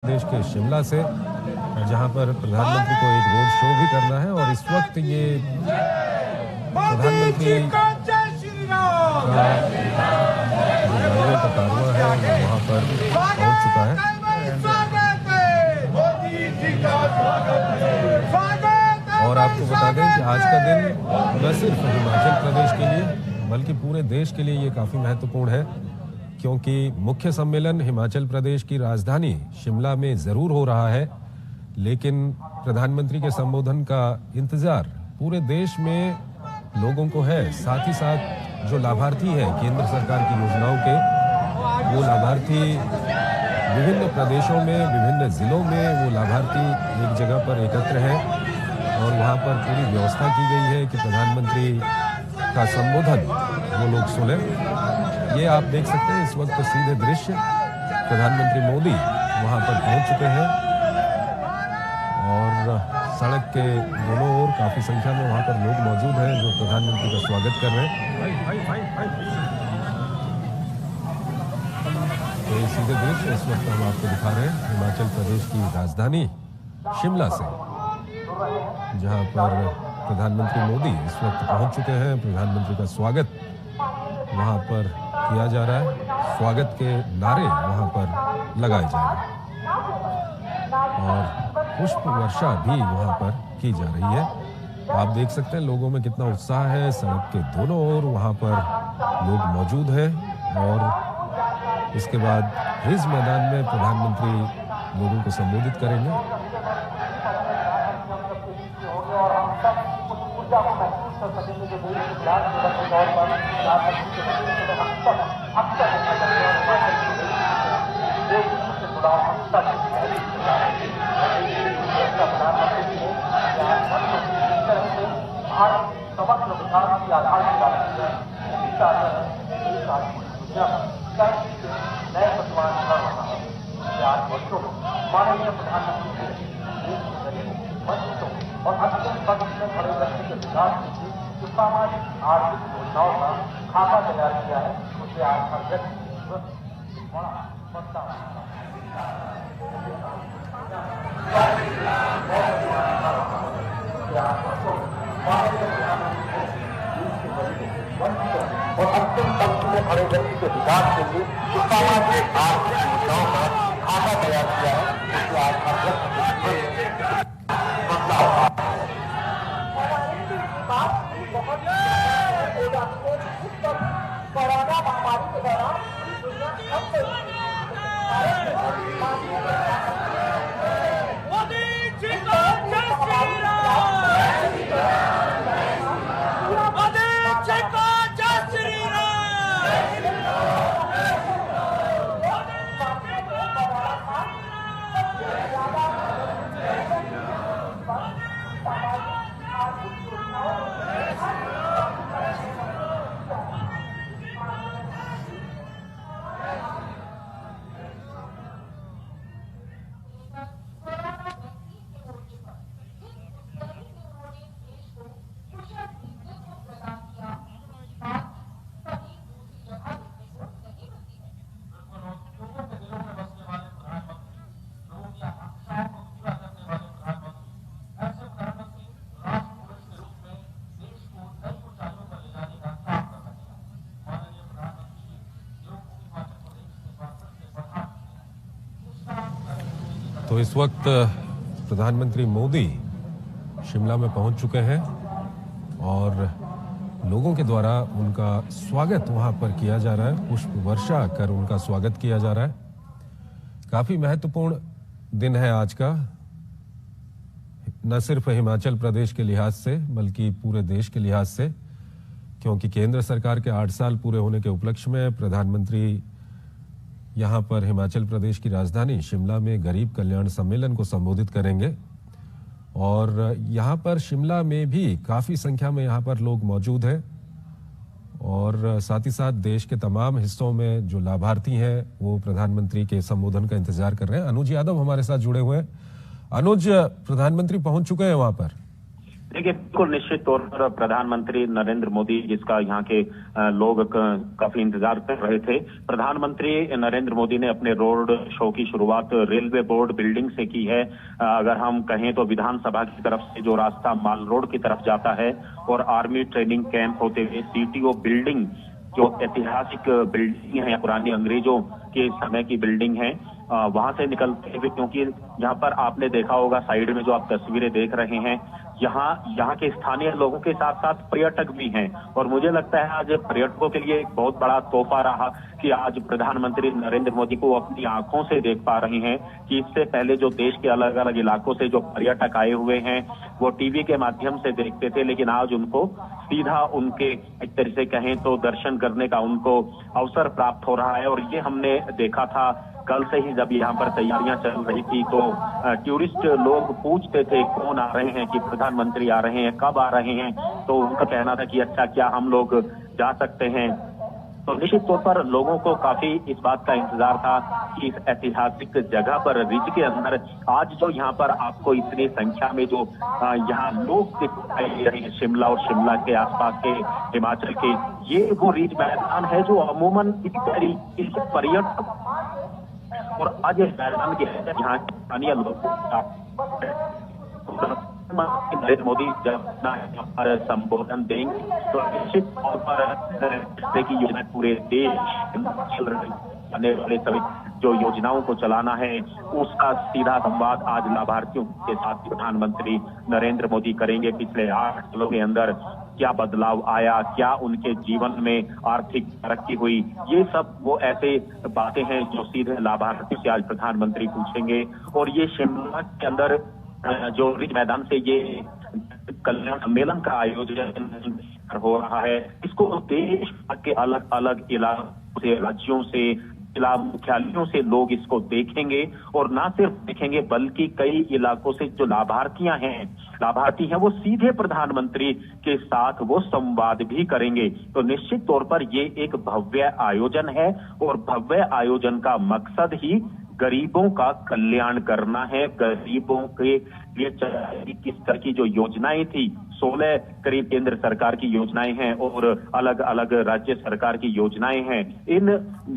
प्रदेश के शिमला से, जहां पर प्रधानमंत्री को एक रोड शो भी करना है और इस वक्त ये प्रधानमंत्री का जो का कारवां है वो वहां पर पहुंच चुका है। और आपको बता दें कि आज का दिन न सिर्फ हिमाचल प्रदेश के लिए बल्कि पूरे देश के लिए ये काफी महत्वपूर्ण है, क्योंकि मुख्य सम्मेलन हिमाचल प्रदेश की राजधानी शिमला में जरूर हो रहा है, लेकिन प्रधानमंत्री के संबोधन का इंतजार पूरे देश में लोगों को है। साथ ही साथ जो लाभार्थी हैं केंद्र सरकार की योजनाओं के, वो लाभार्थी विभिन्न प्रदेशों में, विभिन्न जिलों में वो लाभार्थी एक जगह पर एकत्र हैं और वहाँ पर पूरी व्यवस्था की गई है कि प्रधानमंत्री का संबोधन वो लोग सुने। ये आप देख सकते हैं इस वक्त सीधे दृश्य, प्रधानमंत्री मोदी वहां पर पहुंच चुके हैं और सड़क के दोनों ओर काफी संख्या में वहां पर लोग मौजूद हैं जो प्रधानमंत्री का स्वागत कर रहे हैं। तो ये सीधे दृश्य इस वक्त हम आपको दिखा रहे हैं हिमाचल प्रदेश की राजधानी शिमला से, जहां पर प्रधानमंत्री मोदी इस वक्त पहुंच चुके हैं। प्रधानमंत्री का स्वागत वहां पर किया जा रहा है, स्वागत के नारे वहां पर लगाए जा रहे हैं और पुष्प वर्षा भी वहां पर की जा रही है। आप देख सकते हैं लोगों में कितना उत्साह है। सड़क के दोनों ओर वहां पर लोग मौजूद हैं और इसके बाद रिज मैदान में प्रधानमंत्री लोगों को संबोधित करेंगे। माननीय प्रधानमंत्री और अत्यंत पक्ष में खड़े व्यक्ति के विकास के लिए जो सामाजिक आर्थिक योजनाओं का खाका तैयार किया है, उसे आज हर व्यक्ति बड़ा बदलाव और अत्यंत पक्ष में खड़े व्यक्ति के विकास के लिए जो सामाजिक आर्थिक योजनाओं का खाका तैयार किया है, उसे आज हर व्यक्ति कोरोना महामारी के दौरान दुनिया मोदी जी को जय श्री राम, मोदी जी को जय श्री तो इस वक्त प्रधानमंत्री मोदी शिमला में पहुंच चुके हैं और लोगों के द्वारा उनका स्वागत वहां पर किया जा रहा है, पुष्प वर्षा कर उनका स्वागत किया जा रहा है। काफी महत्वपूर्ण दिन है आज का, न सिर्फ हिमाचल प्रदेश के लिहाज से बल्कि पूरे देश के लिहाज से, क्योंकि केंद्र सरकार के 8 साल पूरे होने के उपलक्ष्य में प्रधानमंत्री यहां पर हिमाचल प्रदेश की राजधानी शिमला में गरीब कल्याण सम्मेलन को संबोधित करेंगे और यहां पर शिमला में भी काफी संख्या में यहां पर लोग मौजूद हैं और साथ ही साथ देश के तमाम हिस्सों में जो लाभार्थी हैं वो प्रधानमंत्री के संबोधन का इंतजार कर रहे हैं। अनुज यादव हमारे साथ जुड़े हुए हैं। अनुज, प्रधानमंत्री पहुंच चुके हैं वहां पर? देखिए, बिल्कुल निश्चित तौर पर प्रधानमंत्री नरेंद्र मोदी, जिसका यहाँ के लोग काफी इंतजार कर रहे थे, प्रधानमंत्री नरेंद्र मोदी ने अपने रोड शो की शुरुआत रेलवे बोर्ड बिल्डिंग से की है। अगर हम कहें तो विधानसभा की तरफ से जो रास्ता माल रोड की तरफ जाता है और आर्मी ट्रेनिंग कैंप होते हुए सीटीओ बिल्डिंग, जो ऐतिहासिक बिल्डिंग है, पुरानी अंग्रेजों के समय की बिल्डिंग है, वहां से निकलते हुए, क्योंकि यहाँ पर आपने देखा होगा साइड में जो आप तस्वीरें देख रहे हैं, यहाँ के स्थानीय लोगों के साथ साथ पर्यटक भी हैं। और मुझे लगता है आज पर्यटकों के लिए एक बहुत बड़ा तोहफा रहा कि आज प्रधानमंत्री नरेंद्र मोदी को अपनी आंखों से देख पा रहे हैं कि इससे पहले जो देश के अलग अलग इलाकों से जो पर्यटक आए हुए हैं वो टीवी के माध्यम से देखते थे, लेकिन आज उनको सीधा उनके एक तरह से कहें तो दर्शन करने का उनको अवसर प्राप्त हो रहा है। और ये हमने देखा था कल से ही, जब यहाँ पर तैयारियां चल रही थी तो टूरिस्ट लोग पूछते थे कौन आ रहे हैं, कि प्रधानमंत्री आ रहे हैं, कब आ रहे हैं, तो उनका कहना था कि अच्छा क्या हम लोग जा सकते हैं। तो निश्चित तौर पर लोगों को काफी इस बात का इंतजार था कि इस ऐतिहासिक जगह पर रिज के अंदर आज जो यहाँ पर आपको इतनी संख्या में जो यहाँ लोग दिखाई दे रहे हैं, शिमला और शिमला के आसपास के हिमाचल के, ये वो रिज मैदान है जो अमूमन इस पर्यटक और आज इस मैदान के यहाँ स्थानीय लोग नरेंद्र मोदी जब यहाँ पर संबोधन देंगे तो निश्चित तौर पर की योजना पूरे देश चल रही आने वाले सभी जो योजनाओं को चलाना है उसका सीधा संवाद आज लाभार्थियों के साथ प्रधानमंत्री नरेंद्र मोदी करेंगे। पिछले 8 सालों के अंदर क्या बदलाव आया, क्या उनके जीवन में आर्थिक तरक्की हुई, ये सब वो ऐसे बातें हैं जो सीधे लाभार्थियों से आज प्रधानमंत्री पूछेंगे। और ये शिमला के अंदर जो रिज मैदान से ये कल्याण सम्मेलन का आयोजन हो रहा है, इसको देश के अलग अलग इलाकों से, राज्यों से, जिला मुख्यालयों से लोग इसको देखेंगे। और ना सिर्फ देखेंगे बल्कि कई इलाकों से जो लाभार्थी हैं वो सीधे प्रधानमंत्री के साथ वो संवाद भी करेंगे। तो निश्चित तौर पर ये एक भव्य आयोजन है और भव्य आयोजन का मकसद ही गरीबों का कल्याण करना है। गरीबों के लिए किस तरह की जो योजनाएं थी, 16 करीब केंद्र सरकार की योजनाएं हैं और अलग अलग राज्य सरकार की योजनाएं हैं। इन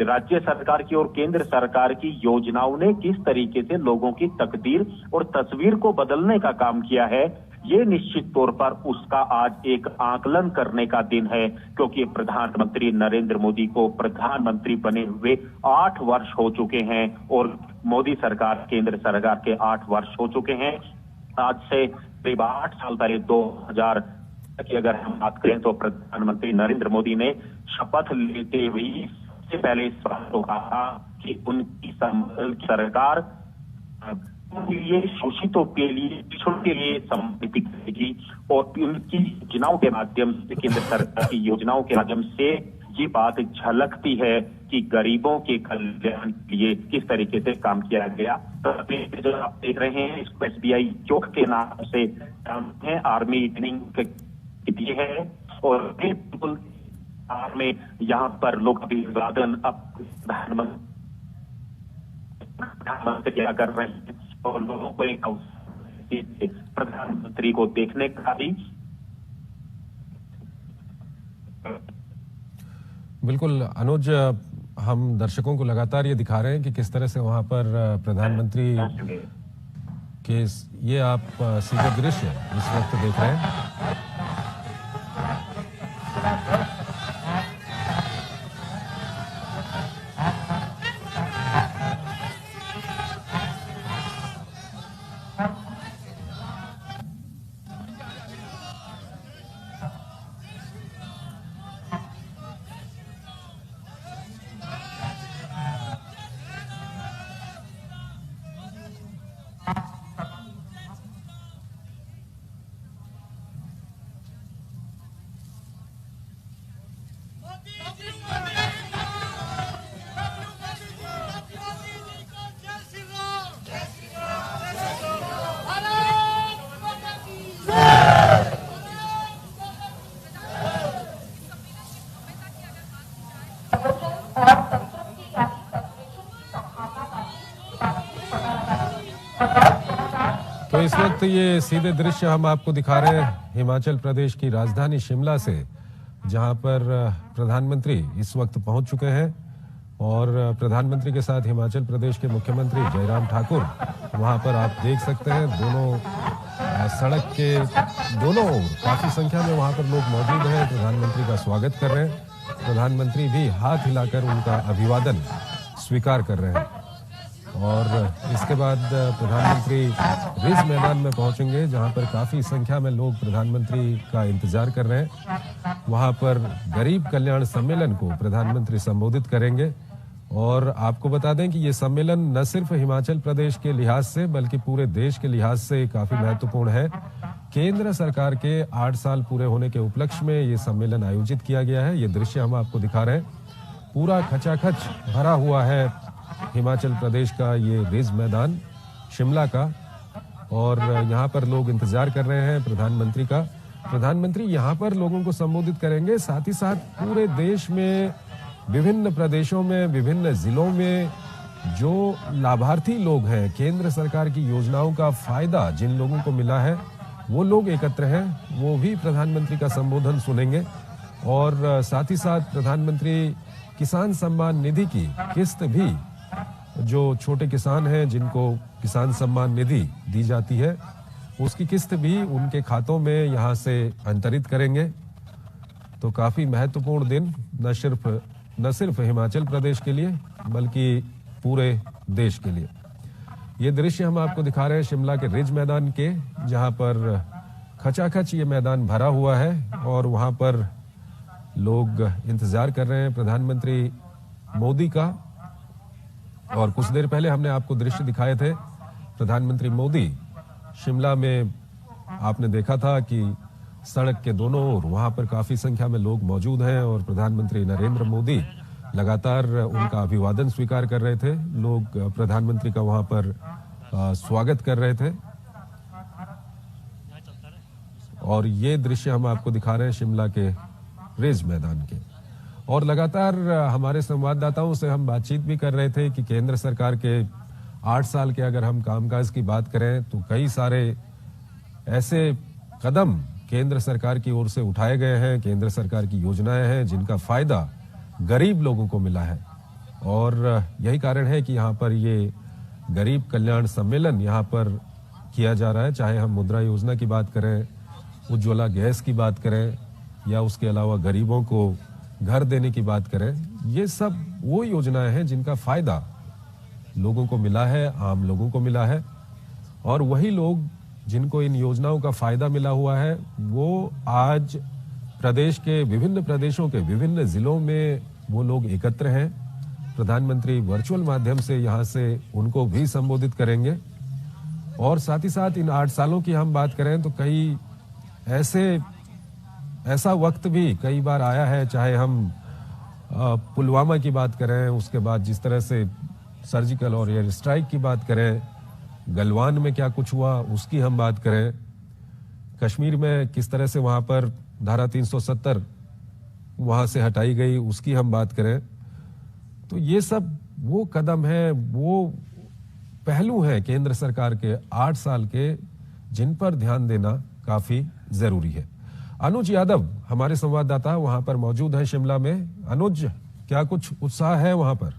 राज्य सरकार की और केंद्र सरकार की योजनाओं ने किस तरीके से लोगों की तकदीर और तस्वीर को बदलने का काम किया है, ये निश्चित तौर पर उसका आज एक आकलन करने का दिन है। क्योंकि प्रधानमंत्री नरेंद्र मोदी को प्रधानमंत्री बने हुए 8 वर्ष हो चुके हैं और मोदी सरकार, केंद्र सरकार के 8 वर्ष हो चुके हैं। आज से करीब 8 साल पहले 2000 की अगर हम बात करें तो प्रधानमंत्री नरेंद्र मोदी ने शपथ लेते हुए सबसे पहले इस बात को कहा कि उनकी सरकार ये शोषितों के लिए, पिछड़ों के लिए समर्पित करेगी और उनकी योजनाओं के माध्यम से, केंद्र सरकार की योजनाओं के माध्यम से ये बात झलकती है कि गरीबों के कल्याण के लिए किस तरीके से काम किया गया। तो जो आप देख रहे हैं इसको SBI चौक के नाम से है, आर्मी ट्रेनिंग दिए है और बिल्कुल में यहाँ पर लोग अभिवादन प्रधानमंत्री क्या कर रहे हैं और लोगों को एक प्रधानमंत्री को देखने का भी। बिल्कुल अनुज, हम दर्शकों को लगातार ये दिखा रहे हैं कि किस तरह से वहां पर प्रधानमंत्री के ये आप सीधे दृश्य इस वक्त देख रहे हैं। तो इस वक्त ये सीधे दृश्य हम आपको दिखा रहे हैं हिमाचल प्रदेश की राजधानी शिमला से, जहां पर प्रधानमंत्री इस वक्त पहुंच चुके हैं और प्रधानमंत्री के साथ हिमाचल प्रदेश के मुख्यमंत्री जयराम ठाकुर वहां पर आप देख सकते हैं। दोनों सड़क के दोनों ओर काफी संख्या में वहां पर लोग मौजूद हैं, प्रधानमंत्री का स्वागत कर रहे हैं। प्रधानमंत्री भी हाथ हिलाकर उनका अभिवादन स्वीकार कर रहे हैं और इसके बाद प्रधानमंत्री रिज मैदान में पहुंचेंगे, जहां पर काफी संख्या में लोग प्रधानमंत्री का इंतजार कर रहे हैं। वहां पर गरीब कल्याण सम्मेलन को प्रधानमंत्री संबोधित करेंगे और आपको बता दें कि ये सम्मेलन न सिर्फ हिमाचल प्रदेश के लिहाज से बल्कि पूरे देश के लिहाज से काफी महत्वपूर्ण है। केंद्र सरकार के 8 साल पूरे होने के उपलक्ष्य में ये सम्मेलन आयोजित किया गया है। ये दृश्य हम आपको दिखा रहे हैं, पूरा खचाखच भरा हुआ है हिमाचल प्रदेश का ये रिज मैदान शिमला का, और यहाँ पर लोग इंतजार कर रहे हैं प्रधानमंत्री का। प्रधानमंत्री यहाँ पर लोगों को संबोधित करेंगे, साथ ही साथ पूरे देश में विभिन्न प्रदेशों में विभिन्न जिलों में जो लाभार्थी लोग हैं, केंद्र सरकार की योजनाओं का फायदा जिन लोगों को मिला है वो लोग एकत्र हैं, वो भी प्रधानमंत्री का संबोधन सुनेंगे। और साथ ही साथ प्रधानमंत्री किसान सम्मान निधि की किस्त भी, जो छोटे किसान हैं जिनको किसान सम्मान निधि दी जाती है, उसकी किस्त भी उनके खातों में यहाँ से अंतरित करेंगे। तो काफी महत्वपूर्ण दिन न सिर्फ हिमाचल प्रदेश के लिए बल्कि पूरे देश के लिए। ये दृश्य हम आपको दिखा रहे हैं शिमला के रिज मैदान के, जहां पर खचाखच ये मैदान भरा हुआ है और वहां पर लोग इंतजार कर रहे हैं प्रधानमंत्री मोदी का। और कुछ देर पहले हमने आपको दृश्य दिखाए थे, प्रधानमंत्री मोदी शिमला में आपने देखा था कि सड़क के दोनों ओर वहां पर काफी संख्या में लोग मौजूद हैं और प्रधानमंत्री नरेंद्र मोदी लगातार उनका अभिवादन स्वीकार कर रहे थे। लोग प्रधानमंत्री का वहां पर स्वागत कर रहे थे और ये दृश्य हम आपको दिखा रहे हैं शिमला के रिज मैदान के। और लगातार हमारे संवाददाताओं से हम बातचीत भी कर रहे थे कि केंद्र सरकार के 8 साल के अगर हम कामकाज की बात करें तो कई सारे ऐसे कदम केंद्र सरकार की ओर से उठाए गए हैं, केंद्र सरकार की योजनाएं हैं जिनका फायदा गरीब लोगों को मिला है। और यही कारण है कि यहाँ पर ये गरीब कल्याण सम्मेलन यहाँ पर किया जा रहा है। चाहे हम मुद्रा योजना की बात करें, उज्ज्वला गैस की बात करें या उसके अलावा गरीबों को घर देने की बात करें, ये सब वो योजनाएं हैं जिनका फायदा लोगों को मिला है, आम लोगों को मिला है। और वही लोग जिनको इन योजनाओं का फायदा मिला हुआ है वो आज प्रदेश के विभिन्न प्रदेशों के विभिन्न जिलों में वो लोग एकत्र हैं। प्रधानमंत्री वर्चुअल माध्यम से यहाँ से उनको भी संबोधित करेंगे। और साथ ही साथ इन 8 सालों की हम बात करें तो कई ऐसा वक्त भी कई बार आया है, चाहे हम पुलवामा की बात करें, उसके बाद जिस तरह से सर्जिकल और एयर स्ट्राइक की बात करें, गलवान में क्या कुछ हुआ उसकी हम बात करें, कश्मीर में किस तरह से वहां पर धारा 370 वहां से हटाई गई उसकी हम बात करें, तो ये सब वो कदम है, वो पहलू हैं केंद्र सरकार के 8 साल के जिन पर ध्यान देना काफी जरूरी है। अनुज यादव हमारे संवाददाता वहां पर मौजूद है शिमला में। अनुज, क्या कुछ उत्साह है वहां पर?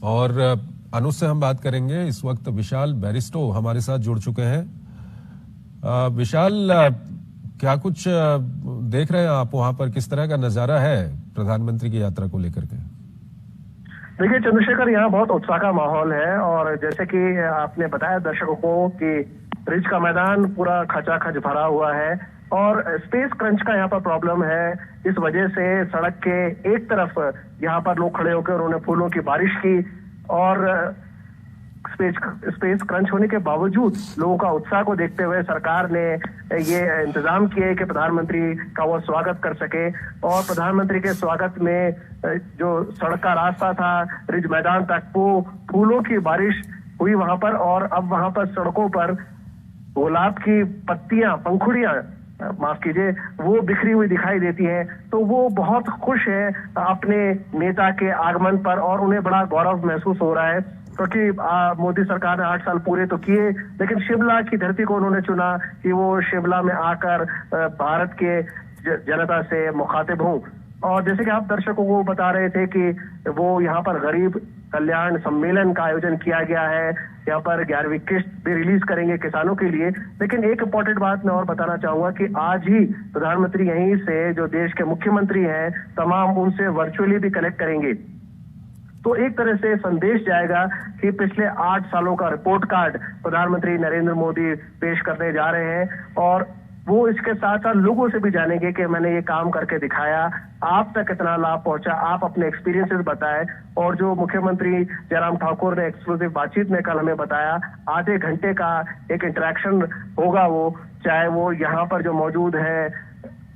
और अनुज से हम बात करेंगे। इस वक्त विशाल बैरिस्टो हमारे साथ जुड़ चुके हैं। विशाल, क्या कुछ देख रहे हैं आप वहां पर? किस तरह का नजारा है प्रधानमंत्री की यात्रा को लेकर के? देखिए चंद्रशेखर, यहाँ बहुत उत्साह का माहौल है और जैसे कि आपने बताया दर्शकों को कि रिज का मैदान पूरा खचाखच भरा हुआ है और स्पेस क्रंच का यहाँ पर प्रॉब्लम है। इस वजह से सड़क के एक तरफ यहाँ पर लोग खड़े होकर उन्होंने फूलों की बारिश की और स्पेस क्रंच होने के बावजूद लोगों का उत्साह को देखते हुए सरकार ने ये इंतजाम किए कि प्रधानमंत्री का वो स्वागत कर सके। और प्रधानमंत्री के स्वागत में जो सड़क का रास्ता था रिज मैदान तक, वो फूलों की बारिश हुई वहां पर। और अब वहां पर सड़कों पर गुलाब की पत्तियां, पंखुड़ियां माफ कीजिए, वो बिखरी हुई दिखाई देती हैं। तो वो बहुत खुश है अपने नेता के आगमन पर और उन्हें बड़ा गौरव महसूस हो रहा है, क्योंकि मोदी सरकार ने 8 साल पूरे तो किए, लेकिन शिमला की धरती को उन्होंने चुना कि वो शिमला में आकर भारत के जनता से मुखातिब हों। और जैसे कि आप दर्शकों को बता रहे थे कि वो यहाँ पर गरीब कल्याण सम्मेलन का आयोजन किया गया है, यहाँ पर 11वीं किस्त भी रिलीज करेंगे किसानों के लिए। लेकिन एक इंपॉर्टेंट बात मैं और बताना चाहूंगा कि आज ही प्रधानमंत्री यहीं से जो देश के मुख्यमंत्री हैं तमाम उनसे वर्चुअली भी कनेक्ट करेंगे। तो एक तरह से संदेश जाएगा कि पिछले 8 सालों का रिपोर्ट कार्ड प्रधानमंत्री नरेंद्र मोदी पेश करने जा रहे हैं और वो इसके साथ साथ लोगों से भी जानेंगे कि मैंने ये काम करके दिखाया, आप तक कितना लाभ पहुंचा, आप अपने एक्सपीरियंसेस बताएं। और जो मुख्यमंत्री जयराम ठाकुर ने एक्सक्लूसिव बातचीत में कल हमें बताया, आधे घंटे का एक इंटरेक्शन होगा, वो चाहे वो यहाँ पर जो मौजूद है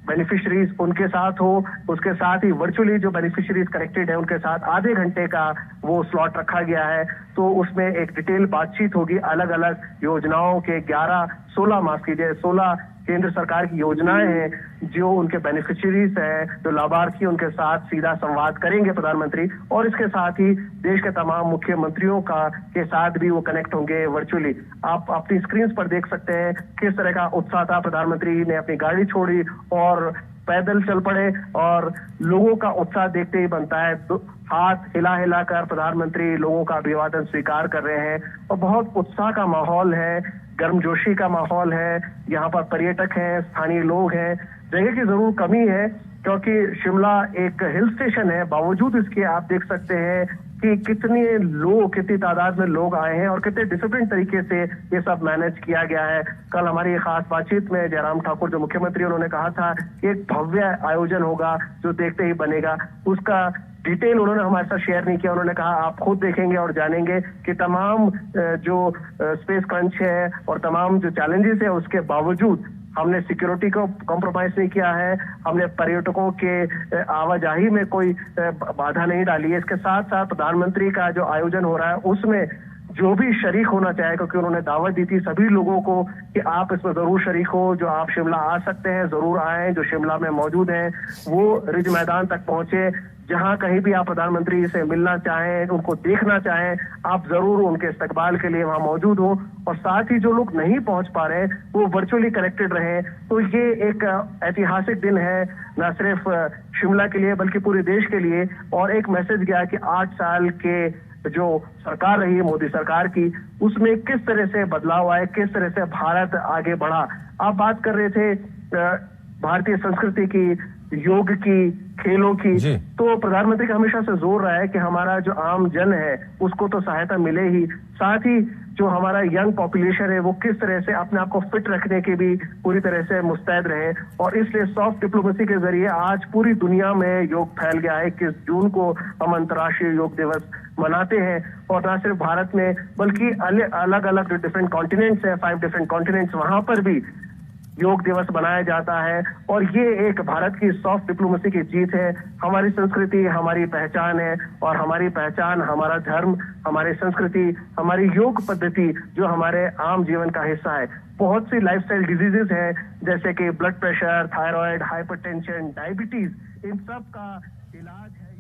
बेनिफिशरीज उनके साथ हो, उसके साथ ही वर्चुअली जो बेनिफिशरीज कनेक्टेड है उनके साथ आधे घंटे का वो स्लॉट रखा गया है। तो उसमें एक डिटेल बातचीत होगी, अलग अलग योजनाओं के 16 केंद्र सरकार की योजनाएं हैं जो उनके बेनिफिशरीज हैं, जो लाभार्थी, उनके साथ सीधा संवाद करेंगे प्रधानमंत्री। और इसके साथ ही देश के तमाम मुख्यमंत्रियों के साथ भी वो कनेक्ट होंगे वर्चुअली। आप अपनी स्क्रीन पर देख सकते हैं किस तरह का उत्साह था। प्रधानमंत्री ने अपनी गाड़ी छोड़ी और पैदल चल पड़े और लोगों का उत्साह देखते ही बनता है। हाथ हिला हिला कर प्रधानमंत्री लोगों का अभिवादन स्वीकार कर रहे हैं और बहुत उत्साह का माहौल है, गर्मजोशी का माहौल है। यहाँ पर पर्यटक हैं, स्थानीय लोग हैं। जगह की जरूर कमी है क्योंकि शिमला एक हिल स्टेशन है, बावजूद इसके आप देख सकते हैं कि कितनी तादाद में लोग आए हैं और कितने डिसिप्लिन तरीके से ये सब मैनेज किया गया है। कल हमारी खास बातचीत में जयराम ठाकुर जो मुख्यमंत्री, उन्होंने कहा था कि एक भव्य आयोजन होगा जो देखते ही बनेगा। उसका डिटेल उन्होंने हमारे साथ शेयर नहीं किया। उन्होंने कहा आप खुद देखेंगे और जानेंगे कि तमाम जो स्पेस क्रंच है और तमाम जो चैलेंजेस है उसके बावजूद हमने सिक्योरिटी को कॉम्प्रोमाइज नहीं किया है, हमने पर्यटकों के आवाजाही में कोई बाधा नहीं डाली है। इसके साथ साथ प्रधानमंत्री का जो आयोजन हो रहा है उसमें जो भी शरीक होना चाहे, क्योंकि उन्होंने दावत दी थी सभी लोगों को कि आप इसमें जरूर शरीक हो, जो आप शिमला आ सकते हैं जरूर आए, जो शिमला में मौजूद हैं वो रिज मैदान तक पहुंचे। जहां कहीं भी आप प्रधानमंत्री से मिलना चाहें, उनको देखना चाहें, आप जरूर उनके इस्तकबाल के लिए वहां मौजूद हो। और साथ ही जो लोग नहीं पहुंच पा रहे वो वर्चुअली कनेक्टेड रहे। तो ये एक ऐतिहासिक दिन है, न सिर्फ शिमला के लिए बल्कि पूरे देश के लिए। और एक मैसेज गया कि 8 साल के जो सरकार रही है मोदी सरकार की, उसमें किस तरह से बदलाव आए, किस तरह से भारत आगे बढ़ा। आप बात कर रहे थे भारतीय संस्कृति की, योग की, खेलों की, तो प्रधानमंत्री का हमेशा से जोर रहा है कि हमारा जो आम जन है उसको तो सहायता मिले ही, साथ ही जो हमारा यंग पॉपुलेशन है वो किस तरह से अपने आप को फिट रखने के भी पूरी तरह से मुस्तैद रहे। और इसलिए सॉफ्ट डिप्लोमेसी के जरिए आज पूरी दुनिया में योग फैल गया है। 21 जून को हम अंतर्राष्ट्रीय योग दिवस मनाते हैं और न सिर्फ भारत में बल्कि अलग अलग जो डिफरेंट कॉन्टिनेंट्स है, 5 डिफरेंट कॉन्टिनेंट्स, वहां पर भी योग दिवस मनाया जाता है। और ये एक भारत की सॉफ्ट डिप्लोमेसी की जीत है। हमारी संस्कृति हमारी पहचान है और हमारी पहचान हमारा धर्म, हमारी संस्कृति, हमारी योग पद्धति जो हमारे आम जीवन का हिस्सा है। बहुत सी लाइफस्टाइल डिजीजेस हैं जैसे कि blood pressure, thyroid, hypertension, diabetes, इन सब का इलाज है।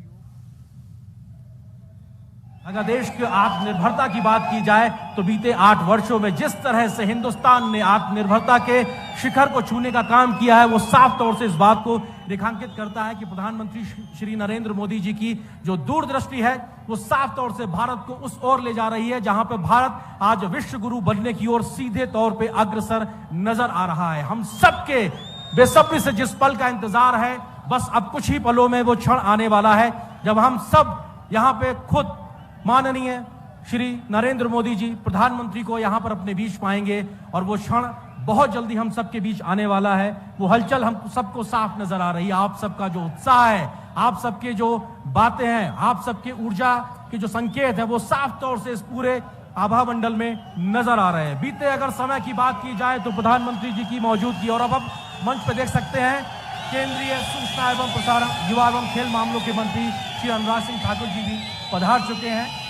अगर देश की आत्मनिर्भरता की बात की जाए तो बीते 8 वर्षों में जिस तरह से हिंदुस्तान ने आत्मनिर्भरता के शिखर को छूने का काम किया है वो साफ तौर से इस बात को रेखांकित करता है कि प्रधानमंत्री श्री नरेंद्र मोदी जी की जो दूरदृष्टि है वो साफ तौर से भारत को उस ओर ले जा रही है जहां पे भारत आज विश्व गुरु बनने की ओर सीधे तौर पे अग्रसर नजर आ रहा है। हम सबके बेसब्री से जिस पल का इंतजार है, बस अब कुछ ही पलों में वो क्षण आने वाला है जब हम सब यहाँ पे खुद माननीय श्री नरेंद्र मोदी जी प्रधानमंत्री को यहां पर अपने बीच पाएंगे और वो क्षण बहुत जल्दी हम सबके बीच आने वाला है। वो हलचल हम सबको साफ नजर आ रही है। आप सबका जो उत्साह है, आप सबके जो बातें हैं, आप सबके ऊर्जा के जो संकेत है वो साफ तौर से इस पूरे आभा मंडल में नजर आ रहे हैं। बीते अगर समय की बात की जाए तो प्रधानमंत्री जी की मौजूदगी, और अब मंच पे देख सकते हैं केंद्रीय सूचना एवं प्रसारण, युवा एवं खेल मामलों के मंत्री श्री अनुराग सिंह ठाकुर जी भी पधार चुके हैं।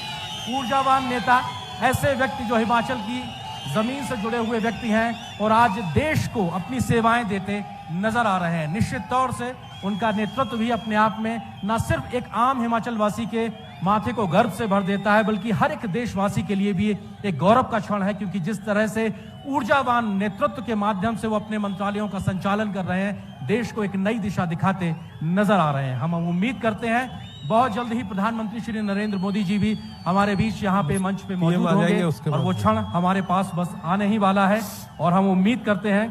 ऊर्जावान नेता, ऐसे व्यक्ति जो हिमाचल की जमीन से जुड़े हुए व्यक्ति हैं और आज देश को अपनी सेवाएं देते नजर आ रहे हैं। निश्चित तौर से उनका नेतृत्व भी अपने आप में न सिर्फ एक आम हिमाचल वासी के माथे को गर्व से भर देता है, बल्कि हर एक देशवासी के लिए भी एक गौरव का क्षण है, क्योंकि जिस तरह से ऊर्जावान नेतृत्व के माध्यम से वो अपने मंत्रालयों का संचालन कर रहे हैं, देश को एक नई दिशा दिखाते नजर आ रहे हैं। हम उम्मीद करते हैं बहुत जल्द ही प्रधानमंत्री श्री नरेंद्र मोदी जी भी हमारे बीच यहाँ पे मंच पे मौजूद होंगे और वो क्षण हमारे पास बस आने ही वाला है। और हम उम्मीद करते हैं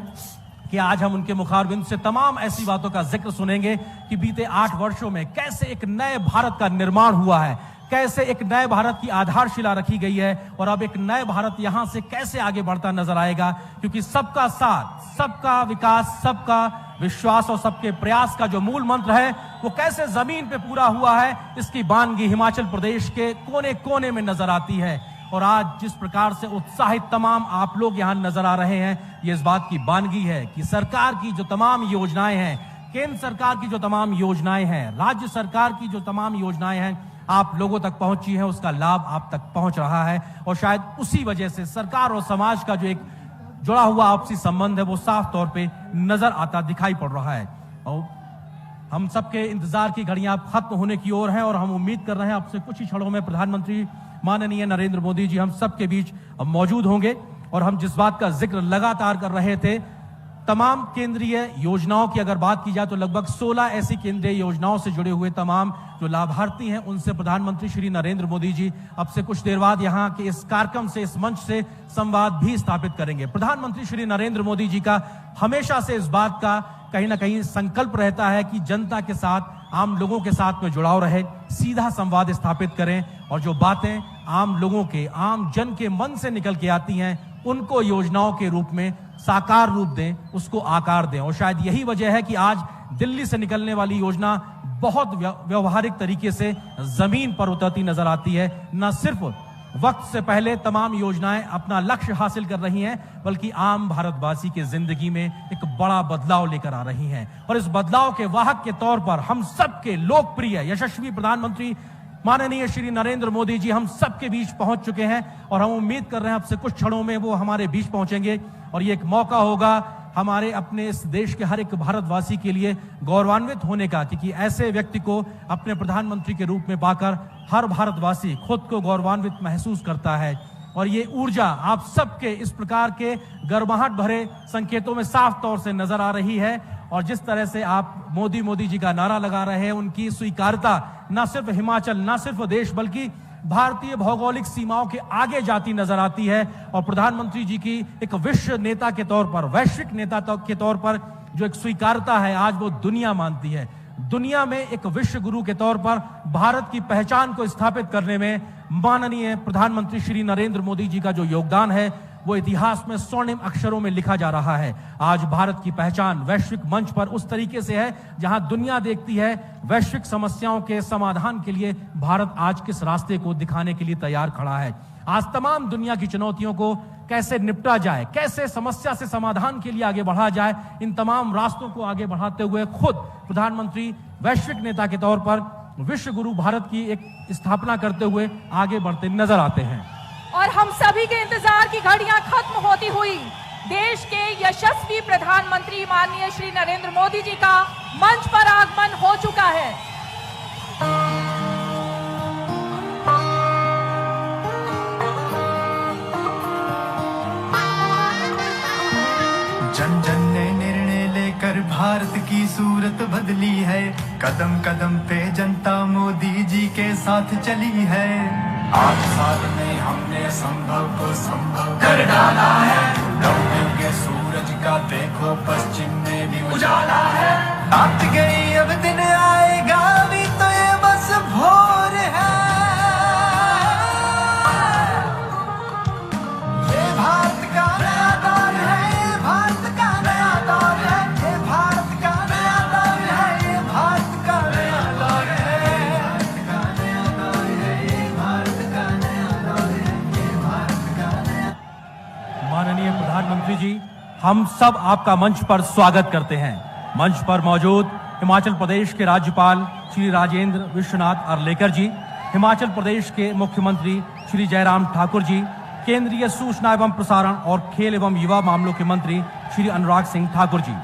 कि आज हम उनके मुखारबिंद से तमाम ऐसी बातों का जिक्र सुनेंगे कि बीते 8 वर्षों में कैसे एक नए भारत का निर्माण हुआ है, कैसे एक नए भारत की आधारशिला रखी गई है और अब एक नए भारत यहां से कैसे आगे बढ़ता नजर आएगा, क्योंकि सबका साथ, सबका विकास, सबका विश्वास और सबके प्रयास का जो मूल मंत्र है वो कैसे जमीन पे पूरा हुआ है, इसकी बानगी हिमाचल प्रदेश के कोने कोने में नजर आती है। और आज जिस प्रकार से उत्साहित तमाम आप लोग यहां नजर आ रहे हैं, ये इस बात की बानगी है कि सरकार की जो तमाम योजनाएं हैं, केंद्र सरकार की जो तमाम योजनाएं हैं, राज्य सरकार की जो तमाम योजनाएं हैं, आप लोगों तक पहुंची है, उसका लाभ आप तक पहुंच रहा है। और शायद उसी वजह से सरकार और समाज का जो एक जुड़ा हुआ आपसी संबंध है वो साफ तौर पे नजर आता दिखाई पड़ रहा है। और हम सबके इंतजार की घड़ियां खत्म होने की ओर हैं और हम उम्मीद कर रहे हैं आपसे कुछ ही क्षणों में प्रधानमंत्री माननीय नरेंद्र मोदी जी हम सबके बीच मौजूद होंगे। और हम जिस बात का जिक्र लगातार कर रहे थे, तमाम केंद्रीय योजनाओं की अगर बात की जाए तो लगभग 16 ऐसी केंद्रीय योजनाओं से जुड़े हुए तमाम जो लाभार्थी हैं उनसे प्रधानमंत्री श्री नरेंद्र मोदी जी अब से कुछ देर बाद यहाँ के इस कार्यक्रम से, इस मंच से संवाद भी स्थापित करेंगे। प्रधानमंत्री श्री नरेंद्र मोदी जी का हमेशा से इस बात का कहीं ना कहीं संकल्प रहता है कि जनता के साथ, आम लोगों के साथ में जुड़ाव रहे, सीधा संवाद स्थापित करें और जो बातें आम लोगों के, आम जन के मन से निकल के आती हैं उनको योजनाओं के रूप में साकार रूप दें, उसको आकार दें। और शायद यही वजह है कि आज दिल्ली से निकलने वाली योजना बहुत व्यवहारिक तरीके से जमीन पर उतरती नजर आती है। न सिर्फ वक्त से पहले तमाम योजनाएं अपना लक्ष्य हासिल कर रही हैं, बल्कि आम भारतवासी के जिंदगी में एक बड़ा बदलाव लेकर आ रही हैं। और इस बदलाव के वाहक के तौर पर हम सबके लोकप्रिय यशस्वी प्रधानमंत्री माननीय श्री नरेंद्र मोदी जी हम सबके बीच पहुंच चुके हैं और हम उम्मीद कर रहे हैं अब से कुछ क्षणों में वो हमारे बीच पहुंचेंगे। और ये एक मौका होगा हमारे अपने इस देश के हर एक भारतवासी के लिए गौरवान्वित होने का, क्योंकि ऐसे व्यक्ति को अपने प्रधानमंत्री के रूप में पाकर हर भारतवासी खुद को गौरवान्वित महसूस करता है। और ये ऊर्जा आप सबके इस प्रकार के गर्माहट भरे संकेतों में साफ तौर से नजर आ रही है। और जिस तरह से आप मोदी जी का नारा लगा रहे हैं, उनकी स्वीकार्यता न सिर्फ हिमाचल, न सिर्फ देश, बल्कि भारतीय भौगोलिक सीमाओं के आगे जाती नजर आती है। और प्रधानमंत्री जी की एक विश्व नेता के तौर पर, वैश्विक नेता के तौर पर जो एक स्वीकार्यता है आज वो दुनिया मानती है। दुनिया में एक विश्व गुरु के तौर पर भारत की पहचान को स्थापित करने में माननीय प्रधानमंत्री श्री नरेंद्र मोदी जी का जो योगदान है वो इतिहास में स्वर्णिम अक्षरों में लिखा जा रहा है। आज भारत की पहचान वैश्विक मंच पर उस तरीके से है जहां दुनिया देखती है वैश्विक समस्याओं के समाधान के लिए भारत आज किस रास्ते को दिखाने के लिए तैयार खड़ा है। आज तमाम दुनिया की चुनौतियों को कैसे निपटा जाए, कैसे समस्या से समाधान के लिए आगे बढ़ा जाए, इन तमाम रास्तों को आगे बढ़ाते हुए खुद प्रधानमंत्री वैश्विक नेता के तौर पर विश्व गुरु भारत की एक स्थापना करते हुए आगे बढ़ते नजर आते हैं। और हम सभी के इंतजार की घड़ियां खत्म होती हुई देश के यशस्वी प्रधानमंत्री माननीय श्री नरेंद्र मोदी जी का मंच पर आगमन हो चुका है। जन जन ने निर्णय लेकर भारत की सूरत बदली है। कदम कदम पे जनता मोदी जी के साथ चली है। 8 साल में हमने संभव को संभव कर डाला है। के सूरज का देखो पश्चिम में भी उजाला है। रात गई अब दिन आएगा भी तो ये बस भोर है। ये भारत का नया दौर है, ये भारत का नया दौर है, ये भारत का नया दौर है, ये भारत का नया दौर है, भारत का नया दौर है, ये भारत का नया दौर है, ये भारत का नया। माननीय प्रधानमंत्री जी, हम सब आपका मंच पर स्वागत करते हैं। मंच पर मौजूद हिमाचल प्रदेश के राज्यपाल श्री राजेंद्र विश्वनाथ अर्लेकर जी, हिमाचल प्रदेश के मुख्यमंत्री श्री जयराम ठाकुर जी, केंद्रीय सूचना एवं प्रसारण और खेल एवं युवा मामलों के मंत्री श्री अनुराग सिंह ठाकुर जी,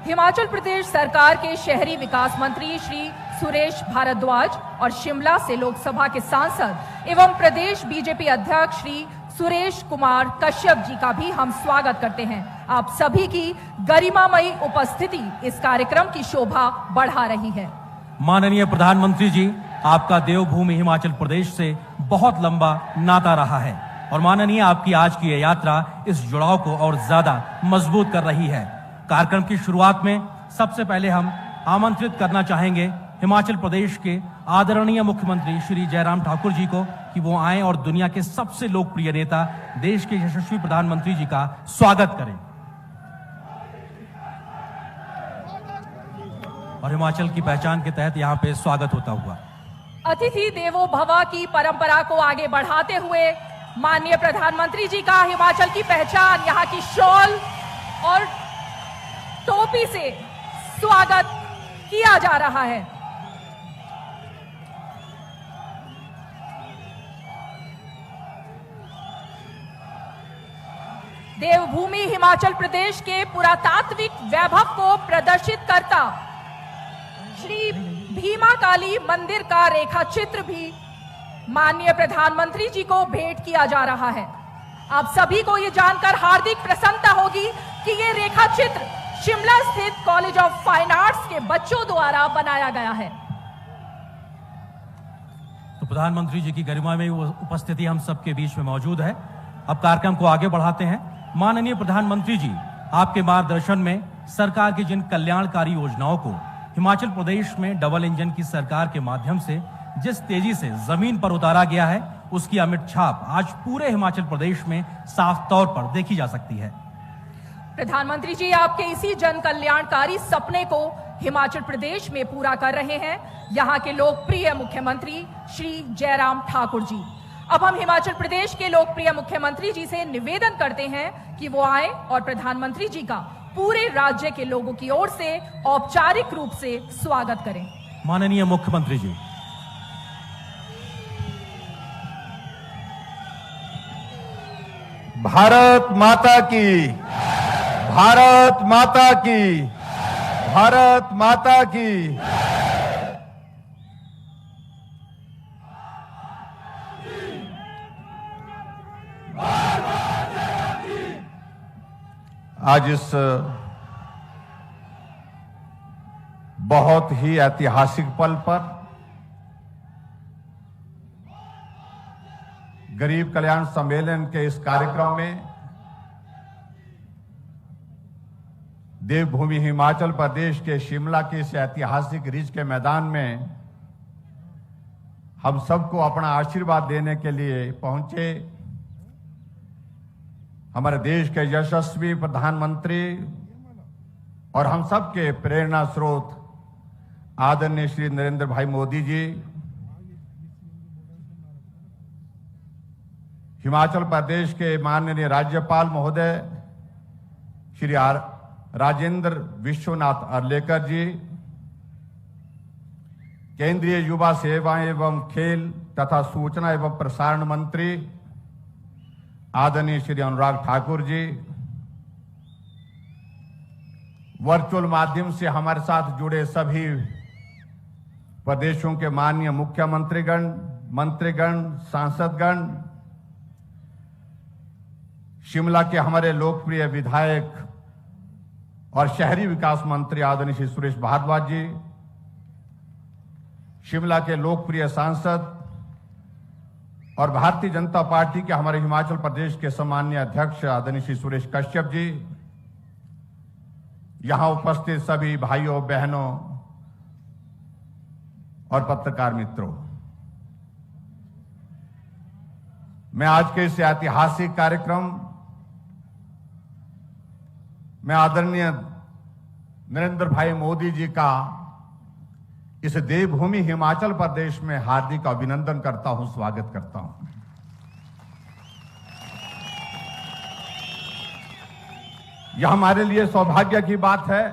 हिमाचल प्रदेश सरकार के शहरी विकास मंत्री श्री सुरेश भारद्वाज और शिमला से लोकसभा के सांसद एवं प्रदेश बीजेपी अध्यक्ष श्री सुरेश कुमार कश्यप जी का भी हम स्वागत करते हैं। आप सभी की गरिमामयी उपस्थिति इस कार्यक्रम की शोभा बढ़ा रही है। माननीय प्रधानमंत्री जी, आपका देवभूमि हिमाचल प्रदेश से बहुत लंबा नाता रहा है और माननीय आपकी आज की यह यात्रा इस जुड़ाव को और ज्यादा मजबूत कर रही है। कार्यक्रम की शुरुआत में सबसे पहले हम आमंत्रित करना चाहेंगे हिमाचल प्रदेश के आदरणीय मुख्यमंत्री श्री जयराम ठाकुर जी को कि वो आए और दुनिया के सबसे लोकप्रिय नेता, देश के यशस्वी प्रधानमंत्री जी का स्वागत करें। और हिमाचल की पहचान के तहत यहाँ पे स्वागत होता हुआ अतिथि देवो भव की परंपरा को आगे बढ़ाते हुए माननीय प्रधानमंत्री जी का हिमाचल की पहचान यहाँ की शॉल और टोपी से स्वागत किया जा रहा है। देवभूमि हिमाचल प्रदेश के पुरातात्विक वैभव को प्रदर्शित करता श्री भीमा काली मंदिर का रेखा चित्र भी माननीय प्रधानमंत्री जी को भेंट किया जा रहा है। आप सभी को ये जानकर हार्दिक प्रसन्नता होगी कि ये रेखा चित्र शिमला स्थित कॉलेज ऑफ फाइन आर्ट्स के बच्चों द्वारा बनाया गया है। तो प्रधानमंत्री जी की गरिमा में वो उपस्थिति हम सबके बीच में मौजूद है। अब कार्यक्रम को आगे बढ़ाते हैं। माननीय प्रधानमंत्री जी, आपके मार्गदर्शन में सरकार की जिन कल्याणकारी योजनाओं को हिमाचल प्रदेश में डबल इंजन की सरकार के माध्यम से जिस तेजी से जमीन पर उतारा गया है, उसकी अमिट छाप आज पूरे हिमाचल प्रदेश में साफ तौर पर देखी जा सकती है। प्रधानमंत्री जी आपके इसी जन कल्याणकारी सपने को हिमाचल प्रदेश में पूरा कर रहे हैं यहाँ के लोकप्रिय मुख्यमंत्री श्री जयराम ठाकुर जी। अब हम हिमाचल प्रदेश के लोकप्रिय मुख्यमंत्री जी से निवेदन करते हैं कि वो आए और प्रधानमंत्री जी का पूरे राज्य के लोगों की ओर से औपचारिक रूप से स्वागत करें। माननीय मुख्यमंत्री जी। भारत माता की, भारत माता की, भारत माता की। आज इस बहुत ही ऐतिहासिक पल पर गरीब कल्याण सम्मेलन के इस कार्यक्रम में देवभूमि हिमाचल प्रदेश के शिमला के इस ऐतिहासिक रिज के मैदान में हम सबको अपना आशीर्वाद देने के लिए पहुंचे हमारे देश के यशस्वी प्रधानमंत्री और हम सबके प्रेरणा स्रोत आदरणीय श्री नरेंद्र भाई मोदी जी, हिमाचल प्रदेश के माननीय राज्यपाल महोदय श्री राजेंद्र विश्वनाथ अर्लेकर जी, केंद्रीय युवा सेवाएं एवं खेल तथा सूचना एवं प्रसारण मंत्री आदरणीय श्री अनुराग ठाकुर जी, वर्चुअल माध्यम से हमारे साथ जुड़े सभी प्रदेशों के माननीय मुख्यमंत्रीगण, मंत्रीगण, सांसदगण, शिमला के हमारे लोकप्रिय विधायक और शहरी विकास मंत्री आदरणीय श्री सुरेश भारद्वाज जी, शिमला के लोकप्रिय सांसद और भारतीय जनता पार्टी के हमारे हिमाचल प्रदेश के सम्माननीय अध्यक्ष आदरणीय श्री सुरेश कश्यप जी, यहां उपस्थित सभी भाइयों बहनों और पत्रकार मित्रों, मैं आज के इस ऐतिहासिक कार्यक्रम में आदरणीय नरेंद्र भाई मोदी जी का इस देवभूमि हिमाचल प्रदेश में हार्दिक अभिनंदन करता हूं, स्वागत करता हूं। यह हमारे लिए सौभाग्य की बात है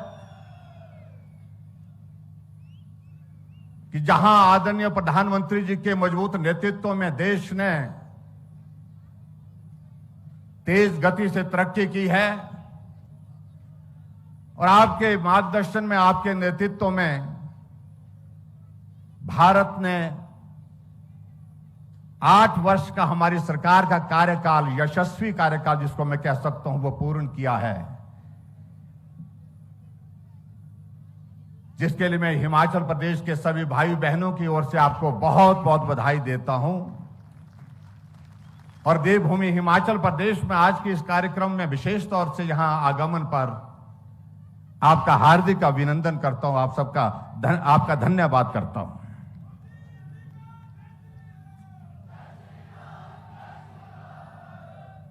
कि जहां आदरणीय प्रधानमंत्री जी के मजबूत नेतृत्व में देश ने तेज गति से तरक्की की है और आपके मार्गदर्शन में, आपके नेतृत्व में भारत ने 8 वर्ष का हमारी सरकार का कार्यकाल, यशस्वी कार्यकाल जिसको मैं कह सकता हूं, वो पूर्ण किया है, जिसके लिए मैं हिमाचल प्रदेश के सभी भाई बहनों की ओर से आपको बहुत बहुत बधाई देता हूं। और देवभूमि हिमाचल प्रदेश में आज के इस कार्यक्रम में विशेष तौर से यहां आगमन पर आपका हार्दिक अभिनंदन करता हूं, आपका धन्यवाद करता हूं।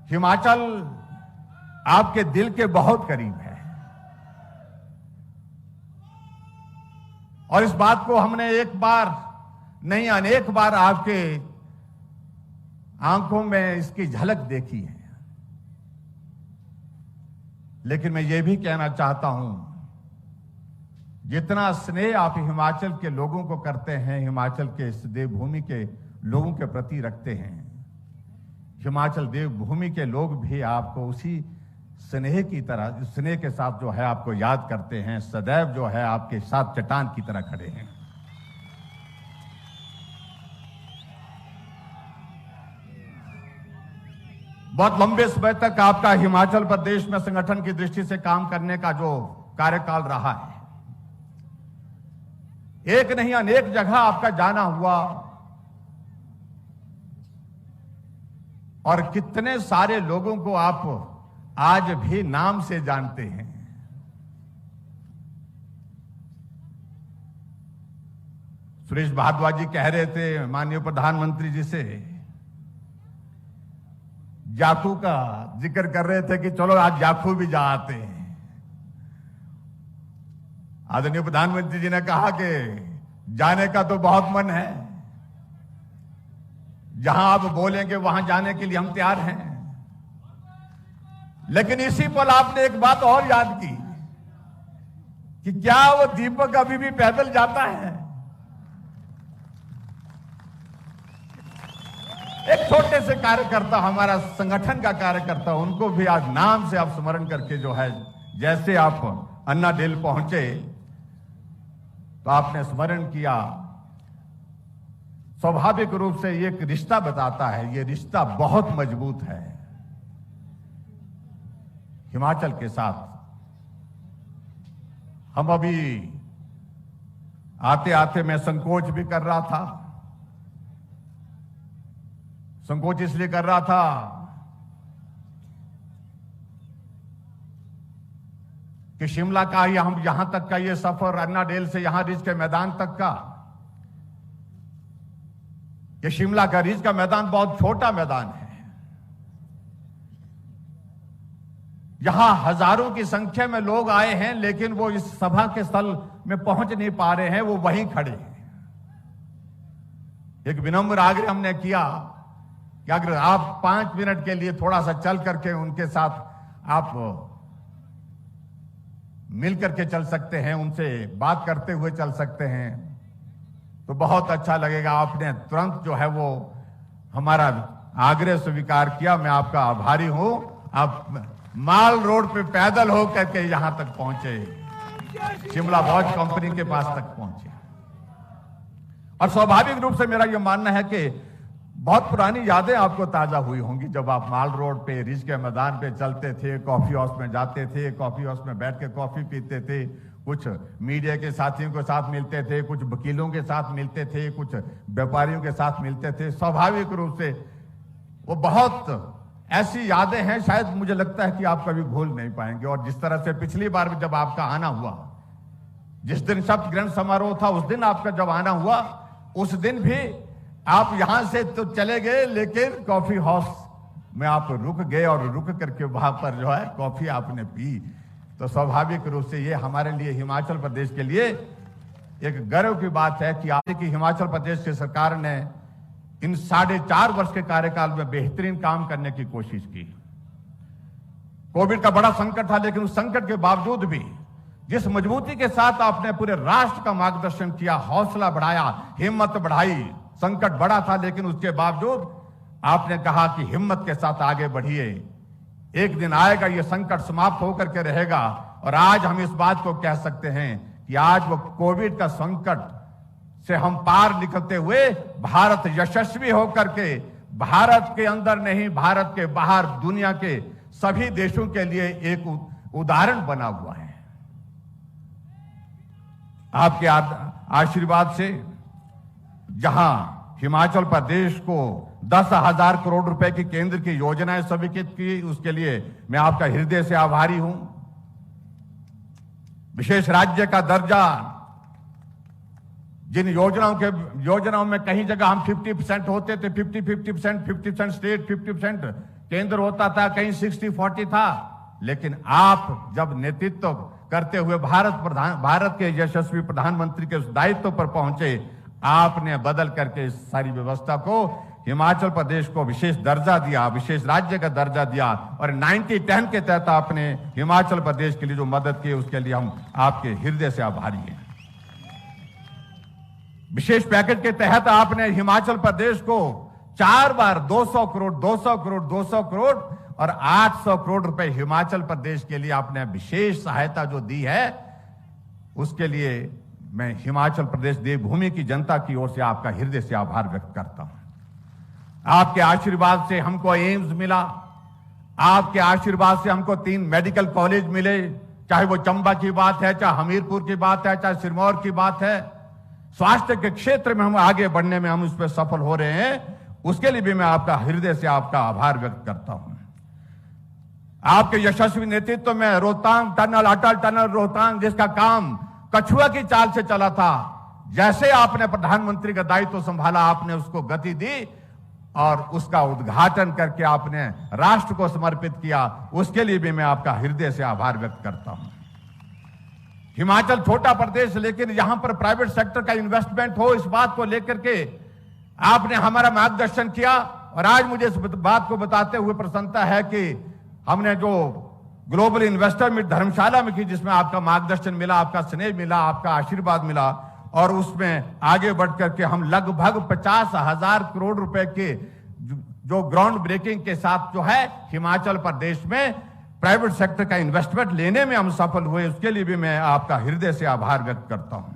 हिमाचल आपके दिल के बहुत करीब है और इस बात को हमने एक बार नहीं अनेक बार आपके आंखों में इसकी झलक देखी है। लेकिन मैं ये भी कहना चाहता हूं, जितना स्नेह आप हिमाचल के लोगों को करते हैं, हिमाचल के इस देवभूमि के लोगों के प्रति रखते हैं, हिमाचल देवभूमि के लोग भी आपको उसी स्नेह की तरह, स्नेह के साथ जो है आपको याद करते हैं, सदैव जो है आपके साथ चट्टान की तरह खड़े हैं। बहुत लंबे समय तक आपका हिमाचल प्रदेश में संगठन की दृष्टि से काम करने का जो कार्यकाल रहा है, एक नहीं अनेक जगह आपका जाना हुआ और कितने सारे लोगों को आप आज भी नाम से जानते हैं। सुरेश भारद्वाज जी कह रहे थे माननीय प्रधानमंत्री जी से, जाखू का जिक्र कर रहे थे कि चलो आज जाखू भी जा आते हैं। आदरणीय प्रधानमंत्री जी ने कहा कि जाने का तो बहुत मन है, जहां आप बोलेंगे वहां जाने के लिए हम तैयार हैं। लेकिन इसी पल आपने एक बात और याद की कि क्या वो दीपक अभी भी पैदल जाता है? एक छोटे से कार्यकर्ता, हमारा संगठन का कार्यकर्ता, उनको भी आज नाम से आप स्मरण करके जो है, जैसे आप अन्नाडेल पहुंचे तो आपने स्मरण किया, स्वाभाविक रूप से ये एक रिश्ता बताता है, ये रिश्ता बहुत मजबूत है हिमाचल के साथ। हम अभी आते आते मैं संकोच भी कर रहा था। संकोच इसलिए कर रहा था कि शिमला का हम यहां तक का ये सफर, अन्नाडेल से यहां रिज के मैदान तक का, ये शिमला का रिज का मैदान बहुत छोटा मैदान है। यहां हजारों की संख्या में लोग आए हैं, लेकिन वो इस सभा के स्थल में पहुंच नहीं पा रहे हैं, वो वहीं खड़े हैं। एक विनम्र आग्रह हमने किया कि अगर आप 5 मिनट के लिए थोड़ा सा चल करके उनके साथ आप मिल करके चल सकते हैं, उनसे बात करते हुए चल सकते हैं, तो बहुत अच्छा लगेगा। आपने तुरंत जो है वो हमारा आग्रह स्वीकार किया। मैं आपका आभारी हूं। आप माल रोड पे पैदल हो करके यहां तक पहुंचे, शिमला वॉच कंपनी के पास तक पहुंचे। और स्वाभाविक रूप से मेरा यह मानना है कि बहुत पुरानी यादें आपको ताजा हुई होंगी जब आप माल रोड पे रिज के मैदान पे चलते थे, कॉफी हाउस में जाते थे, कॉफी हाउस में बैठ के कॉफी पीते थे, कुछ मीडिया के साथियों के साथ मिलते थे, कुछ वकीलों के साथ मिलते थे, कुछ व्यापारियों के साथ मिलते थे। स्वाभाविक रूप से वो बहुत ऐसी यादें हैं, शायद मुझे लगता है कि आप कभी भूल नहीं पाएंगे। और जिस तरह से पिछली बार जब आपका आना हुआ, जिस दिन शपथ ग्रहण समारोह था, उस दिन आपका जब आना हुआ, उस दिन भी आप यहां से तो चले गए, लेकिन कॉफी हाउस में आप रुक गए और रुक करके वहां पर जो है कॉफी आपने पी। तो स्वाभाविक रूप से ये हमारे लिए, हिमाचल प्रदेश के लिए एक गर्व की बात है कि आज की हिमाचल प्रदेश की सरकार ने इन 4.5 वर्ष के कार्यकाल में बेहतरीन काम करने की कोशिश की। कोविड का बड़ा संकट था, लेकिन उस संकट के बावजूद भी जिस मजबूती के साथ आपने पूरे राष्ट्र का मार्गदर्शन किया, हौसला बढ़ाया, हिम्मत बढ़ाई। संकट बड़ा था, लेकिन उसके बावजूद आपने कहा कि हिम्मत के साथ आगे बढ़िए, एक दिन आएगा ये संकट समाप्त होकर के रहेगा। और आज हम इस बात को कह सकते हैं कि आज वो कोविड का संकट से हम पार निकलते हुए भारत यशस्वी होकर के भारत के अंदर नहीं, भारत के बाहर दुनिया के सभी देशों के लिए एक उदाहरण बना हुआ है। आपके आशीर्वाद से जहां हिमाचल प्रदेश को 10,000 करोड़ रुपए की केंद्र की योजनाएं स्वीकृत की, उसके लिए मैं आपका हृदय से आभारी हूं। विशेष राज्य का दर्जा, जिन योजनाओं में कहीं जगह हम 50% होते थे, 50% स्टेट, 50% केंद्र होता था, कहीं 60-40 था। लेकिन आप जब नेतृत्व करते हुए भारत के यशस्वी प्रधानमंत्री के उस दायित्व पर पहुंचे, आपने बदल करके इस सारी व्यवस्था को हिमाचल प्रदेश को विशेष दर्जा दिया, विशेष राज्य का दर्जा दिया। और 90-10 के तहत आपने हिमाचल प्रदेश के लिए जो मदद की, उसके लिए हम आपके हृदय से आभारी हैं। विशेष पैकेज के तहत आपने हिमाचल प्रदेश को 4 बार 200 करोड़, 200 करोड़, 200 करोड़ और 800 करोड़ रुपए हिमाचल प्रदेश के लिए आपने विशेष सहायता जो दी है, उसके लिए मैं हिमाचल प्रदेश देवभूमि की जनता की ओर से आपका हृदय से आभार व्यक्त करता हूं। आपके आशीर्वाद से हमको एम्स मिला, आपके आशीर्वाद से हमको 3 मेडिकल कॉलेज मिले, चाहे वो चंबा की बात है, चाहे हमीरपुर की बात है, चाहे सिरमौर की बात है। स्वास्थ्य के क्षेत्र में हम आगे बढ़ने में हम उस पर सफल हो रहे हैं, उसके लिए भी मैं आपका हृदय से आपका आभार व्यक्त करता हूं। आपके यशस्वी नेतृत्व में रोहतांग टनल, अटल टनल रोहतांग, जिसका काम कछुआ की चाल से चला था, जैसे आपने प्रधानमंत्री का दायित्व संभाला, आपने उसको गति दी और उसका उद्घाटन करके आपने राष्ट्र को समर्पित किया, उसके लिए भी मैं आपका हृदय से आभार व्यक्त करता हूं। हिमाचल छोटा प्रदेश, लेकिन यहां पर प्राइवेट सेक्टर का इन्वेस्टमेंट हो, इस बात को लेकर के आपने हमारा मार्गदर्शन किया। और आज मुझे इस बात को बताते हुए प्रसन्नता है कि हमने जो ग्लोबल इन्वेस्टर मीट धर्मशाला में की, जिसमें आपका मार्गदर्शन मिला, आपका स्नेह मिला, आपका आशीर्वाद मिला, और उसमें आगे बढ़ करके हम लगभग 50,000 करोड़ रुपए के जो ग्राउंड ब्रेकिंग के साथ जो है हिमाचल प्रदेश में प्राइवेट सेक्टर का इन्वेस्टमेंट लेने में हम सफल हुए, उसके लिए भी मैं आपका हृदय से आभार व्यक्त करता हूं।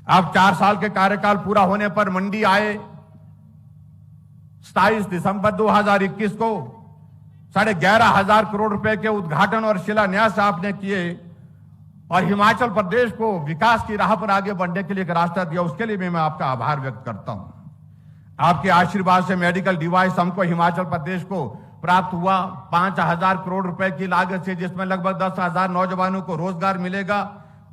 आप 4 साल के कार्यकाल पूरा होने पर मंडी आए। 27 दिसंबर 2021 को 11,500 करोड़ रुपए के उद्घाटन और शिलान्यास आपने किए और हिमाचल प्रदेश को विकास की राह पर आगे बढ़ने के लिए एक रास्ता दिया, उसके लिए भी मैं आपका आभार व्यक्त करता हूं। आपके आशीर्वाद से मेडिकल डिवाइस हमको हिमाचल प्रदेश को प्राप्त हुआ 5,000 करोड़ रुपए की लागत से, जिसमें लगभग 10,000 नौजवानों को रोजगार मिलेगा,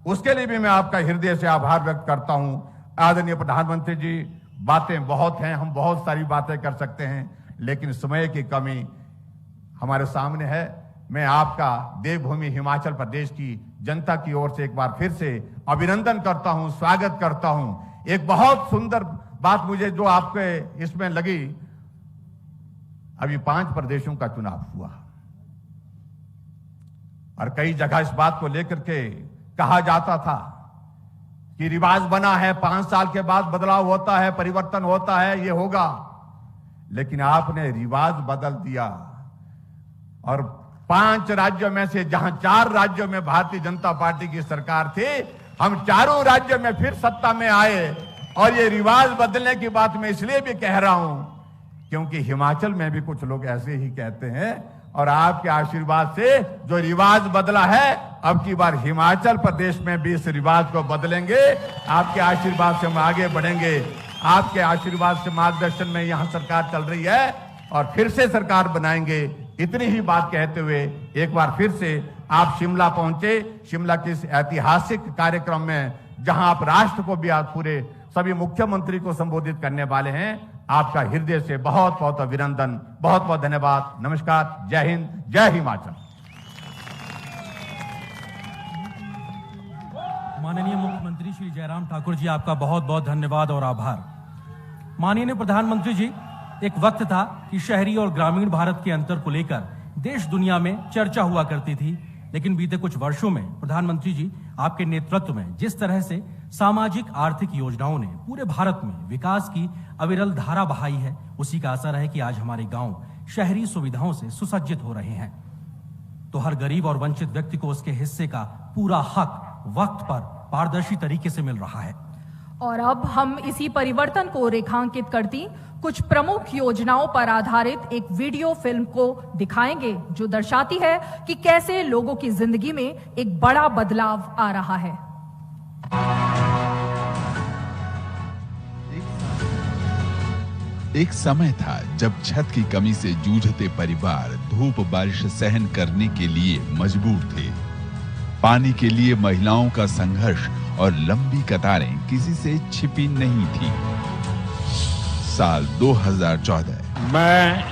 उसके लिए भी मैं आपका हृदय से आभार व्यक्त करता हूं। आदरणीय प्रधानमंत्री जी, बातें बहुत हैं, हम बहुत सारी बातें कर सकते हैं, लेकिन समय की कमी हमारे सामने है। मैं आपका देवभूमि हिमाचल प्रदेश की जनता की ओर से एक बार फिर से अभिनंदन करता हूं, स्वागत करता हूं। एक बहुत सुंदर बात मुझे जो आपके इसमें लगी, अभी 5 प्रदेशों का चुनाव हुआ और कई जगह इस बात को लेकर के कहा जाता था कि रिवाज बना है, 5 साल के बाद बदलाव होता है, परिवर्तन होता है, ये होगा। लेकिन आपने रिवाज बदल दिया और 5 राज्यों में से जहां 4 राज्यों में भारतीय जनता पार्टी की सरकार थी, हम चारों राज्यों में फिर सत्ता में आए। और ये रिवाज बदलने की बात मैं इसलिए भी कह रहा हूं क्योंकि हिमाचल में भी कुछ लोग ऐसे ही कहते हैं और आपके आशीर्वाद से जो रिवाज बदला है, अब की बार हिमाचल प्रदेश में भी इस रिवाज को बदलेंगे। आपके आशीर्वाद से हम आगे बढ़ेंगे। आपके आशीर्वाद से मार्गदर्शन में यहां सरकार चल रही है और फिर से सरकार बनाएंगे। इतनी ही बात कहते हुए एक बार फिर से आप शिमला पहुंचे। शिमला के इस ऐतिहासिक कार्यक्रम में जहां आप राष्ट्र को भी आज पूरे सभी मुख्यमंत्री को संबोधित करने वाले हैं, आपका हृदय से बहुत बहुत अभिनंदन, बहुत बहुत धन्यवाद। नमस्कार, जय हिंद, जय हिमाचल। माननीय मुख्यमंत्री श्री जयराम ठाकुर जी, आपका बहुत बहुत धन्यवाद और आभार। माननीय प्रधानमंत्री जी, एक वक्त था कि शहरी और ग्रामीण भारत के अंतर को लेकर देश दुनिया में चर्चा हुआ करती थी, लेकिन बीते कुछ वर्षों में प्रधानमंत्री जी आपके नेतृत्व में जिस तरह से सामाजिक आर्थिक योजनाओं ने पूरे भारत में विकास की अविरल धारा बहाई है, उसी का असर है कि आज हमारे गांव शहरी सुविधाओं से सुसज्जित हो रहे हैं, तो हर गरीब और वंचित व्यक्ति को उसके हिस्से का पूरा हक वक्त पर पारदर्शी तरीके से मिल रहा है। और अब हम इसी परिवर्तन को रेखांकित करती कुछ प्रमुख योजनाओं पर आधारित एक वीडियो फिल्म को दिखाएंगे, जो दर्शाती है कि कैसे लोगों की जिंदगी में एक बड़ा बदलाव आ रहा है। एक समय था जब छत की कमी से जूझते परिवार धूप बारिश सहन करने के लिए मजबूर थे। पानी के लिए महिलाओं का संघर्ष और लंबी कतारें किसी से छिपी नहीं थी। साल 2014 मैं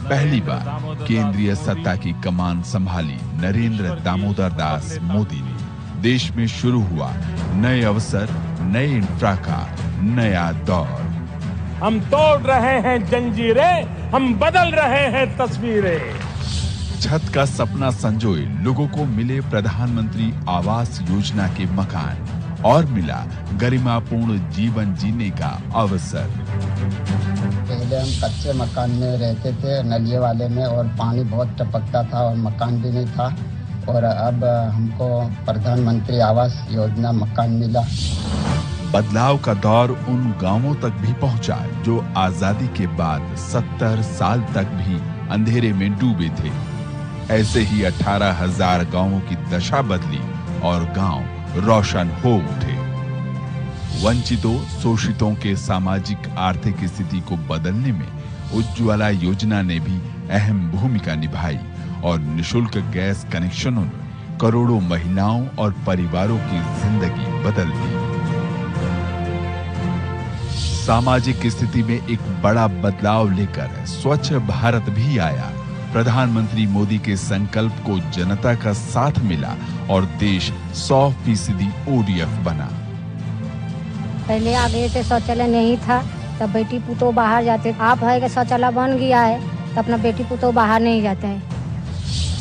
पहली बार केंद्रीय सत्ता की कमान संभाली नरेंद्र दामोदर दास मोदी ने देश में शुरू हुआ नए अवसर, नए इंफ्रा का नया दौर। हम तोड़ रहे हैं जंजीरें, हम बदल रहे हैं तस्वीरें। छत का सपना संजोए लोगों को मिले प्रधानमंत्री आवास योजना के मकान और मिला गरिमापूर्ण जीवन जीने का अवसर। पहले हम कच्चे मकान में रहते थे, नलिये वाले में, और पानी बहुत टपकता था और मकान भी नहीं था, और अब हमको प्रधानमंत्री आवास योजना मकान मिला। बदलाव का दौर उन गांवों तक भी पहुंचा जो आजादी के बाद 70 साल तक भी अंधेरे में डूबे थे। ऐसे ही 18,000 गांवों की दशा बदली और गांव रोशन हो उठे। वंचितों, शोषितों के सामाजिक आर्थिक स्थिति को बदलने में उज्ज्वला योजना ने भी अहम भूमिका निभाई और निशुल्क गैस कनेक्शनों ने करोड़ों महिलाओं और परिवारों की जिंदगी बदल दी। सामाजिक स्थिति में एक बड़ा बदलाव लेकर स्वच्छ भारत भी आया। प्रधानमंत्री मोदी के संकल्प को जनता का साथ मिला और देश 100% ODF बना। पहले आगे से शौचालय नहीं था, तब बेटी पुतो बाहर जाते। आप है कि शौचालय बन गया है, तो अपना बेटी पुतो बाहर नहीं जाते हैं।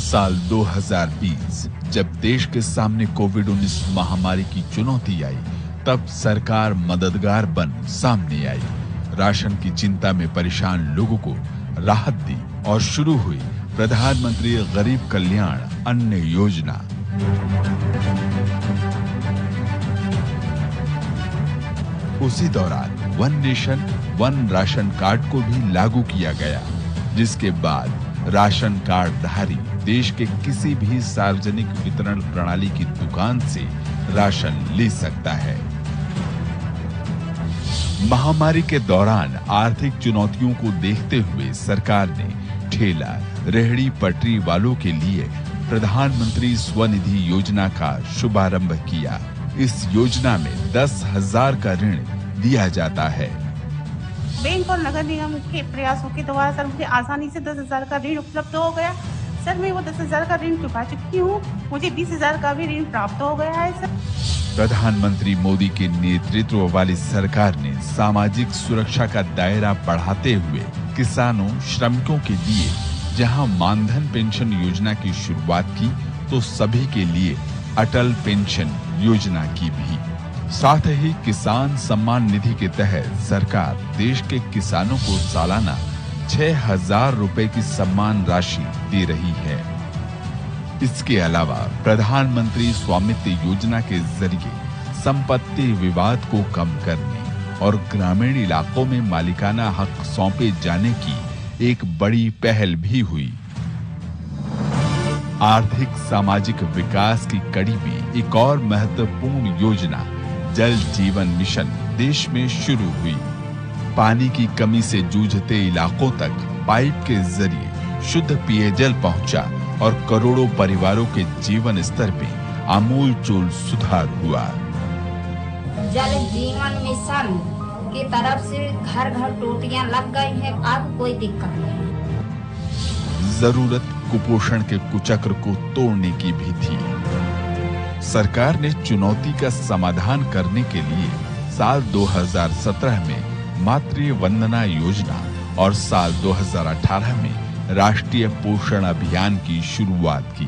साल 2020 जब देश के सामने कोविड-19 महामारी की चुनौती आई, तब सरकार मददगार बन सामने आई। राशन की चिंता में परेशान लोगों को राहत दी और शुरू हुई प्रधानमंत्री गरीब कल्याण अन्न योजना। उसी दौरान one nation one ration card को भी लागू किया गया, जिसके बाद राशन कार्ड धारी देश के किसी भी सार्वजनिक वितरण प्रणाली की दुकान से राशन ले सकता है। महामारी के दौरान आर्थिक चुनौतियों को देखते हुए सरकार ने ठेला, रेहड़ी पटरी वालों के लिए प्रधानमंत्री स्वनिधि योजना का शुभारंभ किया। इस योजना में 10,000 का ऋण दिया जाता है। बैंक और नगर निगम के प्रयासों के द्वारा सर मुझे आसानी से 10,000 का ऋण उपलब्ध हो गया। सर मैं वो 10,000 का ऋण चुका चुकी हूँ, मुझे 20,000 का भी ऋण प्राप्त हो गया है। सर प्रधानमंत्री मोदी के नेतृत्व वाली सरकार ने सामाजिक सुरक्षा का दायरा बढ़ाते हुए किसानों, श्रमिकों के लिए जहां मानधन पेंशन योजना की शुरुआत की, तो सभी के लिए अटल पेंशन योजना की भी। साथ ही किसान सम्मान निधि के तहत सरकार देश के किसानों को सालाना 6,000 रुपए की सम्मान राशि दे रही है। इसके अलावा प्रधानमंत्री स्वामित्व योजना के जरिए संपत्ति विवाद को कम करने और ग्रामीण इलाकों में मालिकाना हक सौंपे जाने की एक बड़ी पहल भी हुई। आर्थिक सामाजिक विकास की कड़ी में एक और महत्वपूर्ण योजना जल जीवन मिशन देश में शुरू हुई। पानी की कमी से जूझते इलाकों तक पाइप के जरिए शुद्ध पेयजल पहुंचा और करोड़ों परिवारों के जीवन स्तर पे आमूलचूल सुधार हुआ। जल जीवन मिशन की तरफ से घर घर टोटियां लग गई हैं, अब कोई दिक्कत नहीं। जरूरत कुपोषण के कुचक्र को तोड़ने की भी थी। सरकार ने चुनौती का समाधान करने के लिए साल 2017 में मातृ वंदना योजना और साल 2018 में राष्ट्रीय पोषण अभियान की शुरुआत की।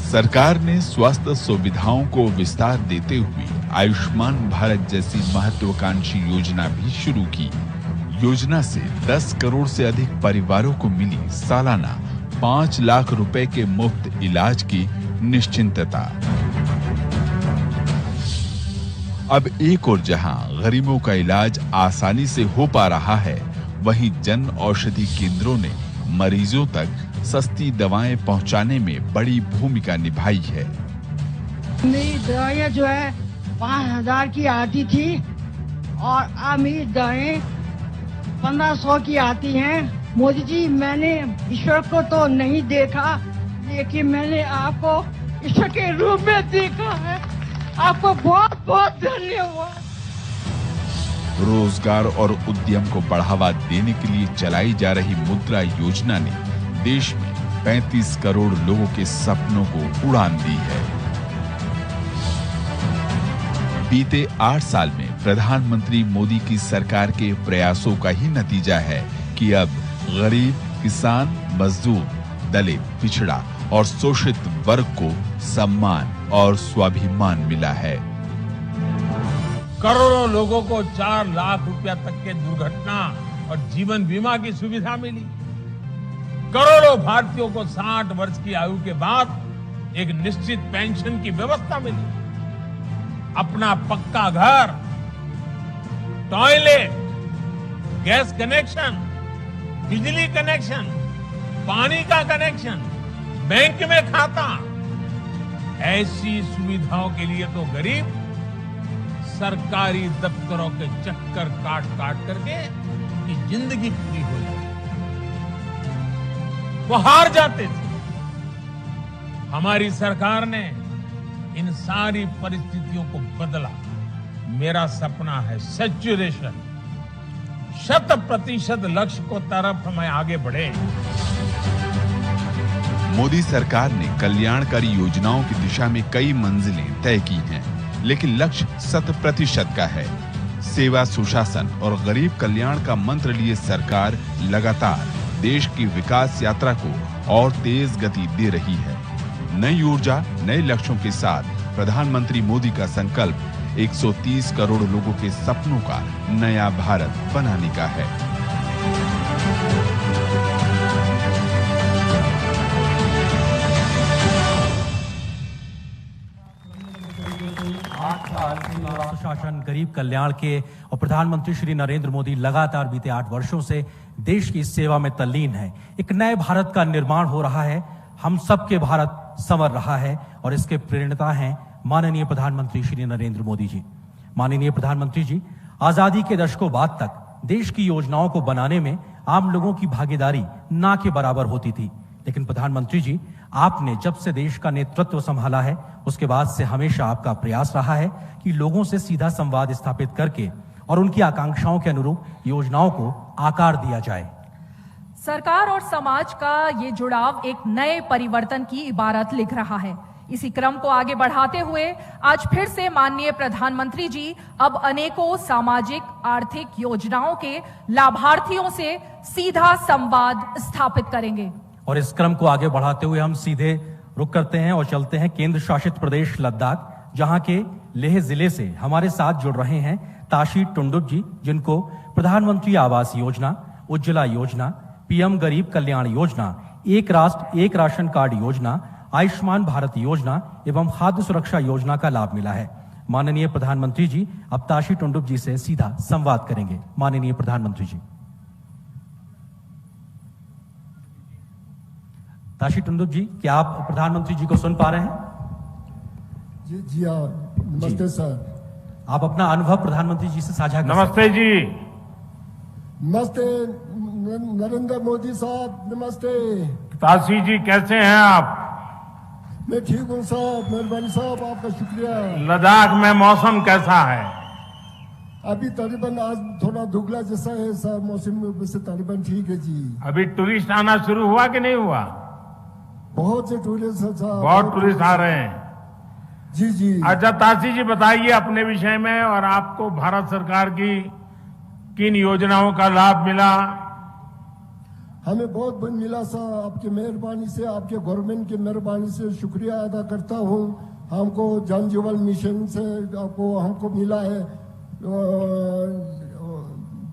सरकार ने स्वास्थ्य सुविधाओं को विस्तार देते हुए आयुष्मान भारत जैसी महत्वाकांक्षी योजना भी शुरू की। योजना से 10 करोड़ से अधिक परिवारों को मिली सालाना 5 लाख रुपए के मुफ्त इलाज की निश्चिंतता। अब एक और जहां गरीबों का इलाज आसानी से हो पा रहा है, वहीं जन औषधि केंद्रों ने मरीजों तक सस्ती दवाएं पहुंचाने में बड़ी भूमिका निभाई है। मेरी दवाइयाँ जो है 5,000 की आती थी और अब मेरी दवाएं 1,500 की आती हैं। मोदी जी, मैंने ईश्वर को तो नहीं देखा, लेकिन मैंने आपको ईश्वर के रूप में देखा है। आपको बहुत बहुत धन्यवाद। रोजगार और उद्यम को बढ़ावा देने के लिए चलाई जा रही मुद्रा योजना ने देश में 35 करोड़ लोगों के सपनों को उड़ान दी है। बीते 8 साल में प्रधानमंत्री मोदी की सरकार के प्रयासों का ही नतीजा है कि अब गरीब, किसान, मजदूर, दलित, पिछड़ा और शोषित वर्ग को सम्मान और स्वाभिमान मिला है। करोड़ों लोगों को 4 लाख रुपया तक के दुर्घटना और जीवन बीमा की सुविधा मिली। करोड़ों भारतीयों को 60 वर्ष की आयु के बाद एक निश्चित पेंशन की व्यवस्था मिली। अपना पक्का घर, टॉयलेट, गैस कनेक्शन, बिजली कनेक्शन, पानी का कनेक्शन, बैंक में खाता, ऐसी सुविधाओं के लिए तो गरीब सरकारी दफ्तरों के चक्कर काट काट करके की जिंदगी पूरी हो जाती, वो हार जाते थे। हमारी सरकार ने इन सारी परिस्थितियों को बदला। मेरा सपना है सैचुरेशन, 100% लक्ष्य को तरफ हमें आगे बढ़े। मोदी सरकार ने कल्याणकारी योजनाओं की दिशा में कई मंजिलें तय की हैं, लेकिन लक्ष्य 100% का है। सेवा, सुशासन और गरीब कल्याण का मंत्र लिए सरकार लगातार देश की विकास यात्रा को और तेज गति दे रही है। नई ऊर्जा, नए लक्ष्यों के साथ प्रधानमंत्री मोदी का संकल्प 130 करोड़ लोगों के सपनों का नया भारत बनाने का है। 8 साल सुशासन, गरीब कल्याण के और प्रधानमंत्री श्री नरेंद्र मोदी लगातार बीते 8 वर्षों से देश की सेवा में तल्लीन है। एक नए भारत का निर्माण हो रहा है। हम सबके भारत संवर रहा है और इसके प्रेरणा हैं माननीय प्रधानमंत्री श्री नरेंद्र मोदी जी। माननीय प्रधानमंत्री जी, आजादी के दशकों बाद तक देश की योजनाओं को बनाने में आम लोगों की भागीदारी ना के बराबर होती थी, लेकिन प्रधानमंत्री जी, आपने जब से देश का नेतृत्व संभाला है, उसके बाद से हमेशा आपका प्रयास रहा है कि लोगों से सीधा संवाद स्थापित करके और उनकी आकांक्षाओं के अनुरूप योजनाओं को आकार दिया जाए। सरकार और समाज का ये जुड़ाव एक नए परिवर्तन की इबारत लिख रहा है। इसी क्रम को आगे बढ़ाते हुए आज फिर से माननीय प्रधानमंत्री जी अब अनेकों सामाजिक आर्थिक योजनाओं के लाभार्थियों से सीधा संवाद स्थापित करेंगे। और इस क्रम को आगे बढ़ाते हुए हम सीधे रुक करते हैं और चलते हैं केंद्र शासित प्रदेश लद्दाख, जहां के लेह जिले से हमारे साथ जुड़ रहे हैं ताशी टुंडुप जी, जिनको प्रधानमंत्री आवास योजना, उज्ज्वला योजना, पीएम गरीब कल्याण योजना, एक राष्ट्र एक राशन कार्ड योजना, आयुष्मान भारत योजना एवं खाद्य सुरक्षा योजना का लाभ मिला है। माननीय प्रधानमंत्री जी अब ताशी टुंडुप जी से सीधा संवाद करेंगे। माननीय प्रधानमंत्री जी। ताशी टुंडुप जी, क्या आप प्रधानमंत्री जी को सुन पा रहे हैं? जी हाँ, नमस्ते सर। आप अपना अनुभव प्रधानमंत्री जी से साझा करें। नमस्ते जी। नमस्ते नरेंद्र मोदी साहब, नमस्ते। ताशी जी, कैसे हैं आप? मैं ठीक हूँ साहब, मेहरबानी साहब, आपका शुक्रिया। लद्दाख में मौसम कैसा है? अभी तकरीबन आज थोड़ा धुगला जैसा है सर, मौसम में वैसे तकरीबन ठीक है जी। अभी टूरिस्ट आना शुरू हुआ कि नहीं हुआ? बहुत से टूरिस्ट साहब, बहुत टूरिस्ट आ रहे हैं। जी जी। अच्छा ताशी जी, बताइए अपने विषय में और आपको भारत सरकार की किन योजनाओं का लाभ मिला? हमें बहुत मिला सर, आपकी मेहरबानी से, आपके गवर्नमेंट की मेहरबानी से शुक्रिया अदा करता हूँ। हमको जन जीवन मिशन से हमको मिला है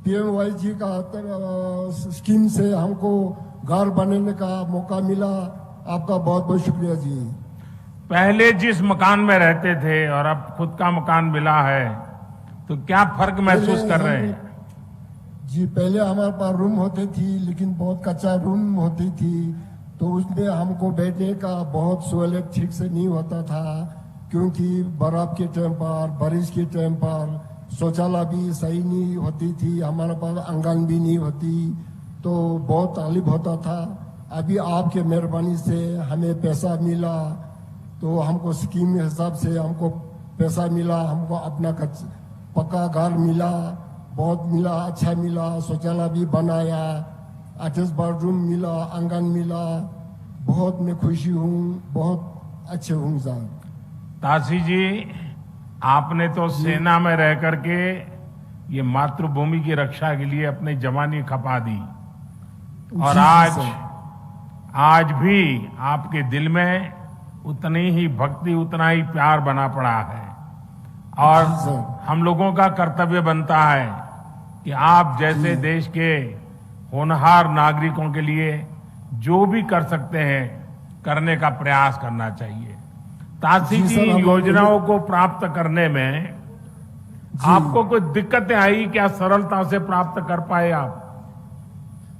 PMYG का स्कीम से हमको घर बनाने का मौका मिला। आपका बहुत बहुत शुक्रिया जी। पहले जिस मकान में रहते थे और अब खुद का मकान मिला है, तो क्या फर्क महसूस कर रहे हैं? जी, पहले हमारे पास रूम होती थी, लेकिन बहुत कच्चा रूम होती थी, तो उसमें हमको बैठने का बहुत सहूलियत ठीक से नहीं होता था, क्योंकि बर्फ के टाइम पर, बारिश के टाइम पर शौचालय भी सही नहीं होती थी, हमारे पास आंगन भी नहीं होती, तो बहुत तकलीफ होता था। अभी आपके मेहरबानी से हमें पैसा मिला, तो हमको स्कीम के हिसाब से हमको पैसा मिला, हमको अपना पक्का घर मिला, बहुत मिला, अच्छा मिला, शौचालय भी बनाया, अटैच बाथरूम मिला, आंगन मिला, बहुत मैं खुशी हूँ, बहुत अच्छे हूँ साहब। तासी जी, आपने तो सेना में रह करके ये मातृभूमि की रक्षा के लिए अपनी जवानी खपा दी, और आज भी आपके दिल में उतनी ही भक्ति, उतना ही प्यार बना पड़ा है, और हम लोगों का कर्तव्य बनता है कि आप जैसे देश के होनहार नागरिकों के लिए जो भी कर सकते हैं, करने का प्रयास करना चाहिए। तासी जी, योजनाओं को प्राप्त करने में आपको कोई दिक्कतें आई क्या? सरलता से प्राप्त कर पाए आप?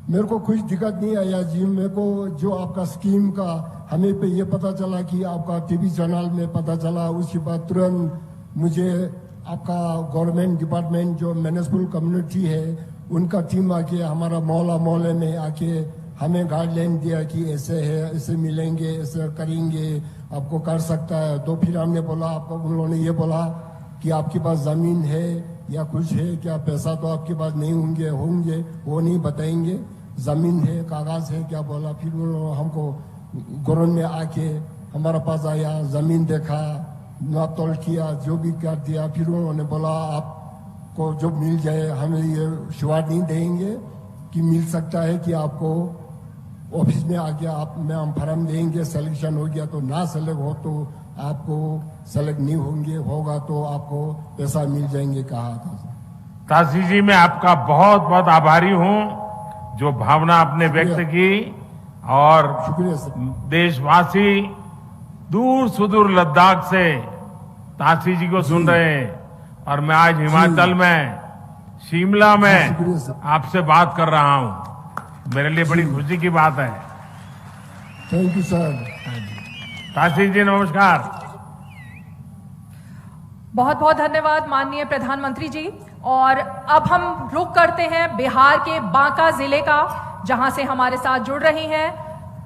मेरे को कुछ दिक्कत नहीं आया जी। मेरे को जो आपका स्कीम का हमें पे ये पता चला कि आपका टीवी चैनल में पता चला, उसके बाद तुरंत मुझे आपका गवर्नमेंट डिपार्टमेंट जो म्युनिसिपल कम्युनिटी है उनका टीम आके हमारा मोहल्ले में आके हमें गाइडलाइन दिया कि ऐसे है, ऐसे मिलेंगे, ऐसे करेंगे, आपको कर सकता है। तो फिर हमने बोला, आपको उन लोगों ने ये बोला कि आपके पास जमीन है या कुछ है क्या? पैसा तो आपके पास नहीं होंगे वो नहीं बताएंगे, जमीन है, कागज है क्या? बोला। फिर उन्होंने हमको गवर्नमेंट में आके हमारे पास आया, जमीन देखा, नाप तोल किया, जो भी कर दिया। फिर उन्होंने बोला आपको जो मिल जाए, हमें ये शुरुआत नहीं देंगे कि मिल सकता है कि आपको ऑफिस में आ गया, आप में हम फॉर्म देंगे, सिलेक्शन हो गया तो, ना सेलेक्ट हो तो आपको सेलेक्ट नहीं होंगे, होगा तो आपको पैसा मिल जाएंगे कहा था। तासी जी, मैं आपका बहुत बहुत आभारी हूं जो भावना आपने व्यक्त की, और देशवासी दूर सुदूर लद्दाख से तासी जी को सुन रहे हैं, और मैं आज हिमाचल में शिमला में आपसे बात कर रहा हूं। मेरे लिए बड़ी खुशी की बात है। Thank you sir. Tasi ji, नमस्कार। बहुत बहुत धन्यवाद माननीय प्रधानमंत्री जी। और अब हम रुख करते हैं बिहार के बांका जिले का, जहां से हमारे साथ जुड़ रही हैं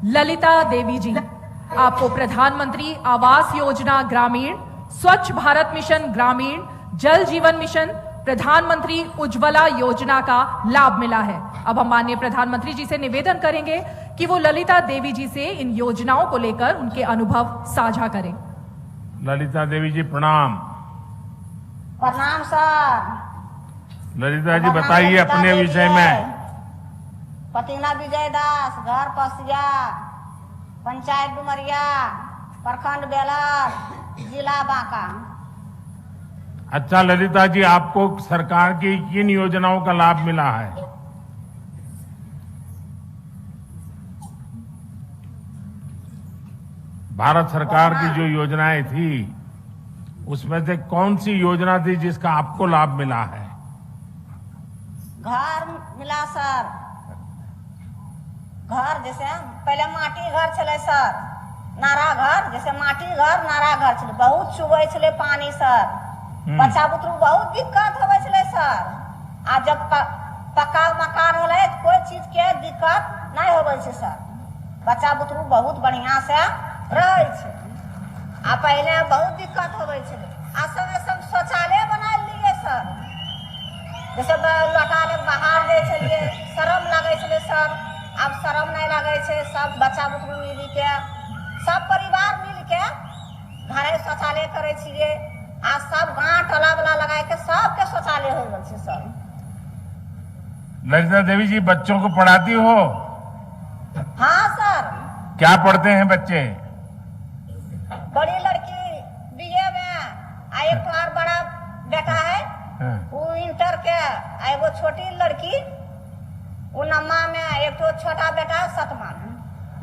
ललिता देवी जी। आपको प्रधानमंत्री आवास योजना ग्रामीण, स्वच्छ भारत मिशन ग्रामीण, जल जीवन मिशन, प्रधानमंत्री उज्ज्वला योजना का लाभ मिला है। अब हम माननीय प्रधानमंत्री जी से निवेदन करेंगे कि वो ललिता देवी जी से इन योजनाओं को लेकर उनके अनुभव साझा करें। ललिता देवी जी, प्रणाम। प्रणाम सर। ललिता जी, बताइए अपने विषय में। पतिना विजय दास, घर पसिया, पंचायत डुमरिया, प्रखंड बेलर, जिला बांका। अच्छा ललिता जी, आपको सरकार की किन योजनाओं का लाभ मिला है? भारत सरकार की जो योजनाएं थी उसमें से कौन सी योजना थी जिसका आपको लाभ मिला है? घर मिला सर। घर जैसे पहले माटी घर चले सर, नारा घर, जैसे माटी घर नारा घर चले, बहुत चुबे चले पानी सर, बच्चा बुतरू बहुत दिक्कत होवे चले सर। आ जब पक्का मकान होले कोई चीज के दिक्कत नहीं होवे छे सर, बच्चा बुतरू बहुत बढ़िया से रहे छे। आ पहले बहुत दिक्कत होवे छे, आ सब शौचालय बना लिए सर, जैसे लटा ले बाहर दे छलिए, शर्म लगे छले सर, अब शर्म नहीं लगे छे। सब बच्चा बुतरू मिल के, सब परिवार मिल के घरे शौचालय करे छिए। आज सब गांव टोला वाला लगा के सबके शौचालय हो गए छे सर। ललिता देवी जी, बच्चों को पढ़ाती हो? हाँ सर। क्या पढ़ते हैं बच्चे? बड़ी लड़की बीए में, एक और बड़ा बेटा है वो इंटर के एगो छोटी लड़की उन्नमा में, एक तो छोटा बेटा 7वां में।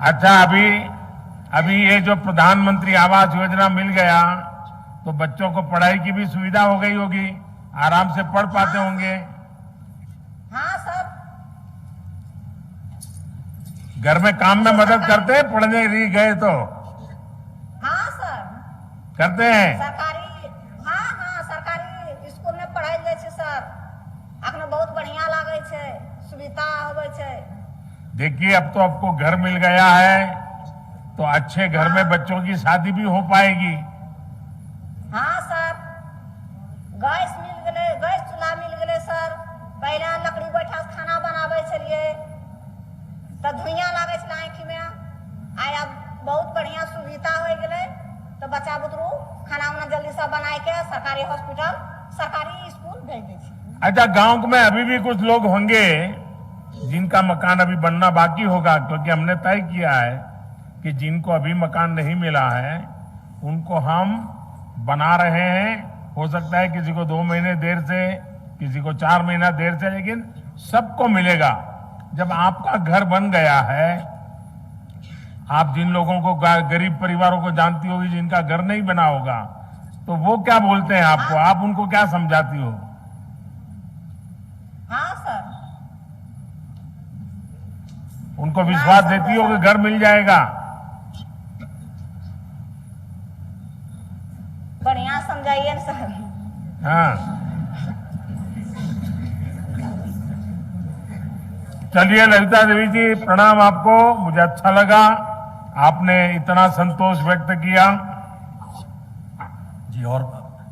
अच्छा, अभी ये जो प्रधानमंत्री आवास योजना मिल गया तो बच्चों को पढ़ाई की भी सुविधा हो गई होगी, आराम से पढ़ पाते होंगे। हाँ सर। घर में काम में मदद करते हैं, पढ़ने गए तो? हाँ सर करते हैं। सरकारी, हाँ सरकारी स्कूल में पढ़ाई जाए छे सर। अखने बहुत बढ़िया लागे छे, सुविधा होवे छे। देखिए, अब तो आपको घर मिल गया है तो अच्छे घर में बच्चों की शादी भी हो पाएगी। हाँ सर, गैस मिल गए, गैस चूल्हा मिल गए सर। पहले लकड़ी बैठा खाना बनावे छलिए तो धुइयां लागे छे आँखी में। आया बहुत बढ़िया सुविधा हो गए तो बच्चा बुतरू खाना उना जल्दी से बनाए के सरकारी हॉस्पिटल, सरकारी स्कूल भेज दे छे। अच्छा, गांव में अभी भी कुछ लोग होंगे जिनका मकान अभी बनना बाकी होगा, क्योंकि हमने तय किया है कि जिनको अभी मकान नहीं मिला है उनको हम बना रहे हैं। हो सकता है किसी को 2 महीने देर से, किसी को 4 महीना देर से, लेकिन सबको मिलेगा। जब आपका घर बन गया है, आप जिन लोगों को, गरीब परिवारों को जानती होगी जिनका घर नहीं बना होगा, तो वो क्या बोलते हैं आपको, आप उनको क्या समझाती हो? हाँ सर। उनको विश्वास देती हो कि घर मिल जाएगा? बढ़िया समझाइए सर। हाँ, चलिए ललिता देवी जी, प्रणाम आपको। मुझे अच्छा लगा आपने इतना संतोष व्यक्त किया जी। और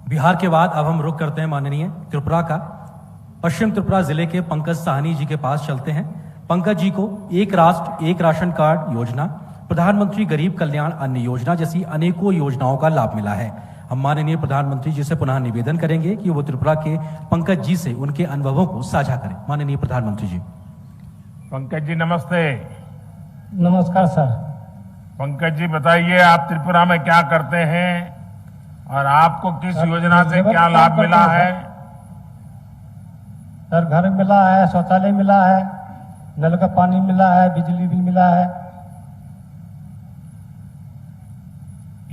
बिहार के बाद अब हम रुख करते हैं माननीय त्रिपुरा का। पश्चिम त्रिपुरा जिले के पंकज साहनी जी के पास चलते हैं। पंकज जी को एक राष्ट्र एक राशन कार्ड योजना, प्रधानमंत्री गरीब कल्याण अन्न योजना जैसी अनेकों योजनाओं का लाभ मिला है। हम माननीय प्रधानमंत्री जी से पुनः निवेदन करेंगे कि वो त्रिपुरा के पंकज जी से उनके अनुभवों को साझा करें। माननीय प्रधानमंत्री जी। पंकज जी नमस्ते। नमस्कार सर। पंकज जी बताइए, आप त्रिपुरा में क्या करते हैं और आपको किस योजना से क्या लाभ मिला है? सर, घर मिला है, शौचालय मिला है, नल का पानी मिला है, बिजली बिल मिला है।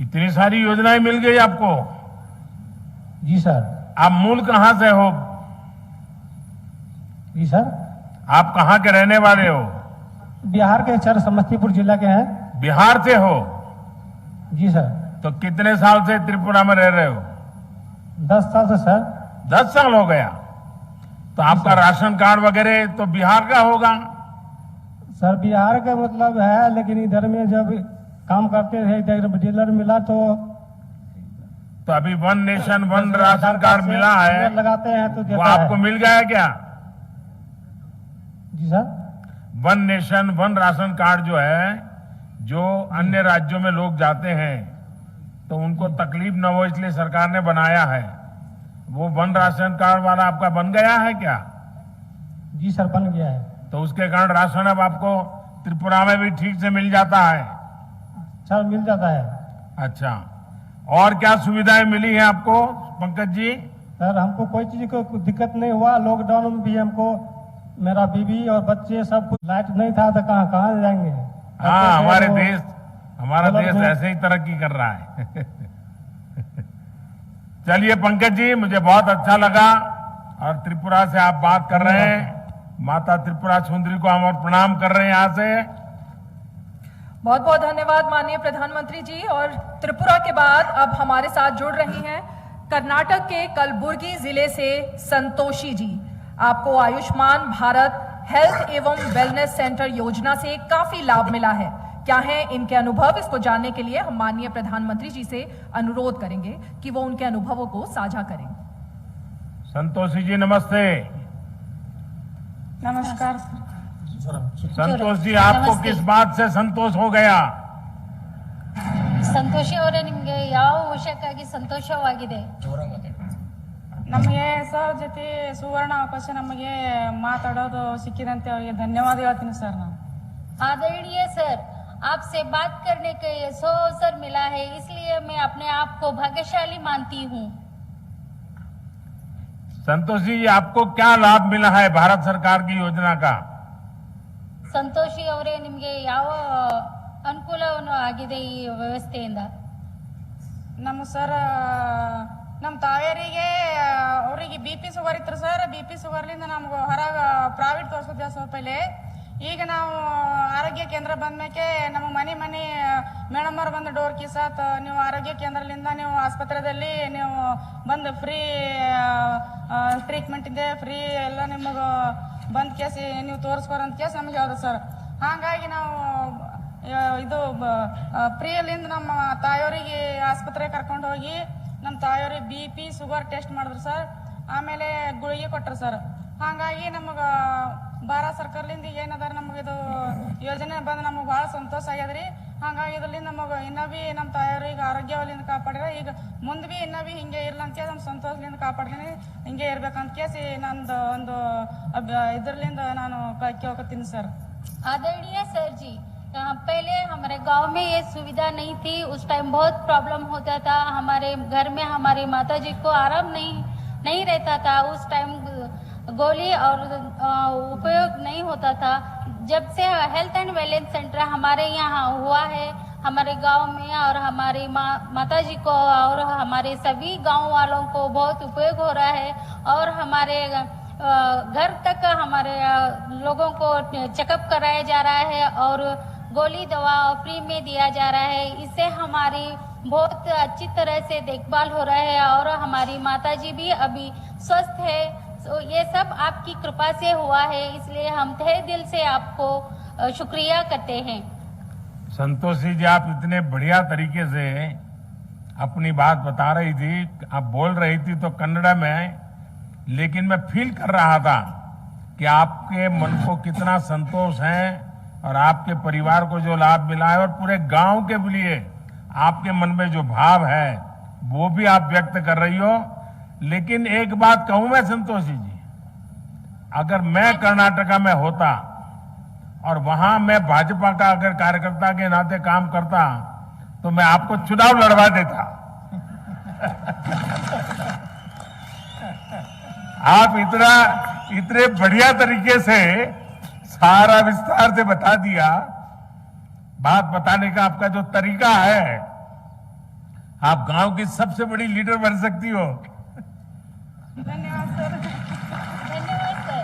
इतनी सारी योजनाएं मिल गई आपको? जी सर। आप मूल कहां से हो? जी सर। आप कहां के रहने वाले हो? बिहार के सर, समस्तीपुर जिला के हैं। बिहार से हो? जी सर। तो कितने साल से त्रिपुरा में रह रहे हो? 10 साल से सर। 10 साल हो गया। तो आपका राशन कार्ड वगैरह तो बिहार का होगा? सर, बिहार का मतलब है, लेकिन इधर में जब काम करते थे इधर डीलर मिला तो अभी one nation one ration card मिला है, लगाते हैं तो वो आपको मिल गया क्या? जी sir. One nation one ration card जो है, जो अन्य राज्यों में लोग जाते हैं तो उनको तकलीफ न हो इसलिए सरकार ने बनाया है। वो वन राशन कार्ड वाला आपका बन गया है क्या? जी सर, बन गया है। तो उसके कारण राशन अब आपको त्रिपुरा में भी ठीक से मिल जाता है? सर, मिल जाता है। अच्छा, और क्या सुविधाएं मिली हैं आपको पंकज जी? सर, हमको कोई चीज को दिक्कत नहीं हुआ। लॉकडाउन में भी हमको, मेरा बीवी और बच्चे सब कुछ, लाइट नहीं था तो कहाँ जाएंगे। हाँ, हमारा देश ऐसे ही तरक्की कर रहा है। चलिए पंकज जी, मुझे बहुत अच्छा लगा। और त्रिपुरा से आप बात कर रहे हैं, माता त्रिपुरा सुंदरी को हम और प्रणाम कर रहे हैं यहाँ से। बहुत बहुत धन्यवाद माननीय प्रधानमंत्री जी। और त्रिपुरा के बाद अब हमारे साथ जुड़ रही हैं कर्नाटक के कलबुर्गी जिले से संतोषी जी। आपको आयुष्मान भारत हेल्थ एवं वेलनेस सेंटर योजना से काफी लाभ मिला है। क्या है इनके अनुभव, इसको जानने के लिए हम माननीय प्रधानमंत्री जी से अनुरोध करेंगे कि वो उनके अनुभवों को साझा करें। संतोषी जी नमस्ते। नमस्कार। संतोष जी, आपको किस बात से संतोष हो गया? ಸಂತೋಷವರೇ, ನಿಮಗೆ ಯಾವ ವಿಷಯಕ್ಕಾಗಿ ಸಂತೋಷವಾಗಿದೆ? ನಮಗೆ ಸರ್ ಜೊತೆ ಸುವರ್ಣ ಅವಕಾಶ ನಮಗೆ ಮಾತಾಡೋದು ಸಿಕ್ಕಿದಂತೆ ಅವರಿಗೆ ಧನ್ಯವಾದ ಹೇಳ್ತೀನಿ ಸರ್ ನಾನು। आदरणीय सर, आपसे बात करने का ये अवसर मिला है, इसलिए मैं अपने आप को भाग्यशाली मानती हूँ। संतोष जी, आपको क्या लाभ मिला है भारत सरकार की योजना का? ಸಂತೋಷಿ ಅವರೇ, ನಿಮಗೆ ಯಾವ ಅನುಕೂಲವನ್ನು ಆಗಿದೆ ಈ ವ್ಯವಸ್ಥೆಯಿಂದ? ನಮ್ಮ ಸರ್ ನಮ್ಮ ತಾವೇರಿಗೆ ಅವರಿಗೆ BP ಶುಗರ್ ಇತ್ತು ಸರ್. BP ಶುಗರ್ಲಿಂದ ನಮ್ಗೆ ಹೊರಗೆ ಪ್ರೈವೇಟ್ ತೋರಿಸಿದ್ದೆ ಸರ್ ಪೈಲೆ. ಈಗ ನಾವು ಆರೋಗ್ಯ ಕೇಂದ್ರ ಬಂದ್ಮೇಲೆ ನಮ್ಮ ಮನೆ ಮೇಡಮ್ ಅವ್ರು ಬಂದು ಡೋರ್ ಕಿಸಾತ್ ನೀವು ಆರೋಗ್ಯ ಕೇಂದ್ರದಿಂದ ನೀವು ಆಸ್ಪತ್ರೆಯಲ್ಲಿ ನೀವು ಬಂದು ಫ್ರೀ ಟ್ರೀಟ್ಮೆಂಟ್ ಇದೆ, ಫ್ರೀ ಎಲ್ಲ ನಿಮಗೆ ಬಂದ್ ಕೇಸಿ ನೀವು ತೋರಿಸ್ಕೊರಂತ ಕೇಸ್ ನಮ್ಗೆ ಹೇಳ್ದ ಸರ್. ಹಾಗಾಗಿ ನಾವು ಇದು ಫ್ರೀಯಲ್ಲಿಂದ ನಮ್ಮ ತಾಯಿಯವರಿಗೆ ಆಸ್ಪತ್ರೆಗೆ ಕರ್ಕೊಂಡು ಹೋಗಿ ನಮ್ಮ ತಾಯಿಯವ್ರಿಗೆ BP ಶುಗರ್ ಟೆಸ್ಟ್ ಮಾಡಿದ್ರು ಸರ್. ಆಮೇಲೆ ಗುಳಿಗೆ ಕೊಟ್ಟರು ಸರ್. ಹಾಗಾಗಿ ನಮಗೆ ಭಾರತ ಸರ್ಕಾರದಿಂದ ಏನದಾರ ನಮಗಿದು ಯೋಜನೆ ಬಂದು ನಮಗೆ ಭಾಳ ಸಂತೋಷ ಆಗ್ಯದ್ರಿ. ಹಾಗಾಗಿ ಇದರಿಂದ ನಮಗೆ ಇನ್ನೂ ಭೀ ನಮ್ಮ ತಾಯಿಯವ್ರಿಗೆ ಆರೋಗ್ಯವಲ್ಲಿಂದ ಕಾಪಾಡಿದ್ರೆ ಈಗ ಮುಂದೆ ಭೀ ಇನ್ನೂ ಭೀ ಹಿಂಗೆ ಇರ್ಲಂತ ನಮ್ಮ ಸಂತೋಷದಿಂದ ಕಾಪಾಡ್ತೀನಿ, ಹಿಂಗೆ ಇರ್ಬೇಕಂತ ಕೇಸಿ ನಂದು ಒಂದು ಇದರಲ್ಲಿಂದ ನಾನು ಕೇಳ್ಕೊತೀನಿ ಸರ್. आदरणीय सर जी, पहले हमारे गांव में ये सुविधा नहीं थी. उस टाइम बहुत प्रॉब्लम होता था. हमारे घर में हमारी माता जी को आराम नहीं रहता था. उस टाइम गोली और उपयोग नहीं होता था. जब से हेल्थ एंड वेलनेस सेंटर हमारे यहाँ हुआ है हमारे गांव में, और हमारी माता जी को और हमारे सभी गांव वालों को बहुत उपयोग हो रहा है. और हमारे घर तक हमारे लोगों को चेकअप कराया जा रहा है और गोली दवा फ्री में दिया जा रहा है. इससे हमारी बहुत अच्छी तरह से देखभाल हो रहा है और हमारी माताजी भी अभी स्वस्थ है. तो ये सब आपकी कृपा से हुआ है, इसलिए हम तहे दिल से आपको शुक्रिया करते हैं. संतोषी जी, आप इतने बढ़िया तरीके से अपनी बात बता रही थी, आप बोल रही थी तो कन्नड़ा में, लेकिन मैं फील कर रहा था कि आपके मन को कितना संतोष है और आपके परिवार को जो लाभ मिला है और पूरे गांव के लिए आपके मन में जो भाव है वो भी आप व्यक्त कर रही हो. लेकिन एक बात कहूं मैं संतोषी जी, अगर मैं कर्नाटका में होता और वहां मैं भाजपा का अगर कार्यकर्ता के नाते काम करता तो मैं आपको चुनाव लड़वा देता. आप इतने बढ़िया तरीके से सारा विस्तार से बता दिया. बात बताने का आपका जो तरीका है, आप गांव की सबसे बड़ी लीडर बन सकती हो. धन्यवाद सर. धन्यवाद सर.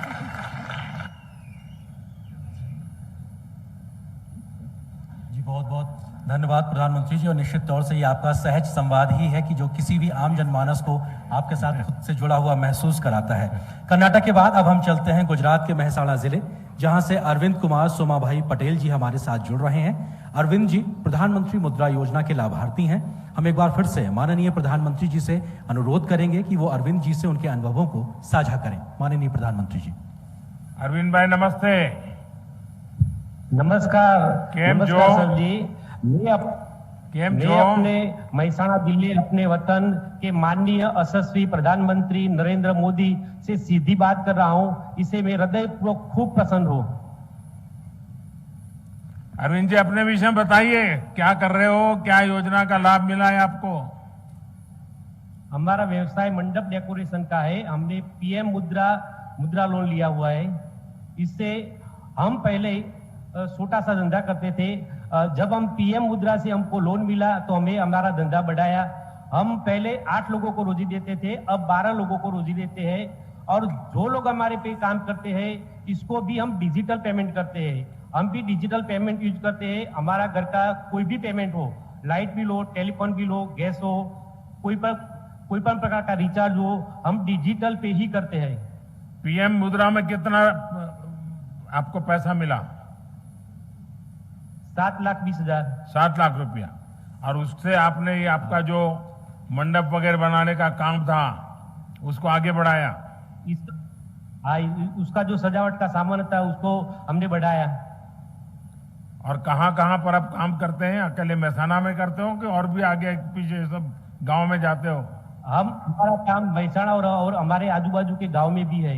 जी बहुत बहुत धन्यवाद प्रधानमंत्री जी. और निश्चित तौर से ये आपका सहज संवाद ही है कि जो किसी भी आम जनमानस को आपके साथ खुद से जुड़ा हुआ महसूस कराता है. कर्नाटक के बाद अब हम चलते हैं गुजरात के मेहसाणा जिले, जहां से अरविंद कुमार सोमाभाई पटेल जी हमारे साथ जुड़ रहे हैं. अरविंद जी प्रधानमंत्री मुद्रा योजना के लाभार्थी हैं. हम एक बार फिर से माननीय प्रधानमंत्री जी से अनुरोध करेंगे कि वो अरविंद जी से उनके अनुभवों को साझा करें. माननीय प्रधानमंत्री जी. अरविंद भाई नमस्ते. नमस्कार. केम जो सर जी, मैं अपने मेहसाणा जिले अपने वतन के माननीय यशस्वी प्रधानमंत्री नरेंद्र मोदी से सीधी बात कर रहा हूं. इसे मैं हृदय पूर्वक खूब प्रसन्न हूं. अरविंद जी अपने विषय में बताइए, क्या कर रहे हो, क्या योजना का लाभ मिला है आपको? हमारा व्यवसाय मंडप डेकोरेशन का है. हमने PM मुद्रा लोन लिया हुआ है. इससे हम पहले छोटा सा धंधा करते थे. जब हम PM मुद्रा से हमको लोन मिला तो हमें हमारा धंधा बढ़ाया. हम पहले 8 लोगों को रोजी देते थे, अब 12 लोगों को रोजी देते हैं. और जो लोग हमारे पे काम करते हैं इसको भी हम डिजिटल पेमेंट करते हैं. हम भी डिजिटल पेमेंट यूज करते हैं. हमारा घर का कोई भी पेमेंट हो, लाइट बिल हो, टेलीफोन बिल हो, गैस हो, कोई पण प्रकार का रिचार्ज हो, हम डिजिटल पे ही करते हैं. PM मुद्रा में कितना आपको पैसा मिला? 7,20,000. 7 लाख रुपया. और उससे आपने ये आपका जो मंडप वगैरह बनाने का काम था उसको आगे बढ़ाया? उसका जो सजावट का सामान था उसको हमने बढ़ाया. और कहाँ कहाँ पर आप काम करते हैं? अकेले मेहसाणा में करते हो कि और भी आगे पीछे सब गांव में जाते हो? हमारा काम मेहसाणा और हमारे आजू बाजू के गांव में भी है.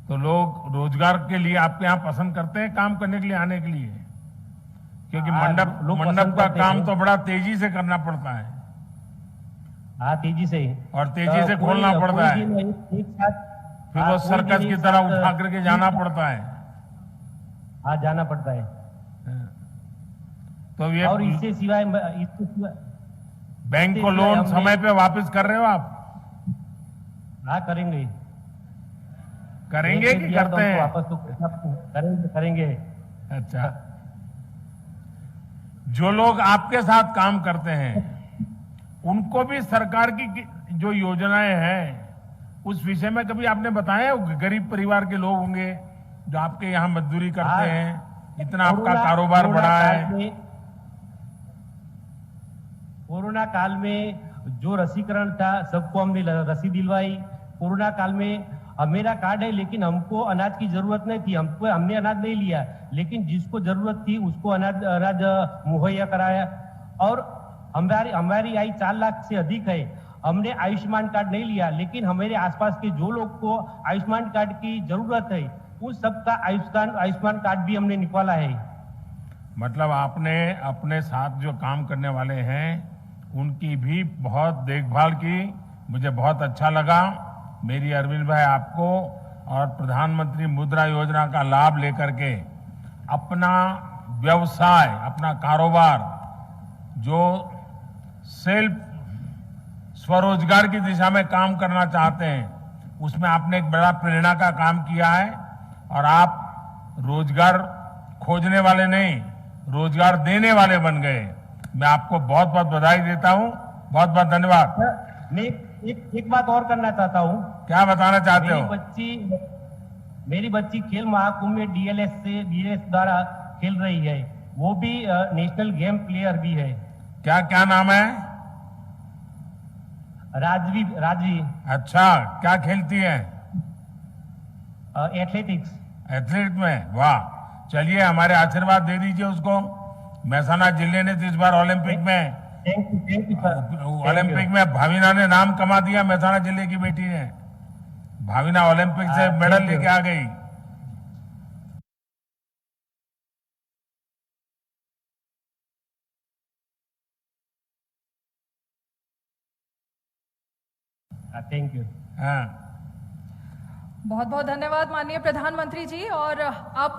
तो लोग रोजगार के लिए आपके यहाँ पसंद करते हैं काम करने के लिए आने के लिए? क्योंकि मंडप का काम तो बड़ा तेजी से करना पड़ता है. हाँ, तेजी से। और तेजी से खोलना पड़ता है, एक साथ फिर वो सर्कस की तरह उठा करके जाना पड़ता है। हाँ, जाना पड़ता है। तो ये और इससे सिवाय बैंक को लोन समय पे वापस कर रहे हो आप? हाँ, करेंगे कि करते हैं? वापस तो करेंगे। अच्छा, जो लोग आपके साथ काम करते हैं उनको भी सरकार की जो योजनाएं हैं उस विषय में कभी आपने बताया? गरीब परिवार के लोग होंगे जो आपके यहाँ मजदूरी करते हैं, इतना आपका कारोबार बढ़ा है। कोरोना काल में जो रसीकरण था सबको हमने रसी दिलवाई। कोरोना काल में अब मेरा कार्ड है लेकिन हमको अनाज की जरूरत नहीं थी, हमने अनाज नहीं लिया, लेकिन जिसको जरूरत थी उसको अनाज मुहैया कराया। और हमारी आय 4 लाख से अधिक है। हमने आयुष्मान कार्ड नहीं लिया, लेकिन हमारे आसपास के जो लोग को आयुष्मान कार्ड की जरूरत है उस सबका आयुष्मान कार्ड भी हमने निकाला है। मतलब आपने अपने साथ जो काम करने वाले हैं उनकी भी बहुत देखभाल की, मुझे बहुत अच्छा लगा। मेरी अरविंद भाई आपको और प्रधानमंत्री मुद्रा योजना का लाभ लेकर के अपना व्यवसाय, अपना कारोबार जो सेल्फ स्वरोजगार की दिशा में काम करना चाहते हैं उसमें आपने एक बड़ा प्रेरणा का काम किया है और आप रोजगार खोजने वाले नहीं, रोजगार देने वाले बन गए। मैं आपको बहुत बहुत बधाई देता हूं, बहुत बहुत धन्यवाद। मैं एक बात और करना चाहता हूं। क्या बताना चाहते हो? मेरी बच्ची खेल महाकुंभ में डीएलएस द्वारा खेल रही है, वो भी नेशनल गेम प्लेयर भी है। क्या नाम है? राजवी। अच्छा, क्या खेलती है? एथलेटिक्स। एथलीट में, वाह। चलिए हमारे आशीर्वाद दे दीजिए उसको। महसाना जिले ने इस बार ओलंपिक में भाविना ने नाम कमा दिया। महसाना जिले की बेटी ने, भाविना ओलंपिक से मेडल लेके आ गई। Thank you. हाँ, बहुत बहुत धन्यवाद माननीय प्रधानमंत्री जी। और अब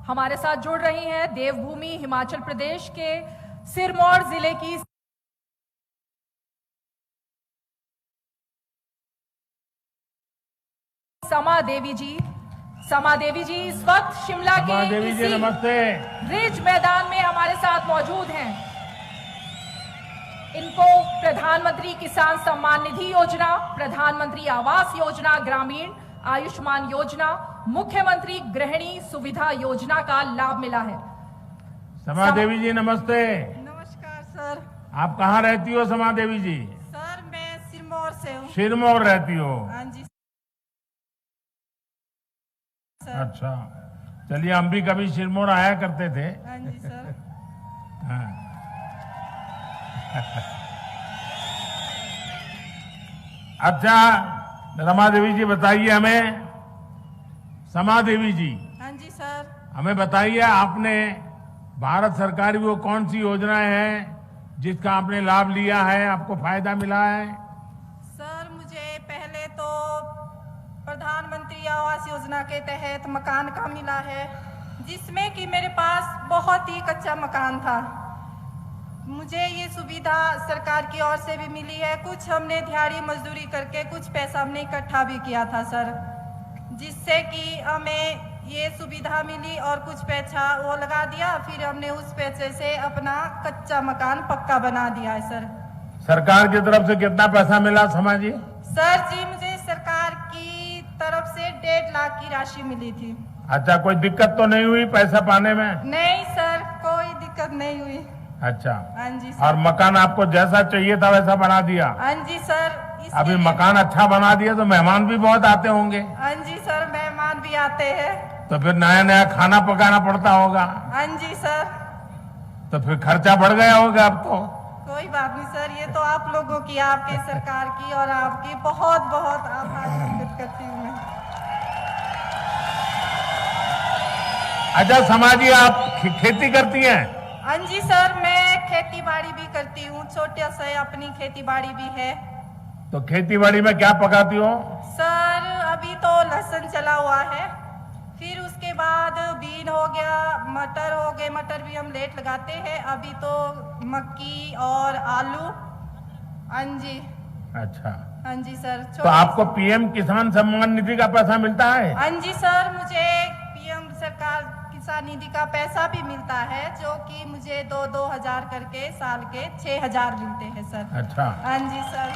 हमारे साथ जुड़ रही हैं देवभूमि हिमाचल प्रदेश के सिरमौर जिले की समा देवी जी। समा देवी जी इस वक्त शिमला के किसी रिज मैदान में हमारे साथ मौजूद हैं। इनको प्रधानमंत्री किसान सम्मान निधि योजना, प्रधानमंत्री आवास योजना ग्रामीण, आयुष्मान योजना, मुख्यमंत्री गृहिणी सुविधा योजना का लाभ मिला है। समा देवी जी नमस्ते। नमस्कार सर। आप कहाँ रहती हो समा देवी जी? सर मैं सिरमौर से हूँ। सिरमौर रहती हो? हाँ जी सर। अच्छा, चलिए हम भी कभी सिरमौर आया करते थे। हाँ जी सर। हाँ। अच्छा रमा देवी जी बताइए हमें, समा देवी जी हाँ जी सर। हमें बताइए आपने भारत सरकार की वो कौन सी योजनाएं हैं जिसका आपने लाभ लिया है, आपको फायदा मिला है? सर मुझे पहले तो प्रधानमंत्री आवास योजना के तहत मकान का मिला है, जिसमें कि मेरे पास बहुत ही कच्चा मकान था। मुझे ये सुविधा सरकार की ओर से भी मिली है। कुछ हमने दिहाड़ी मजदूरी करके कुछ पैसा हमने इकट्ठा भी किया था सर, जिससे कि हमें ये सुविधा मिली और कुछ पैसा वो लगा दिया, फिर हमने उस पैसे से अपना कच्चा मकान पक्का बना दिया है सर। सरकार की तरफ से कितना पैसा मिला समा जी? सर जी मुझे सरकार की तरफ से 1.5 लाख की राशि मिली थी। अच्छा, कोई दिक्कत तो नहीं हुई पैसा पाने में? नहीं सर, कोई दिक्कत नहीं हुई। अच्छा, हाँ जी सर। और मकान आपको जैसा चाहिए था वैसा बना दिया? हाँ जी सर। अभी मकान अच्छा बना दिया तो मेहमान भी बहुत आते होंगे? हाँ जी सर, मेहमान भी आते हैं। तो फिर नया नया खाना पकाना पड़ता होगा? हाँ जी सर। तो फिर खर्चा बढ़ गया होगा अब तो? कोई बात नहीं सर, ये तो आप लोगों की, आपके सरकार की और आपकी बहुत बहुत आभार व्यक्त करती हूँ मैं। अच्छा समाजी, आप खेती करती हैं? हाँ जी सर, मैं खेती बाड़ी भी करती हूँ, छोटे से अपनी खेती बाड़ी भी है। तो खेती बाड़ी में क्या पकाती हो? सर अभी तो लहसुन चला हुआ है, फिर उसके बाद बीन हो गया, मटर हो गए, मटर भी हम लेट लगाते हैं, अभी तो मक्की और आलू। हाँ जी। अच्छा, हाँ जी सर। तो आपको पीएम किसान सम्मान निधि का पैसा मिलता है? हाँ जी सर, मुझे पीएम सरकार किसान निधि का पैसा भी मिलता है, जो कि मुझे 2-2 हजार करके साल के 6,000 मिलते हैं सर। अच्छा। हाँ जी सर,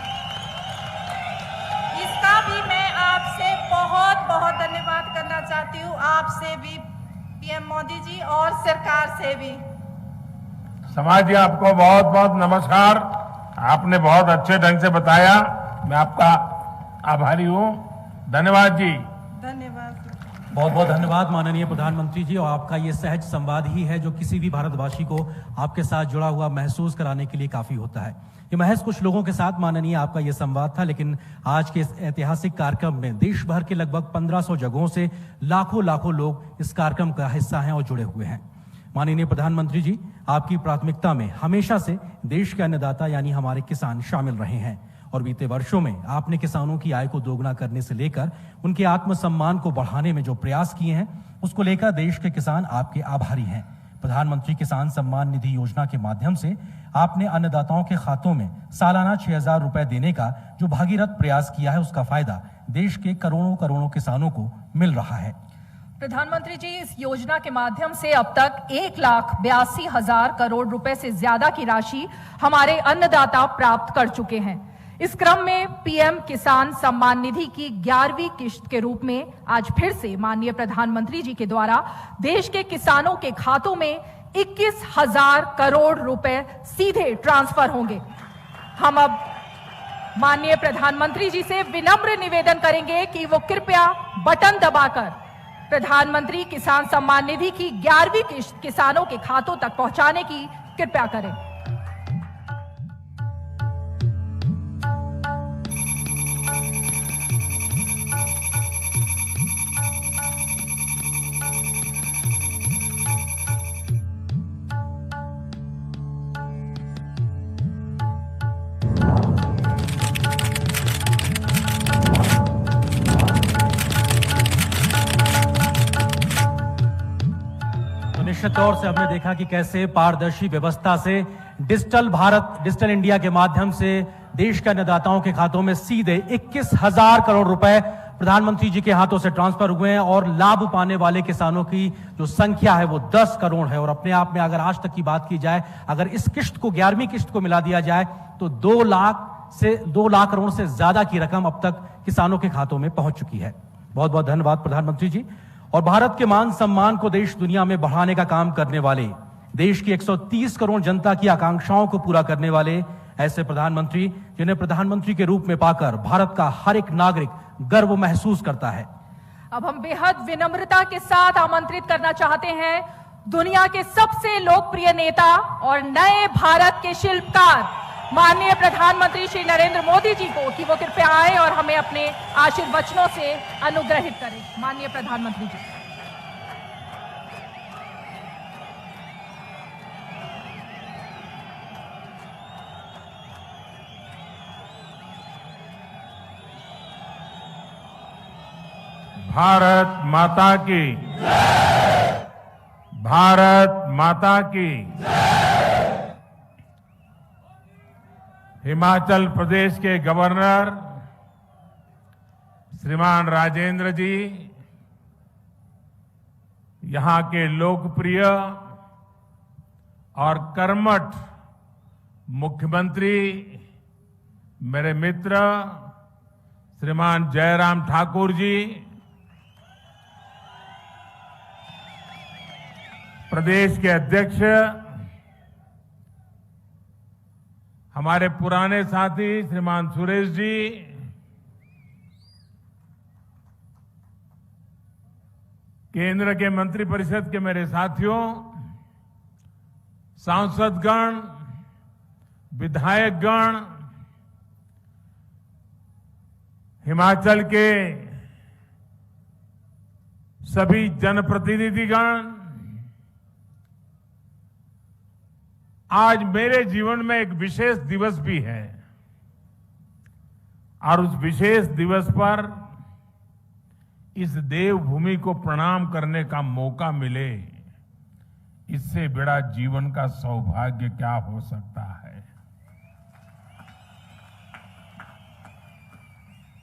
इसका भी मैं आपसे बहुत बहुत धन्यवाद करना चाहती हूँ, आपसे भी, पीएम मोदी जी, और सरकार से भी। समाज जी, आपको बहुत बहुत नमस्कार। आपने बहुत अच्छे ढंग से बताया, मैं आपका आभारी हूँ। धन्यवाद जी। धन्यवाद। बहुत बहुत धन्यवाद माननीय प्रधानमंत्री जी, और आपका ये सहज संवाद ही है जो किसी भी भारतवासी को आपके साथ जुड़ा हुआ महसूस कराने के लिए काफी होता है। ये महज कुछ लोगों के साथ माननीय आपका ये संवाद था, लेकिन आज के इस ऐतिहासिक कार्यक्रम में देश भर के लगभग 1500 जगहों से लाखों लाखों लोग इस कार्यक्रम का हिस्सा हैं और जुड़े हुए हैं। माननीय प्रधानमंत्री जी, आपकी प्राथमिकता में हमेशा से देश के अन्नदाता यानी हमारे किसान शामिल रहे हैं, और बीते वर्षों में आपने किसानों की आय को दोगुना करने से लेकर उनके आत्मसम्मान को बढ़ाने में जो प्रयास किए हैं, उसको लेकर देश के किसान आपके आभारी हैं। प्रधानमंत्री किसान सम्मान निधि योजना के माध्यम से आपने अन्नदाताओं के खातों में सालाना 6,000 रुपए देने का जो भागीरथ प्रयास किया है, उसका फायदा देश के करोड़ों करोड़ों किसानों को मिल रहा है। प्रधानमंत्री जी, इस योजना के माध्यम से अब तक 1,82,000 करोड़ रुपए से ज्यादा की राशि हमारे अन्नदाता प्राप्त कर चुके हैं। इस क्रम में पीएम किसान सम्मान निधि की 11वीं किश्त के रूप में आज फिर से माननीय प्रधानमंत्री जी के द्वारा देश के किसानों के खातों में 21,000 करोड़ रुपए सीधे ट्रांसफर होंगे। हम अब माननीय प्रधानमंत्री जी से विनम्र निवेदन करेंगे कि वो कृपया बटन दबाकर प्रधानमंत्री किसान सम्मान निधि की 11वीं किश्त किसानों के खातों तक पहुंचाने की कृपया करें। निश्चित तौर से हमने देखा कि कैसे पारदर्शी व्यवस्था से डिजिटल भारत, डिजिटल इंडिया के माध्यम से देश के अन्नदाताओं के खातों में सीधे 21,000 करोड़ रुपए प्रधानमंत्री जी के हाथों से ट्रांसफर हुए हैं, और लाभ पाने वाले किसानों की जो संख्या है वो 10 करोड़ है। और अपने आप में अगर आज तक की बात की जाए, अगर इस किश्त को 11वीं किश्त को मिला दिया जाए तो 2 लाख करोड़ से ज्यादा की रकम अब तक किसानों के खातों में पहुंच चुकी है। बहुत बहुत धन्यवाद प्रधानमंत्री जी। और भारत के मान सम्मान को देश दुनिया में बढ़ाने का काम करने वाले, देश की 130 करोड़ जनता की आकांक्षाओं को पूरा करने वाले ऐसे प्रधानमंत्री, जिन्हें प्रधानमंत्री के रूप में पाकर भारत का हर एक नागरिक गर्व महसूस करता है। अब हम बेहद विनम्रता के साथ आमंत्रित करना चाहते हैं दुनिया के सबसे लोकप्रिय नेता और नए भारत के शिल्पकार माननीय प्रधानमंत्री श्री नरेंद्र मोदी जी को कि वो कृपया आए और हमें अपने आशीर्वचनों से अनुग्रहित करें। माननीय प्रधानमंत्री जी। भारत माता की, भारत माता की। हिमाचल प्रदेश के गवर्नर श्रीमान राजेंद्र जी, यहां के लोकप्रिय और कर्मठ मुख्यमंत्री मेरे मित्र श्रीमान जयराम ठाकुर जी, प्रदेश के अध्यक्ष हमारे पुराने साथी श्रीमान सुरेश जी, केंद्र के मंत्रिपरिषद के मेरे साथियों, सांसदगण, विधायकगण, हिमाचल के सभी जनप्रतिनिधिगण, आज मेरे जीवन में एक विशेष दिवस भी है और उस विशेष दिवस पर इस देवभूमि को प्रणाम करने का मौका मिले, इससे बड़ा जीवन का सौभाग्य क्या हो सकता है।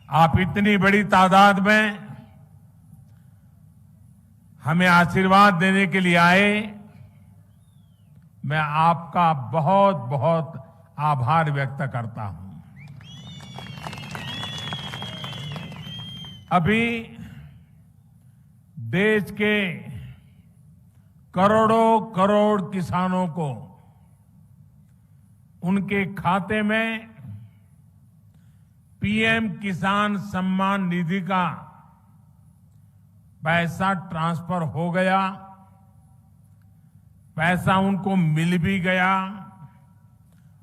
आप इतनी बड़ी तादाद में हमें आशीर्वाद देने के लिए आए, मैं आपका बहुत बहुत आभार व्यक्त करता हूं। अभी देश के करोड़ों करोड़ किसानों को उनके खाते में पीएम किसान सम्मान निधि का पैसा ट्रांसफर हो गया, पैसा उनको मिल भी गया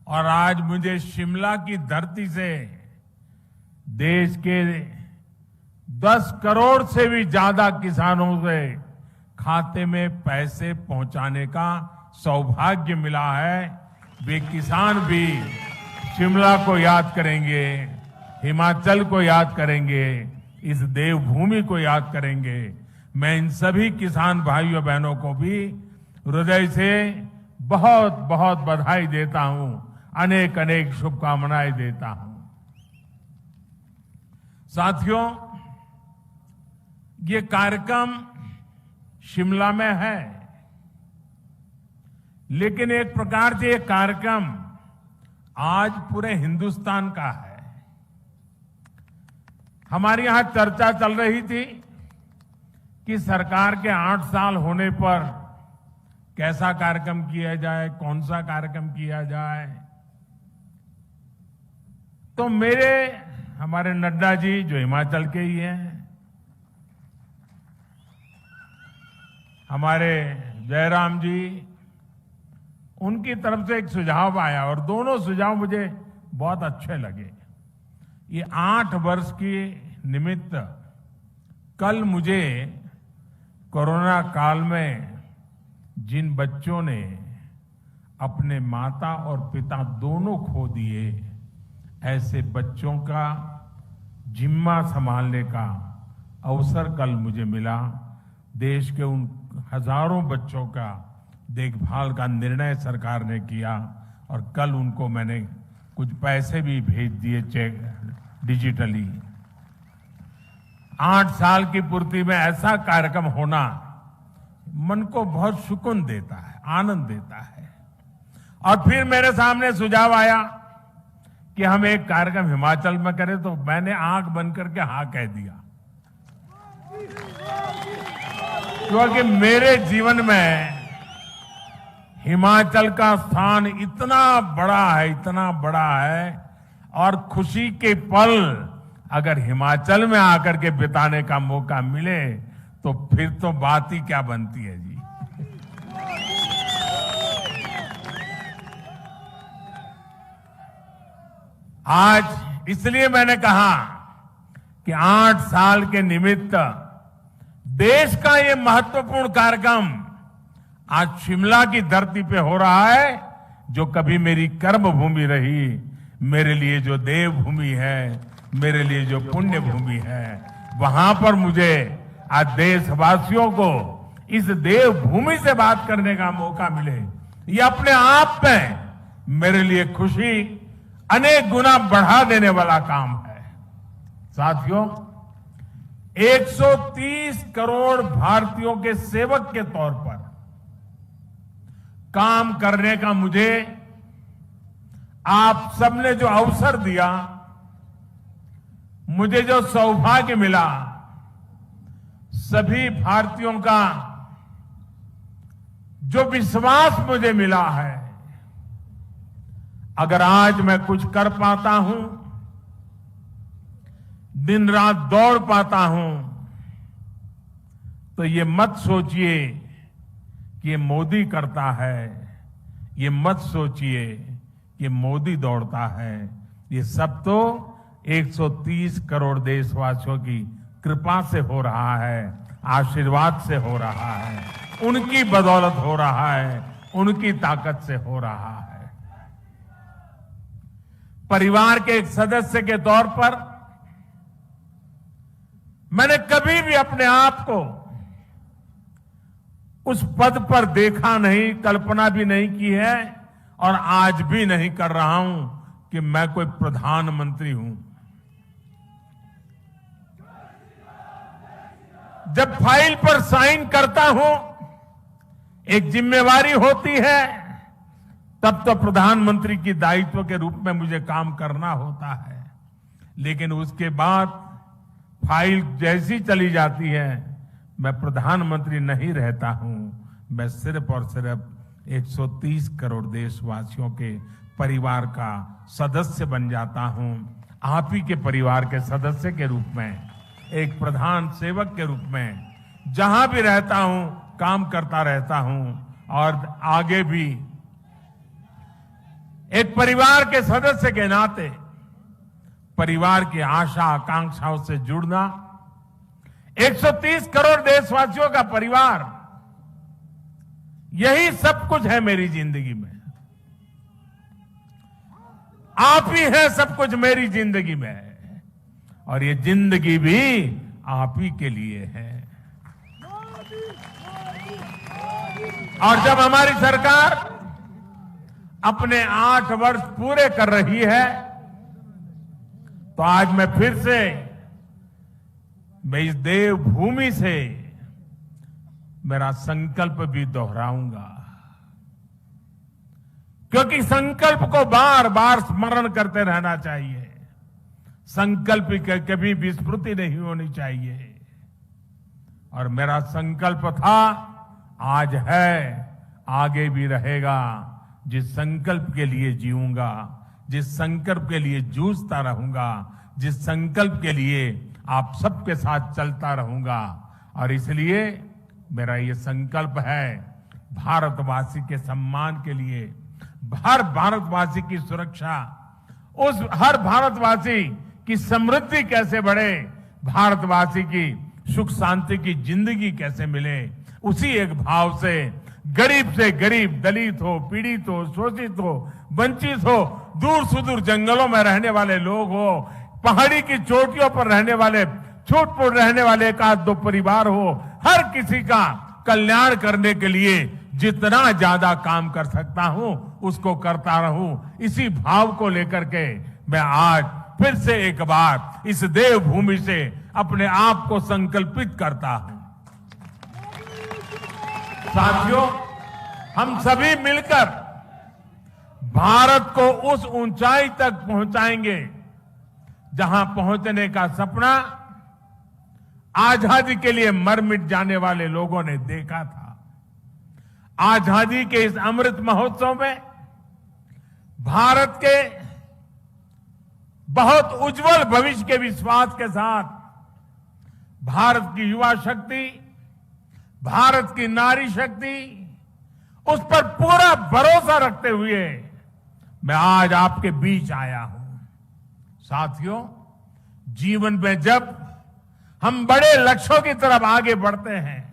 और आज मुझे शिमला की धरती से देश के 10 करोड़ से भी ज्यादा किसानों के खाते में पैसे पहुंचाने का सौभाग्य मिला है। वे किसान भी शिमला को याद करेंगे, हिमाचल को याद करेंगे, इस देवभूमि को याद करेंगे। मैं इन सभी किसान भाइयों बहनों को भी हृदय से बहुत बहुत बधाई देता हूं, अनेक अनेक शुभकामनाएं देता हूं। साथियों, ये कार्यक्रम शिमला में है, लेकिन एक प्रकार से ये कार्यक्रम आज पूरे हिंदुस्तान का है। हमारे यहां चर्चा चल रही थी कि सरकार के 8 साल होने पर कैसा कार्यक्रम किया जाए, कौन सा कार्यक्रम किया जाए। तो हमारे नड्डा जी जो हिमाचल के ही हैं, हमारे जयराम जी, उनकी तरफ से एक सुझाव आया और दोनों सुझाव मुझे बहुत अच्छे लगे। ये 8 वर्ष के निमित्त कल मुझे कोरोना काल में जिन बच्चों ने अपने माता और पिता दोनों खो दिए, ऐसे बच्चों का जिम्मा संभालने का अवसर कल मुझे मिला। देश के उन हजारों बच्चों का देखभाल का निर्णय सरकार ने किया और कल उनको मैंने कुछ पैसे भी भेज दिए, चेक डिजिटली। 8 साल की पूर्ति में ऐसा कार्यक्रम होना मन को बहुत सुकून देता है, आनंद देता है। और फिर मेरे सामने सुझाव आया कि हम एक कार्यक्रम हिमाचल में करें, तो मैंने आंख बंद करके हाँ कह दिया, क्योंकि मेरे जीवन में हिमाचल का स्थान इतना बड़ा है और खुशी के पल अगर हिमाचल में आकर के बिताने का मौका मिले तो फिर तो बात ही क्या बनती है जी। आज इसलिए मैंने कहा कि 8 साल के निमित्त देश का ये महत्वपूर्ण कार्यक्रम आज शिमला की धरती पे हो रहा है, जो कभी मेरी कर्म भूमि रही, मेरे लिए जो देवभूमि है, मेरे लिए जो पुण्य भूमि है, वहां पर मुझे आज देशवासियों को इस देवभूमि से बात करने का मौका मिले, ये अपने आप में मेरे लिए खुशी अनेक गुना बढ़ा देने वाला काम है। साथियों, 130 करोड़ भारतीयों के सेवक के तौर पर काम करने का मुझे आप सबने जो अवसर दिया, मुझे जो सौभाग्य मिला, सभी भारतीयों का जो विश्वास मुझे मिला है, अगर आज मैं कुछ कर पाता हूं, दिन रात दौड़ पाता हूं, तो ये मत सोचिए कि ये मोदी करता है, ये मत सोचिए कि मोदी दौड़ता है। ये सब तो 130 करोड़ देशवासियों की कृपा से हो रहा है, आशीर्वाद से हो रहा है, उनकी बदौलत हो रहा है, उनकी ताकत से हो रहा है। परिवार के एक सदस्य के तौर पर मैंने कभी भी अपने आप को उस पद पर देखा नहीं, कल्पना भी नहीं की है और आज भी नहीं कर रहा हूं कि मैं कोई प्रधानमंत्री हूं। जब फाइल पर साइन करता हूं, एक जिम्मेवारी होती है, तब तो प्रधानमंत्री की दायित्व के रूप में मुझे काम करना होता है। लेकिन उसके बाद फाइल जैसी चली जाती है, मैं प्रधानमंत्री नहीं रहता हूं। मैं सिर्फ और सिर्फ 130 करोड़ देशवासियों के परिवार का सदस्य बन जाता हूं। आप ही के परिवार के सदस्य के रूप में, एक प्रधान सेवक के रूप में जहां भी रहता हूं काम करता रहता हूं और आगे भी एक परिवार के सदस्य के नाते परिवार की आशा आकांक्षाओं से जुड़ना, 130 करोड़ देशवासियों का परिवार, यही सब कुछ है मेरी जिंदगी में। आप ही है सब कुछ मेरी जिंदगी में और ये जिंदगी भी आप ही के लिए है। और जब हमारी सरकार अपने 8 वर्ष पूरे कर रही है, तो आज मैं फिर से इस देवभूमि से मेरा संकल्प भी दोहराऊंगा, क्योंकि संकल्प को बार बार स्मरण करते रहना चाहिए। संकल्प की कभी विस्मृति नहीं होनी चाहिए। और मेरा संकल्प था, आज है, आगे भी रहेगा। जिस संकल्प के लिए जीऊंगा, जिस संकल्प के लिए जूझता रहूंगा, जिस संकल्प के लिए आप सबके साथ चलता रहूंगा। और इसलिए मेरा ये संकल्प है, भारतवासी के सम्मान के लिए, हर भारतवासी की सुरक्षा, उस हर भारतवासी की समृद्धि कैसे बढ़े, भारतवासी की सुख शांति की जिंदगी कैसे मिले, उसी एक भाव से गरीब, दलित हो, पीड़ित हो, शोषित हो, वंचित हो, दूर सुदूर जंगलों में रहने वाले लोग हो, पहाड़ी की चोटियों पर रहने वाले, छूट-फूट रहने वाले एक आध दो परिवार हो, हर किसी का कल्याण करने के लिए जितना ज्यादा काम कर सकता हूं उसको करता रहूं। इसी भाव को लेकर के मैं आज फिर से एक बार इस देवभूमि से अपने आप को संकल्पित करता हूं। साथियों, हम सभी मिलकर भारत को उस ऊंचाई तक पहुंचाएंगे जहां पहुंचने का सपना आजादी के लिए मर मिट जाने वाले लोगों ने देखा था। आजादी के इस अमृत महोत्सव में भारत के बहुत उज्जवल भविष्य के विश्वास के साथ भारत की युवा शक्ति, भारत की नारी शक्ति, उस पर पूरा भरोसा रखते हुए मैं आज आपके बीच आया हूं। साथियों, जीवन में जब हम बड़े लक्ष्यों की तरफ आगे बढ़ते हैं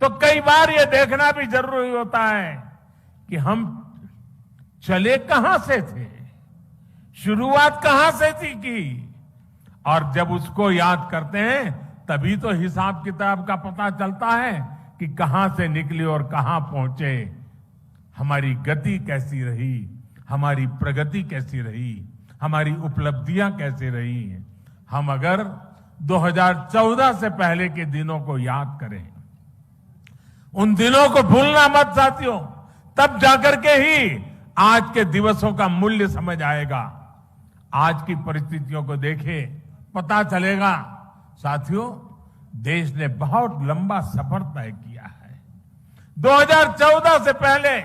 तो कई बार यह देखना भी जरूरी होता है कि हम चले कहां से थे, शुरुआत कहां से थी की, और जब उसको याद करते हैं तभी तो हिसाब किताब का पता चलता है कि कहां से निकले और कहां पहुंचे, हमारी गति कैसी रही, हमारी प्रगति कैसी रही, हमारी उपलब्धियां कैसी रही। हम अगर 2014 से पहले के दिनों को याद करें, उन दिनों को भूलना मत साथियों, तब जाकर के ही आज के दिवसों का मूल्य समझ आएगा। आज की परिस्थितियों को देखें, पता चलेगा। साथियों, देश ने बहुत लंबा सफर तय किया है। 2014 से पहले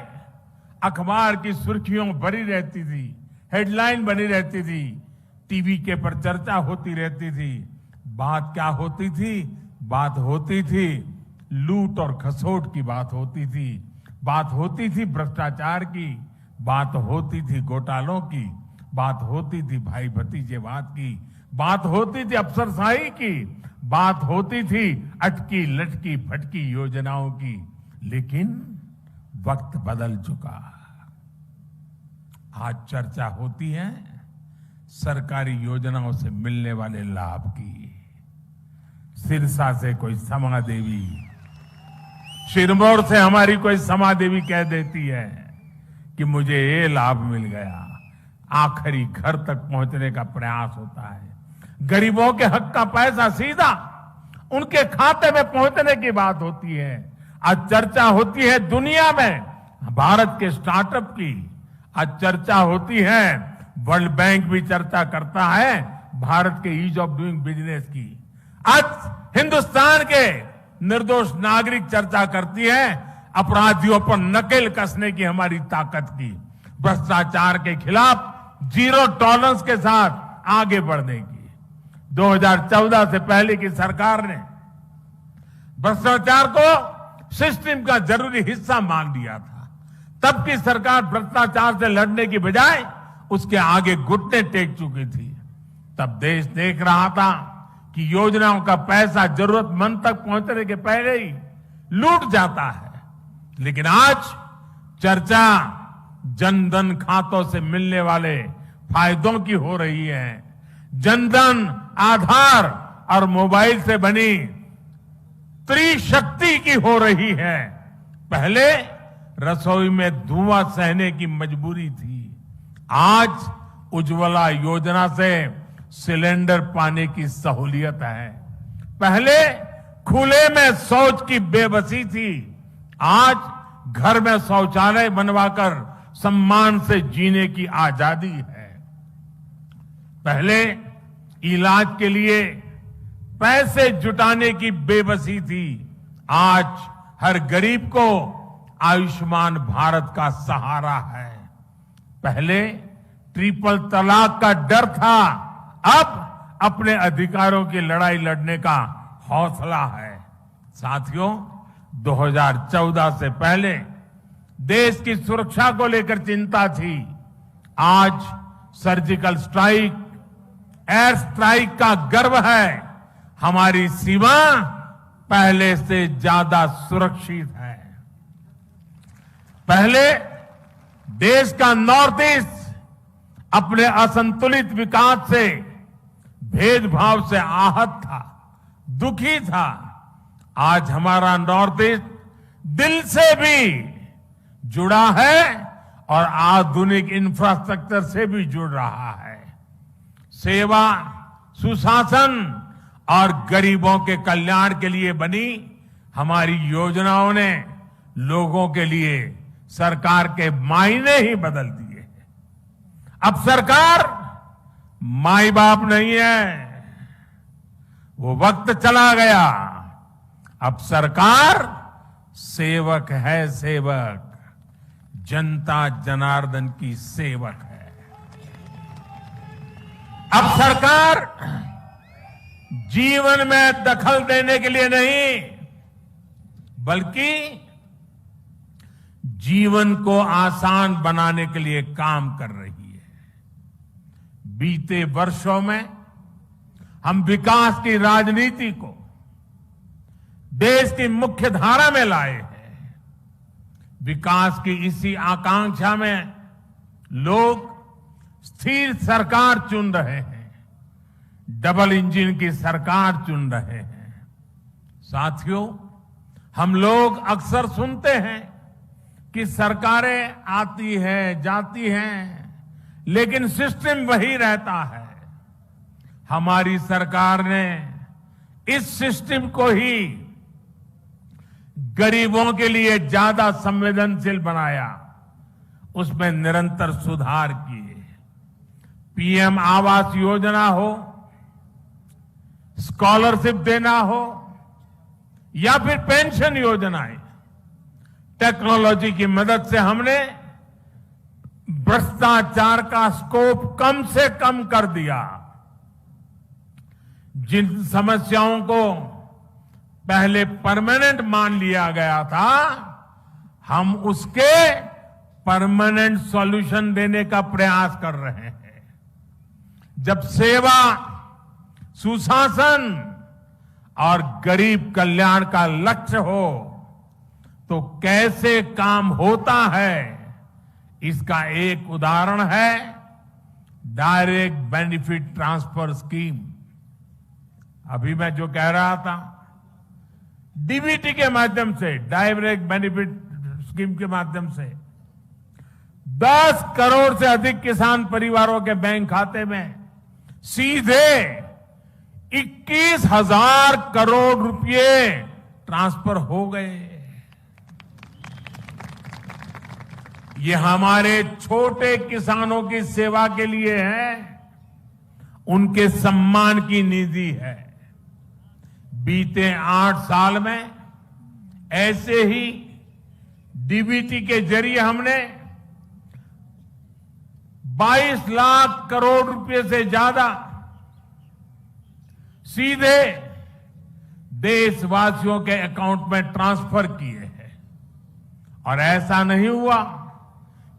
अखबार की सुर्खियों भरी रहती थी, हेडलाइन बनी रहती थी, टीवी के पर चर्चा होती रहती थी। बात क्या होती थी? बात होती थी लूट और खसोट की बात होती थी, बात होती थी भ्रष्टाचार की, बात होती थी घोटालों की, बात होती थी भाई भतीजेवाद की, बात होती थी अफसरशाही की, बात होती थी अटकी लटकी फटकी योजनाओं की। लेकिन वक्त बदल चुका। आज चर्चा होती है सरकारी योजनाओं से मिलने वाले लाभ की। सिरसा से कोई समा देवी, सिरमौर से हमारी कोई समा देवी कह देती है कि मुझे ये लाभ मिल गया। आखिरी घर तक पहुंचने का प्रयास होता है। गरीबों के हक का पैसा सीधा उनके खाते में पहुंचने की बात होती है। आज चर्चा होती है दुनिया में भारत के स्टार्टअप की। आज चर्चा होती है, वर्ल्ड बैंक भी चर्चा करता है भारत के ईज ऑफ डूइंग बिजनेस की। आज हिंदुस्तान के निर्दोष नागरिक चर्चा करती है अपराधियों पर नकेल कसने की हमारी ताकत की। भ्रष्टाचार के खिलाफ जीरो टॉलरेंस के साथ आगे बढ़ने की। 2014 से पहले की सरकार ने भ्रष्टाचार को सिस्टम का जरूरी हिस्सा मान लिया था। तब की सरकार भ्रष्टाचार से लड़ने की बजाय उसके आगे घुटने टेक चुकी थी। तब देश देख रहा था कि योजनाओं का पैसा जरूरतमंद तक पहुंचने के पहले ही लूट जाता है। लेकिन आज चर्चा जनधन खातों से मिलने वाले फायदों की हो रही है। जनधन, आधार और मोबाइल से बनी त्रिशक्ति की हो रही है। पहले रसोई में धुआं सहने की मजबूरी थी, आज उज्ज्वला योजना से सिलेंडर पाने की सहूलियत है। पहले खुले में शौच की बेबसी थी, आज घर में शौचालय बनवाकर सम्मान से जीने की आजादी है। पहले इलाज के लिए पैसे जुटाने की बेबसी थी, आज हर गरीब को आयुष्मान भारत का सहारा है। पहले ट्रिपल तलाक का डर था, अब अपने अधिकारों की लड़ाई लड़ने का हौसला है। साथियों, 2014 से पहले देश की सुरक्षा को लेकर चिंता थी, आज सर्जिकल स्ट्राइक, एयर स्ट्राइक का गर्व है। हमारी सीमा पहले से ज्यादा सुरक्षित है। पहले देश का नॉर्थ ईस्ट अपने असंतुलित विकास से, भेदभाव से आहत था, दुखी था। आज हमारा नॉर्थ ईस्ट दिल से भी जुड़ा है और आधुनिक इंफ्रास्ट्रक्चर से भी जुड़ रहा है। सेवा, सुशासन और गरीबों के कल्याण के लिए बनी हमारी योजनाओं ने लोगों के लिए सरकार के मायने ही बदल दिए हैं। अब सरकार माई बाप नहीं है, वो वक्त चला गया। अब सरकार सेवक है, सेवक, जनता जनार्दन की सेवक है। अब सरकार जीवन में दखल देने के लिए नहीं, बल्कि जीवन को आसान बनाने के लिए काम कर रही है। बीते वर्षों में हम विकास की राजनीति को देश की मुख्य धारा में लाए हैं। विकास की इसी आकांक्षा में लोग स्थिर सरकार चुन रहे हैं, डबल इंजन की सरकार चुन रहे हैं। साथियों, हम लोग अक्सर सुनते हैं कि सरकारें आती हैं, जाती हैं, लेकिन सिस्टम वही रहता है। हमारी सरकार ने इस सिस्टम को ही गरीबों के लिए ज्यादा संवेदनशील बनाया, उसमें निरंतर सुधार किए। पीएम आवास योजना हो, स्कॉलरशिप देना हो या फिर पेंशन योजनाएं, टेक्नोलॉजी की मदद से हमने भ्रष्टाचार का स्कोप कम से कम कर दिया। जिन समस्याओं को पहले परमानेंट मान लिया गया था, हम उसके परमानेंट सॉल्यूशन देने का प्रयास कर रहे हैं। जब सेवा, सुशासन और गरीब कल्याण का लक्ष्य हो, तो कैसे काम होता है, इसका एक उदाहरण है डायरेक्ट बेनिफिट ट्रांसफर स्कीम। अभी मैं जो कह रहा था, डीबीटी के माध्यम से, डायरेक्ट बेनिफिट स्कीम के माध्यम से 10 करोड़ से अधिक किसान परिवारों के बैंक खाते में सीधे 21,000 करोड़ रुपए ट्रांसफर हो गए। ये हमारे छोटे किसानों की सेवा के लिए है, उनके सम्मान की निधि है। बीते 8 साल में ऐसे ही डीबीटी के जरिए हमने 22 लाख करोड़ रुपए से ज्यादा सीधे देशवासियों के अकाउंट में ट्रांसफर किए हैं। और ऐसा नहीं हुआ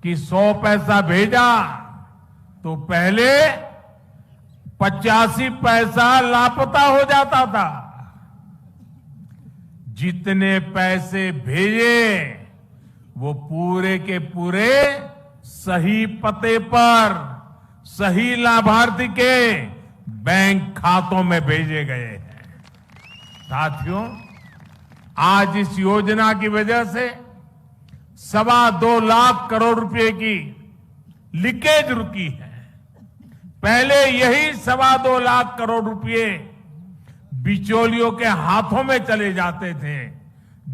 कि 100 पैसा भेजा तो पहले 85 पैसा लापता हो जाता था। जितने पैसे भेजे वो पूरे के पूरे सही पते पर, सही लाभार्थी के बैंक खातों में भेजे गए हैं। साथियों, आज इस योजना की वजह से 2.25 लाख करोड़ रुपए की लीकेज रुकी है। पहले यही 2.25 लाख करोड़ रुपए बिचौलियों के हाथों में चले जाते थे,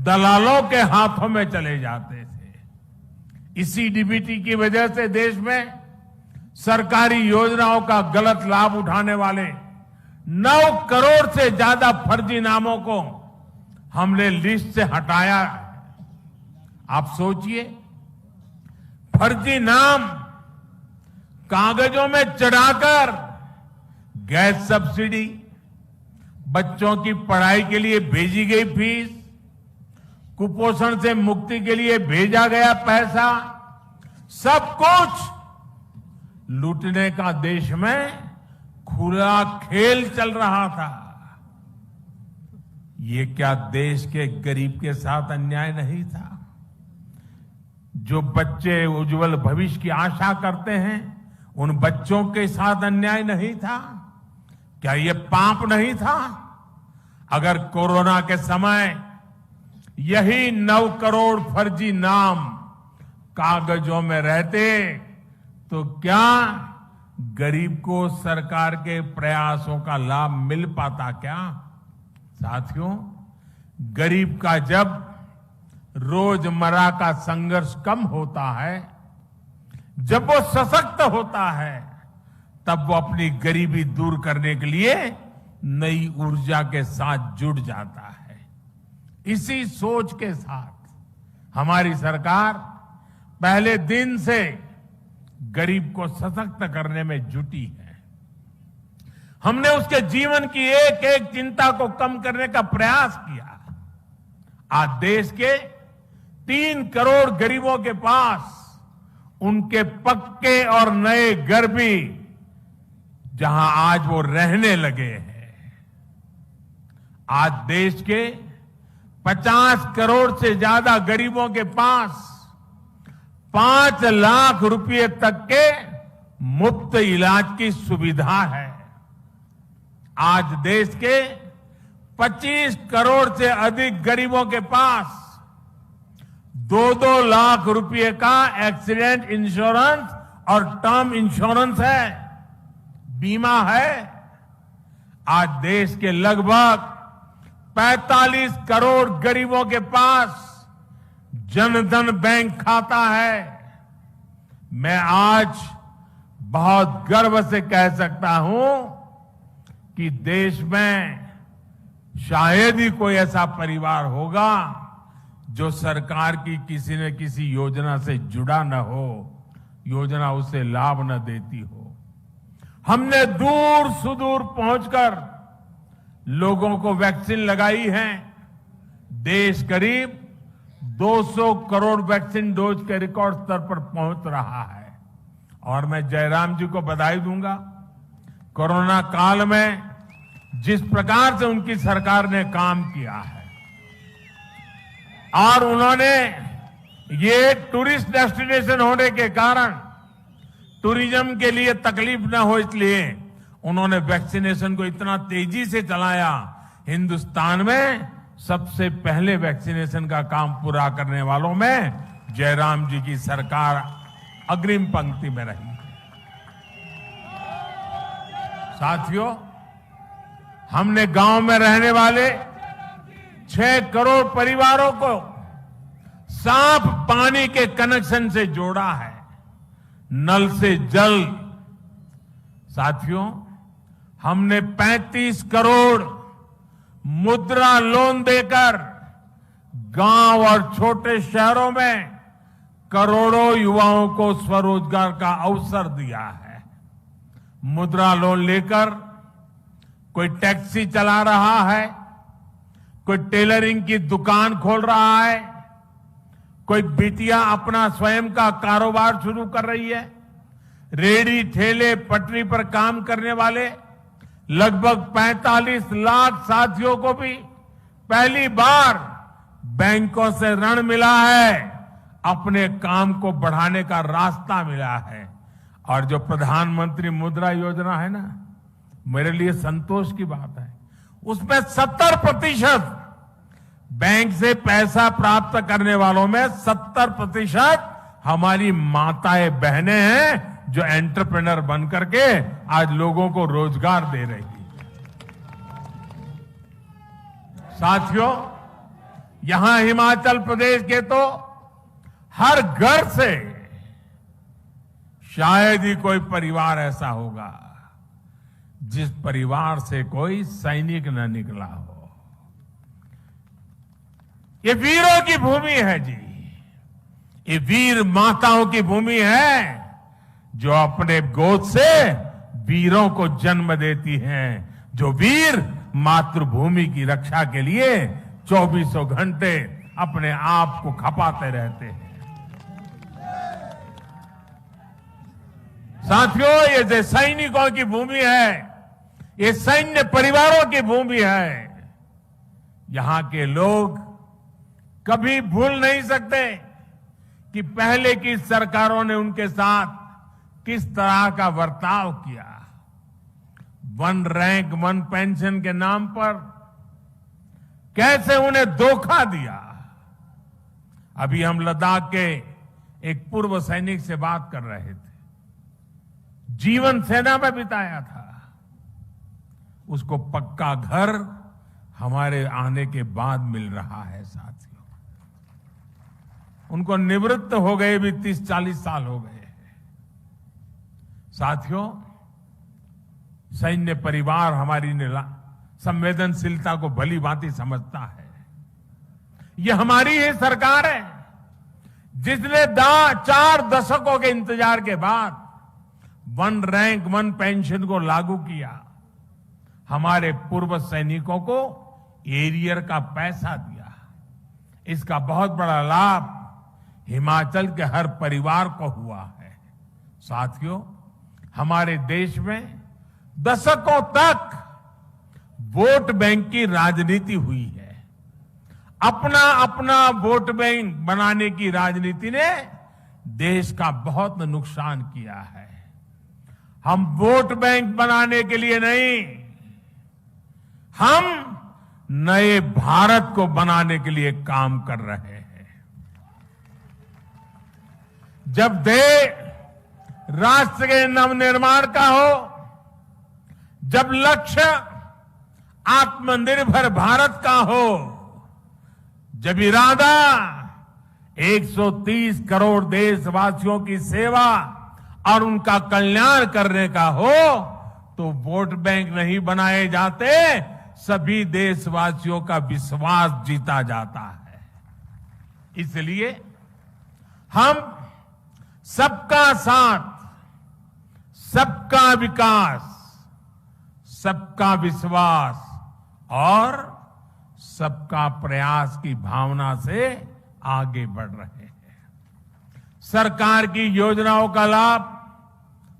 दलालों के हाथों में चले जाते थे। इसी डीबीटी की वजह से देश में सरकारी योजनाओं का गलत लाभ उठाने वाले 9 करोड़ से ज्यादा फर्जी नामों को हमने लिस्ट से हटाया। आप सोचिए, फर्जी नाम कागजों में चढ़ाकर गैस सब्सिडी, बच्चों की पढ़ाई के लिए भेजी गई फीस, कुपोषण से मुक्ति के लिए भेजा गया पैसा, सब कुछ लूटने का देश में खुला खेल चल रहा था। ये क्या देश के गरीब के साथ अन्याय नहीं था? जो बच्चे उज्जवल भविष्य की आशा करते हैं, उन बच्चों के साथ अन्याय नहीं था? क्या ये पाप नहीं था? अगर कोरोना के समय यही 9 करोड़ फर्जी नाम कागजों में रहते तो क्या गरीब को सरकार के प्रयासों का लाभ मिल पाता क्या? साथियों, गरीब का जब रोजमर्रा का संघर्ष कम होता है, जब वो सशक्त होता है, तब वो अपनी गरीबी दूर करने के लिए नई ऊर्जा के साथ जुड़ जाता है। इसी सोच के साथ हमारी सरकार पहले दिन से गरीब को सशक्त करने में जुटी है। हमने उसके जीवन की एक एक चिंता को कम करने का प्रयास किया। आज देश के 3 करोड़ गरीबों के पास उनके पक्के और नए घर भी, जहां आज वो रहने लगे हैं। आज देश के 50 करोड़ से ज्यादा गरीबों के पास 5 लाख रुपए तक के मुफ्त इलाज की सुविधा है। आज देश के 25 करोड़ से अधिक गरीबों के पास 2-2 लाख रुपए का एक्सीडेंट इंश्योरेंस और टर्म इंश्योरेंस है, बीमा है। आज देश के लगभग 45 करोड़ गरीबों के पास जनधन बैंक खाता है। मैं आज बहुत गर्व से कह सकता हूं कि देश में शायद ही कोई ऐसा परिवार होगा जो सरकार की किसी न किसी योजना से जुड़ा न हो, योजना उसे लाभ न देती हो। हमने दूर सुदूर पहुंचकर लोगों को वैक्सीन लगाई है। देश करीब 200 करोड़ वैक्सीन डोज के रिकॉर्ड स्तर पर पहुंच रहा है। और मैं जयराम जी को बधाई दूंगा। कोरोना काल में जिस प्रकार से उनकी सरकार ने काम किया है, और उन्होंने ये टूरिस्ट डेस्टिनेशन होने के कारण टूरिज्म के लिए तकलीफ न हो, इसलिए उन्होंने वैक्सीनेशन को इतना तेजी से चलाया। हिंदुस्तान में सबसे पहले वैक्सीनेशन का काम पूरा करने वालों में जयराम जी की सरकार अग्रिम पंक्ति में रही। साथियों, हमने गांव में रहने वाले 6 करोड़ परिवारों को साफ पानी के कनेक्शन से जोड़ा है, नल से जल। साथियों, हमने 35 करोड़ मुद्रा लोन देकर गांव और छोटे शहरों में करोड़ों युवाओं को स्वरोजगार का अवसर दिया है। मुद्रा लोन लेकर कोई टैक्सी चला रहा है, कोई टेलरिंग की दुकान खोल रहा है, कोई बिटिया अपना स्वयं का कारोबार शुरू कर रही है। रेहड़ी ठेले पटरी पर काम करने वाले लगभग 45 लाख साथियों को भी पहली बार बैंकों से ऋण मिला है, अपने काम को बढ़ाने का रास्ता मिला है। और जो प्रधानमंत्री मुद्रा योजना है ना, मेरे लिए संतोष की बात है, उसमें 70% बैंक से पैसा प्राप्त करने वालों में 70% हमारी माताएं बहनें हैं, जो एंटरप्रेन्योर बन करके आज लोगों को रोजगार दे रही है। साथियों, यहां हिमाचल प्रदेश के तो हर घर से शायद ही कोई परिवार ऐसा होगा जिस परिवार से कोई सैनिक न निकला हो। ये वीरों की भूमि है जी, ये वीर माताओं की भूमि है जो अपने गोद से वीरों को जन्म देती हैं, जो वीर मातृभूमि की रक्षा के लिए 24 घंटे अपने आप को खपाते रहते हैं। साथियों, ये जो सैनिकों की भूमि है, ये सैन्य परिवारों की भूमि है। यहां के लोग कभी भूल नहीं सकते कि पहले की सरकारों ने उनके साथ किस तरह का बर्ताव किया। 1 रैंक 1 पेंशन के नाम पर कैसे उन्हें धोखा दिया। अभी हम लद्दाख के एक पूर्व सैनिक से बात कर रहे थे, जीवन सेना में बिताया था। उसको पक्का घर हमारे आने के बाद मिल रहा है। साथियों, उनको निवृत्त हो गए भी 30-40 साल हो गए। साथियों, सैन्य परिवार हमारी संवेदनशीलता को भली भांति समझता है। ये हमारी ही सरकार है जिसने 4 दशकों के इंतजार के बाद 1 रैंक 1 पेंशन को लागू किया। हमारे पूर्व सैनिकों को एरियर का पैसा दिया। इसका बहुत बड़ा लाभ हिमाचल के हर परिवार को हुआ है। साथियों, हमारे देश में दशकों तक वोट बैंक की राजनीति हुई है। अपना अपना वोट बैंक बनाने की राजनीति ने देश का बहुत नुकसान किया है। हम वोट बैंक बनाने के लिए नहीं, हम नए भारत को बनाने के लिए काम कर रहे हैं। जब देश राष्ट्र के नवनिर्माण का हो, जब लक्ष्य आत्मनिर्भर भारत का हो, जब इरादा 130 करोड़ देशवासियों की सेवा और उनका कल्याण करने का हो, तो वोट बैंक नहीं बनाए जाते, सभी देशवासियों का विश्वास जीता जाता है। इसलिए हम सबका साथ, सबका विकास, सबका विश्वास और सबका प्रयास की भावना से आगे बढ़ रहे हैं। सरकार की योजनाओं का लाभ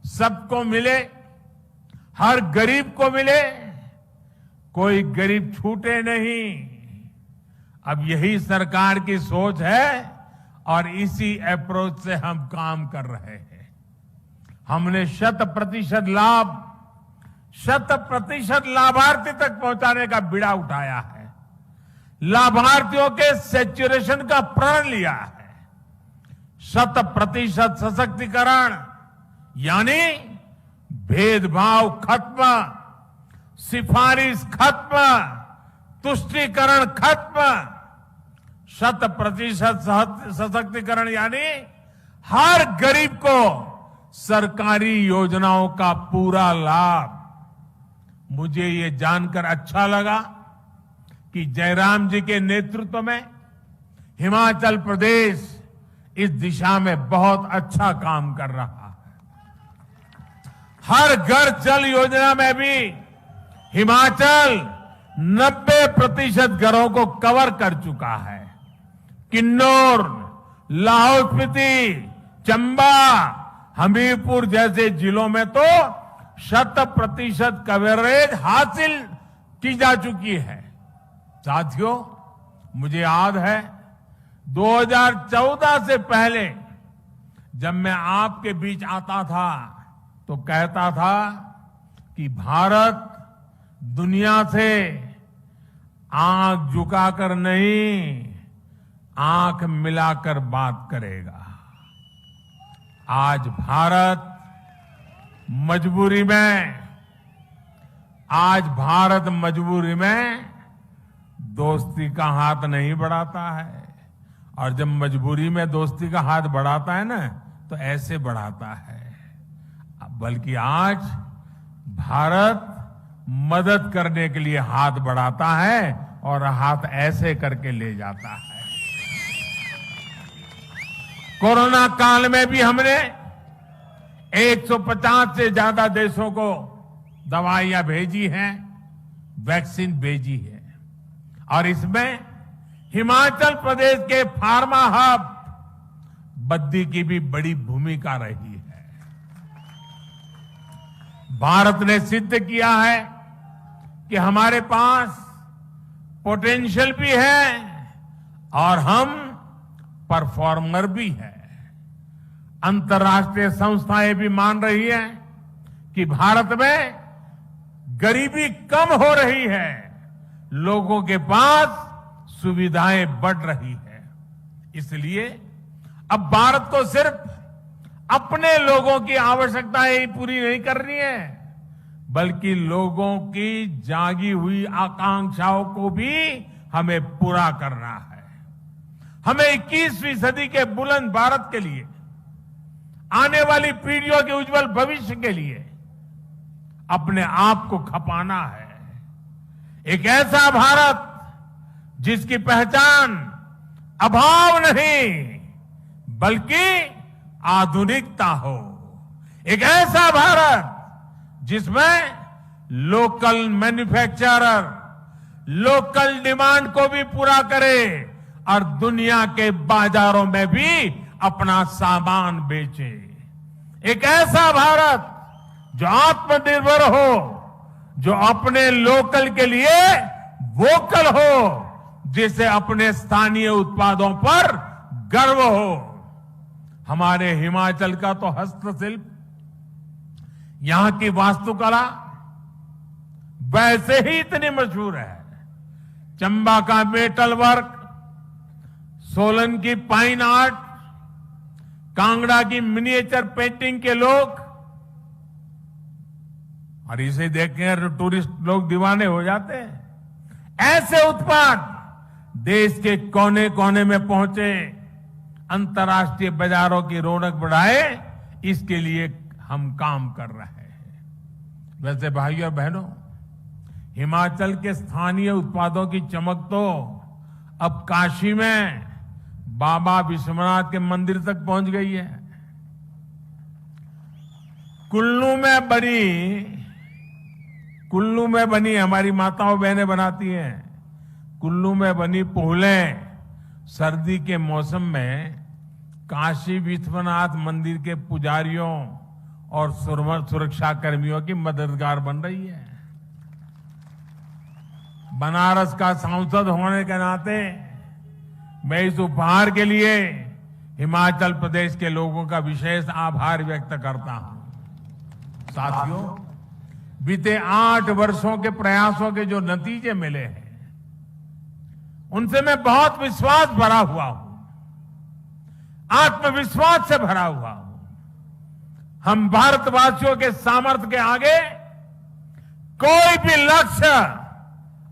सबको मिले, हर गरीब को मिले, कोई गरीब छूटे नहीं। अब यही सरकार की सोच है और इसी अप्रोच से हम काम कर रहे हैं। हमने 100% लाभ 100% लाभार्थी तक पहुंचाने का बीड़ा उठाया है। लाभार्थियों के सैचुरेशन का प्रण लिया है। 100% सशक्तिकरण यानी भेदभाव खत्म, सिफारिश खत्म, तुष्टीकरण खत्म। 100% सशक्तिकरण यानी हर गरीब को सरकारी योजनाओं का पूरा लाभ। मुझे ये जानकर अच्छा लगा कि जयराम जी के नेतृत्व में हिमाचल प्रदेश इस दिशा में बहुत अच्छा काम कर रहा है। हर घर जल योजना में भी हिमाचल 90% घरों को कवर कर चुका है। किन्नौर, लाहौल स्पीति, चंबा, हमीरपुर जैसे जिलों में तो 100% कवरेज हासिल की जा चुकी है। साथियों, मुझे याद है 2014 से पहले जब मैं आपके बीच आता था तो कहता था कि भारत दुनिया से आंख झुकाकर नहीं, आंख मिलाकर बात करेगा। आज भारत मजबूरी में दोस्ती का हाथ नहीं बढ़ाता है, और जब मजबूरी में दोस्ती का हाथ बढ़ाता है ना तो ऐसे बढ़ाता है। बल्कि आज भारत मदद करने के लिए हाथ बढ़ाता है और हाथ ऐसे करके ले जाता है। कोरोना काल में भी हमने 150 से ज्यादा देशों को दवाइयां भेजी हैं, वैक्सीन भेजी है, और इसमें हिमाचल प्रदेश के फार्मा हब बद्दी की भी बड़ी भूमिका रही है। भारत ने सिद्ध किया है कि हमारे पास पोटेंशियल भी है और हम परफॉर्मर भी है। अंतर्राष्ट्रीय संस्थाएं भी मान रही हैं कि भारत में गरीबी कम हो रही है, लोगों के पास सुविधाएं बढ़ रही है। इसलिए अब भारत को सिर्फ अपने लोगों की आवश्यकताएं ही पूरी नहीं करनी है, बल्कि लोगों की जागी हुई आकांक्षाओं को भी हमें पूरा करना है। हमें 21वीं सदी के बुलंद भारत के लिए, आने वाली पीढ़ियों के उज्जवल भविष्य के लिए अपने आप को खपाना है। एक ऐसा भारत जिसकी पहचान अभाव नहीं बल्कि आधुनिकता हो। एक ऐसा भारत जिसमें लोकल मैन्युफैक्चरर लोकल डिमांड को भी पूरा करे और दुनिया के बाजारों में भी अपना सामान बेचे। एक ऐसा भारत जो आत्मनिर्भर हो, जो अपने लोकल के लिए वोकल हो, जिसे अपने स्थानीय उत्पादों पर गर्व हो। हमारे हिमाचल का तो हस्तशिल्प, यहां की वास्तुकला वैसे ही इतनी मशहूर है। चंबा का मेटल वर्क, सोलन की पाइन आर्ट, कांगड़ा की मिनिएचर पेंटिंग के लोग, और इसे देखकर टूरिस्ट लोग दीवाने हो जाते हैं। ऐसे उत्पाद देश के कोने कोने में पहुंचे, अंतर्राष्ट्रीय बाजारों की रौनक बढ़ाए, इसके लिए हम काम कर रहे हैं। वैसे भाइयों और बहनों, हिमाचल के स्थानीय उत्पादों की चमक तो अब काशी में बाबा विश्वनाथ के मंदिर तक पहुंच गई है। कुल्लू में बनी हमारी माताओं बहनें बनाती हैं। कुल्लू में बनी पोहलें सर्दी के मौसम में काशी विश्वनाथ मंदिर के पुजारियों और सुरक्षा कर्मियों की मददगार बन रही है। बनारस का सांसद होने के नाते मैं इस उपहार के लिए हिमाचल प्रदेश के लोगों का विशेष आभार व्यक्त करता हूं। साथियों, बीते 8 वर्षों के प्रयासों के जो नतीजे मिले हैं, उनसे मैं बहुत विश्वास भरा हुआ हूं, आत्मविश्वास से भरा हुआ हूं। हम भारतवासियों के सामर्थ्य के आगे कोई भी लक्ष्य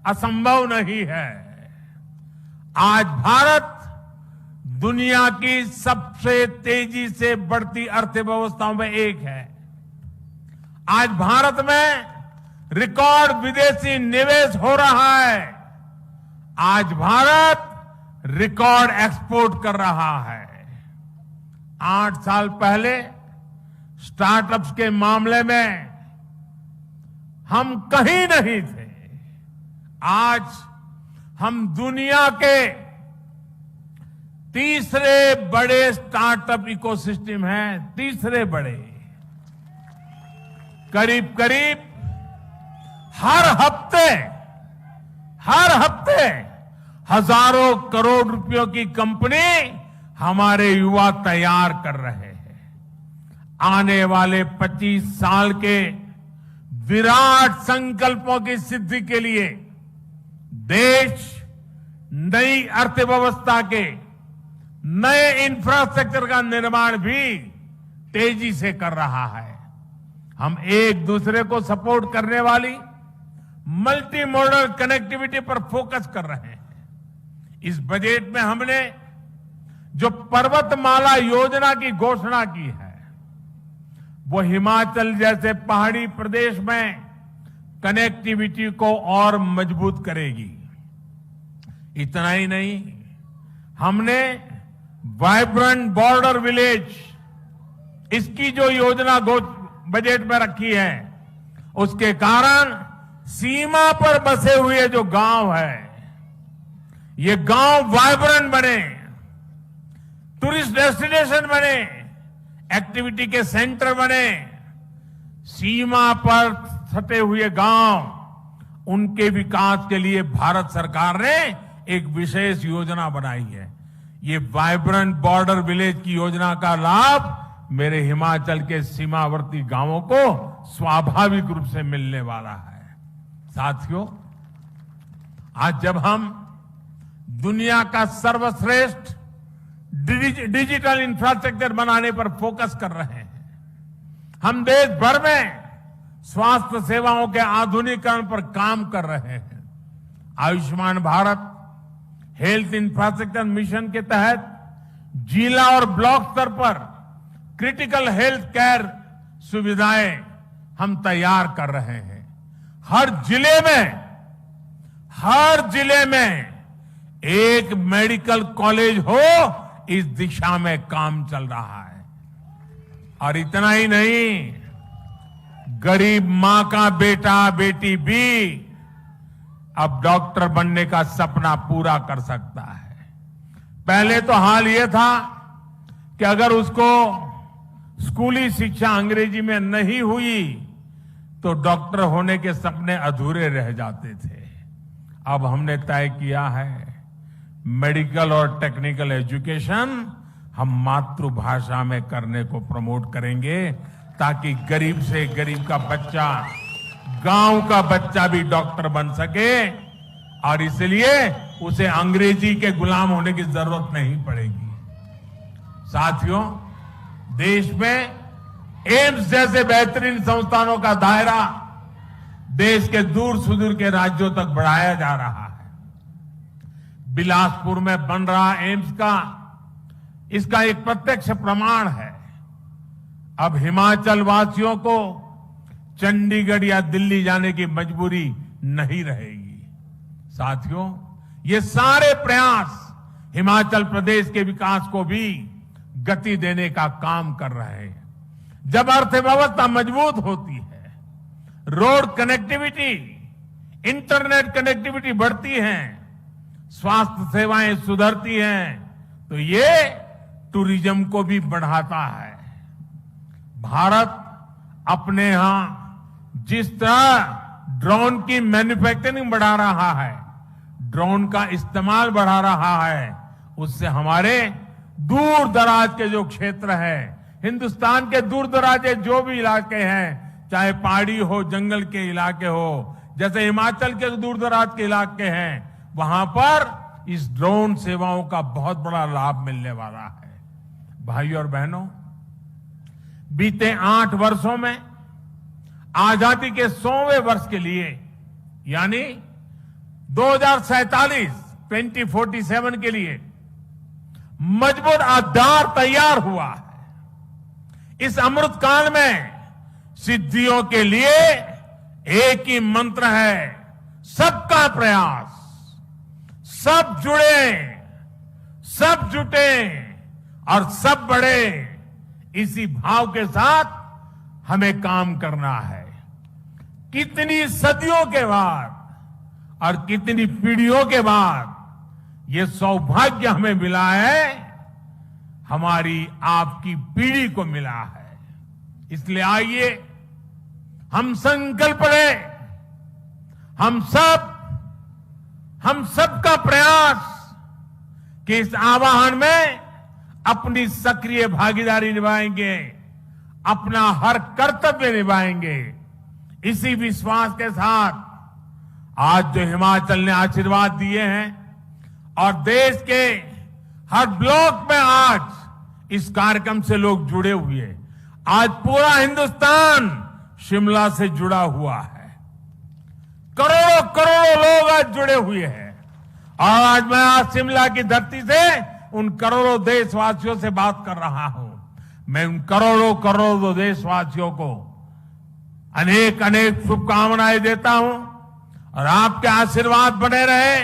असंभव नहीं है। आज भारत दुनिया की सबसे तेजी से बढ़ती अर्थव्यवस्थाओं में एक है। आज भारत में रिकॉर्ड विदेशी निवेश हो रहा है। आज भारत रिकॉर्ड एक्सपोर्ट कर रहा है। 8 साल पहले स्टार्टअप्स के मामले में हम कहीं नहीं थे। आज हम दुनिया के तीसरे बड़े स्टार्टअप इकोसिस्टम हैं, तीसरे बड़े। करीब करीब हर हफ्ते हजारों करोड़ रुपयों की कंपनी हमारे युवा तैयार कर रहे हैं। आने वाले 25 साल के विराट संकल्पों की सिद्धि के लिए देश नई अर्थव्यवस्था के नए इंफ्रास्ट्रक्चर का निर्माण भी तेजी से कर रहा है। हम एक दूसरे को सपोर्ट करने वाली मल्टी मॉडल कनेक्टिविटी पर फोकस कर रहे हैं। इस बजट में हमने जो पर्वतमाला योजना की घोषणा की है, वो हिमाचल जैसे पहाड़ी प्रदेश में कनेक्टिविटी को और मजबूत करेगी। इतना ही नहीं, हमने वाइब्रेंट बॉर्डर विलेज, इसकी जो योजना बजट में रखी है, उसके कारण सीमा पर बसे हुए जो गांव है, ये गांव वाइब्रेंट बने, टूरिस्ट डेस्टिनेशन बने, एक्टिविटी के सेंटर बने। सीमा पर सटे हुए गांव, उनके विकास के लिए भारत सरकार ने एक विशेष योजना बनाई है। ये वाइब्रेंट बॉर्डर विलेज की योजना का लाभ मेरे हिमाचल के सीमावर्ती गांवों को स्वाभाविक रूप से मिलने वाला है। साथियों, आज जब हम दुनिया का सर्वश्रेष्ठ डिजिटल इंफ्रास्ट्रक्चर बनाने पर फोकस कर रहे हैं, हम देश भर में स्वास्थ्य सेवाओं के आधुनिकीकरण पर काम कर रहे हैं। Ayushman Bharat health infrastructure mission के तहत जिला और ब्लॉक स्तर पर क्रिटिकल हेल्थ केयर सुविधाएं हम तैयार कर रहे हैं। हर जिले में एक मेडिकल कॉलेज हो, इस दिशा में काम चल रहा है। और इतना ही नहीं, गरीब मां का बेटा बेटी भी अब डॉक्टर बनने का सपना पूरा कर सकता है। पहले तो हाल यह था कि अगर उसको स्कूली शिक्षा अंग्रेजी में नहीं हुई तो डॉक्टर होने के सपने अधूरे रह जाते थे। अब हमने तय किया है, मेडिकल और टेक्निकल एजुकेशन हम मातृभाषा में करने को प्रमोट करेंगे, ताकि गरीब से गरीब का बच्चा, गांव का बच्चा भी डॉक्टर बन सके। और इसलिए उसे अंग्रेजी के गुलाम होने की जरूरत नहीं पड़ेगी। साथियों, देश में एम्स जैसे बेहतरीन संस्थानों का दायरा देश के दूर सुदूर के राज्यों तक बढ़ाया जा रहा है। बिलासपुर में बन रहा एम्स इसका एक प्रत्यक्ष प्रमाण है। अब हिमाचल वासियों को चंडीगढ़ या दिल्ली जाने की मजबूरी नहीं रहेगी। साथियों, ये सारे प्रयास हिमाचल प्रदेश के विकास को भी गति देने का काम कर रहे हैं। जब अर्थव्यवस्था मजबूत होती है, रोड कनेक्टिविटी, इंटरनेट कनेक्टिविटी बढ़ती है, स्वास्थ्य सेवाएं सुधरती हैं, तो ये टूरिज्म को भी बढ़ाता है। भारत अपने यहां जिस तरह ड्रोन की मैन्युफैक्चरिंग बढ़ा रहा है, ड्रोन का इस्तेमाल बढ़ा रहा है, उससे हमारे दूर दराज के जो क्षेत्र हैं, हिंदुस्तान के दूर दराज के जो भी इलाके हैं, चाहे पहाड़ी हो, जंगल के इलाके हो, जैसे हिमाचल के दूर दराज के इलाके हैं, वहां पर इस ड्रोन सेवाओं का बहुत बड़ा लाभ मिलने वाला है। भाइयों और बहनों, बीते 8 वर्षों में आजादी के 100वें वर्ष के लिए यानी 2047 के लिए मजबूत आधार तैयार हुआ है। इस अमृत काल में सिद्धियों के लिए एक ही मंत्र है, सबका प्रयास। सब जुड़े, सब जुटे और सब बढ़े, इसी भाव के साथ हमें काम करना है। कितनी सदियों के बाद और कितनी पीढ़ियों के बाद ये सौभाग्य हमें मिला है, हमारी आपकी पीढ़ी को मिला है। इसलिए आइए हम संकल्प लें, हम सबका प्रयास कि इस आह्वान में अपनी सक्रिय भागीदारी निभाएंगे, अपना हर कर्तव्य निभाएंगे। इसी विश्वास के साथ आज जो हिमाचल ने आशीर्वाद दिए हैं और देश के हर ब्लॉक में आज इस कार्यक्रम से लोग जुड़े हुए हैं। आज पूरा हिंदुस्तान शिमला से जुड़ा हुआ है। करोड़ों करोड़ों लोग आज जुड़े हुए हैं और आज मैं आज शिमला की धरती से उन करोड़ों देशवासियों से बात कर रहा हूं। मैं उन करोड़ों करोड़ों देशवासियों को अनेक अनेक शुभकामनाएं देता हूं और आपके आशीर्वाद बने रहे,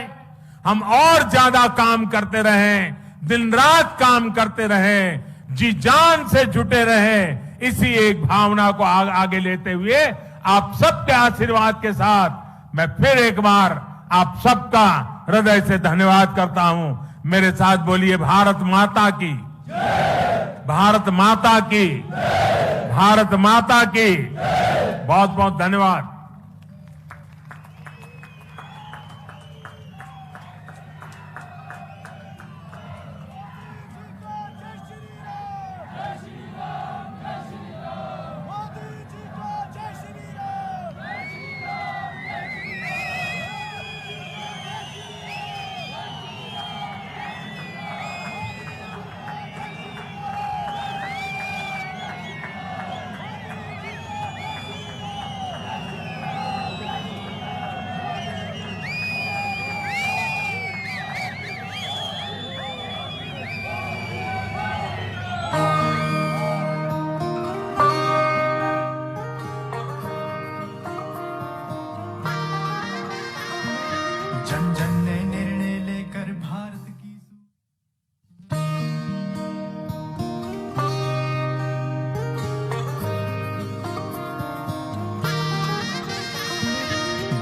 हम और ज्यादा काम करते रहें, दिन रात काम करते रहें, जी जान से जुटे रहें। इसी एक भावना को आगे लेते हुए आप सबके आशीर्वाद के साथ मैं फिर एक बार आप सबका हृदय से धन्यवाद करता हूं। मेरे साथ बोलिए, भारत माता की, भारत माता की, भारत माता की। बहुत बहुत धन्यवाद। जन जन ने निर्णय लेकर भारत की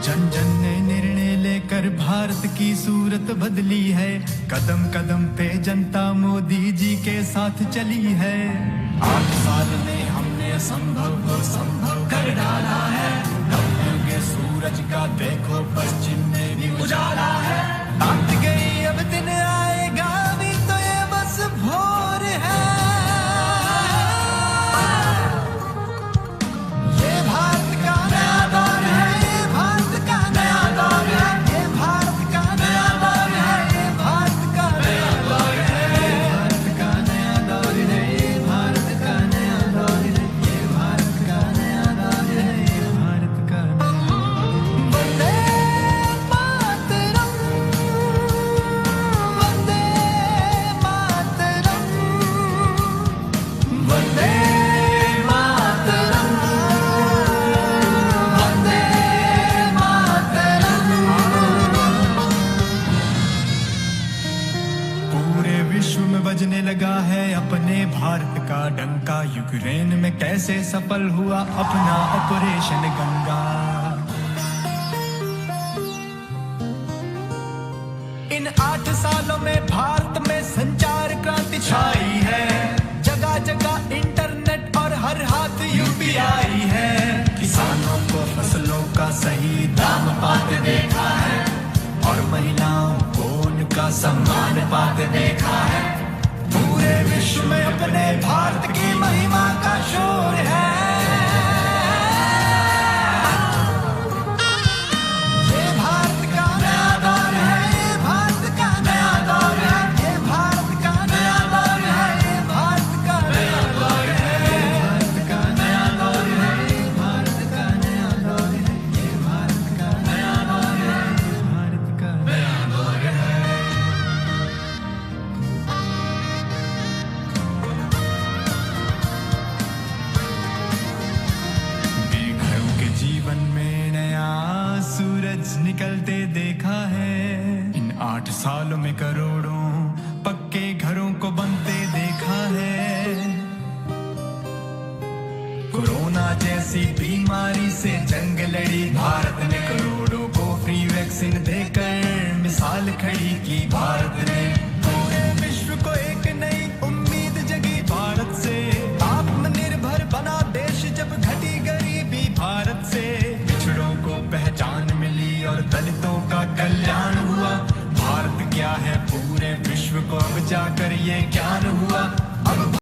जन जन ने निर्णय लेकर भारत की सूरत बदली है। कदम कदम पे जनता मोदी जी के साथ चली है। 8 साल में हमने असंभव को संभव कर डाला है। के सूरज का देखो पश्चिम में भी उजाला है। ताक गई अब दिन आएगा भी तो ये बस भोर है। ये भारत का नया दौर है, ये भारत का नया दौर है, ये भारत का नया दौर है, ये भारत का नया दौर है, ये भारत का नया दौर है, ये भारत का नया दौर है, ये भारत का नया दौर है, ये भारत का वंदे मातरम, वंदे मातरम, वंदे मातरम, वंदे मातरम। पूरे विश्व में बजने लगा है अपने भारत का डंका। यूक्रेन में कैसे सफल हुआ अपना ऑपरेशन गंगा। इन 8 सालों में भारत में संचार क्रांति छाई है। जगह जगह इंटरनेट और हर हाथ यूपीआई है। किसानों को फसलों का सही दाम पाते देखा है और महिलाओं को उनका सम्मान पाते देखा है। पूरे विश्व में अपने भारत की महिमा का शोर है। ये भारत का नया दौर है, ये भारत का नया दौर है, ये भारत का नया दौर है, ये भारत का नया दौर है, भारत का नया दौर है, भारत का नया दौर है, ये भारत का नया दौर है, भारत का नया दौर है। बेघरों के जीवन में नया सूरज निकलते देखा है। इन 8 सालों में करोड़ों पक्के घरों को बनते देखा है। कोरोना जैसी बीमारी से जंग लड़ी भारत ने, करोड़ों को फ्री वैक्सीन देकर मिसाल खड़ी की भारत ने। पूरे विश्व को एक नई उम्मीद जगी भारत से, आत्मनिर्भर बना देश जब घटी गरीबी भारत से। पिछड़ों को पहचान मिली और दलितों का कल्याण हुआ। भारत क्या है पूरे विश्व को अब जाकर ये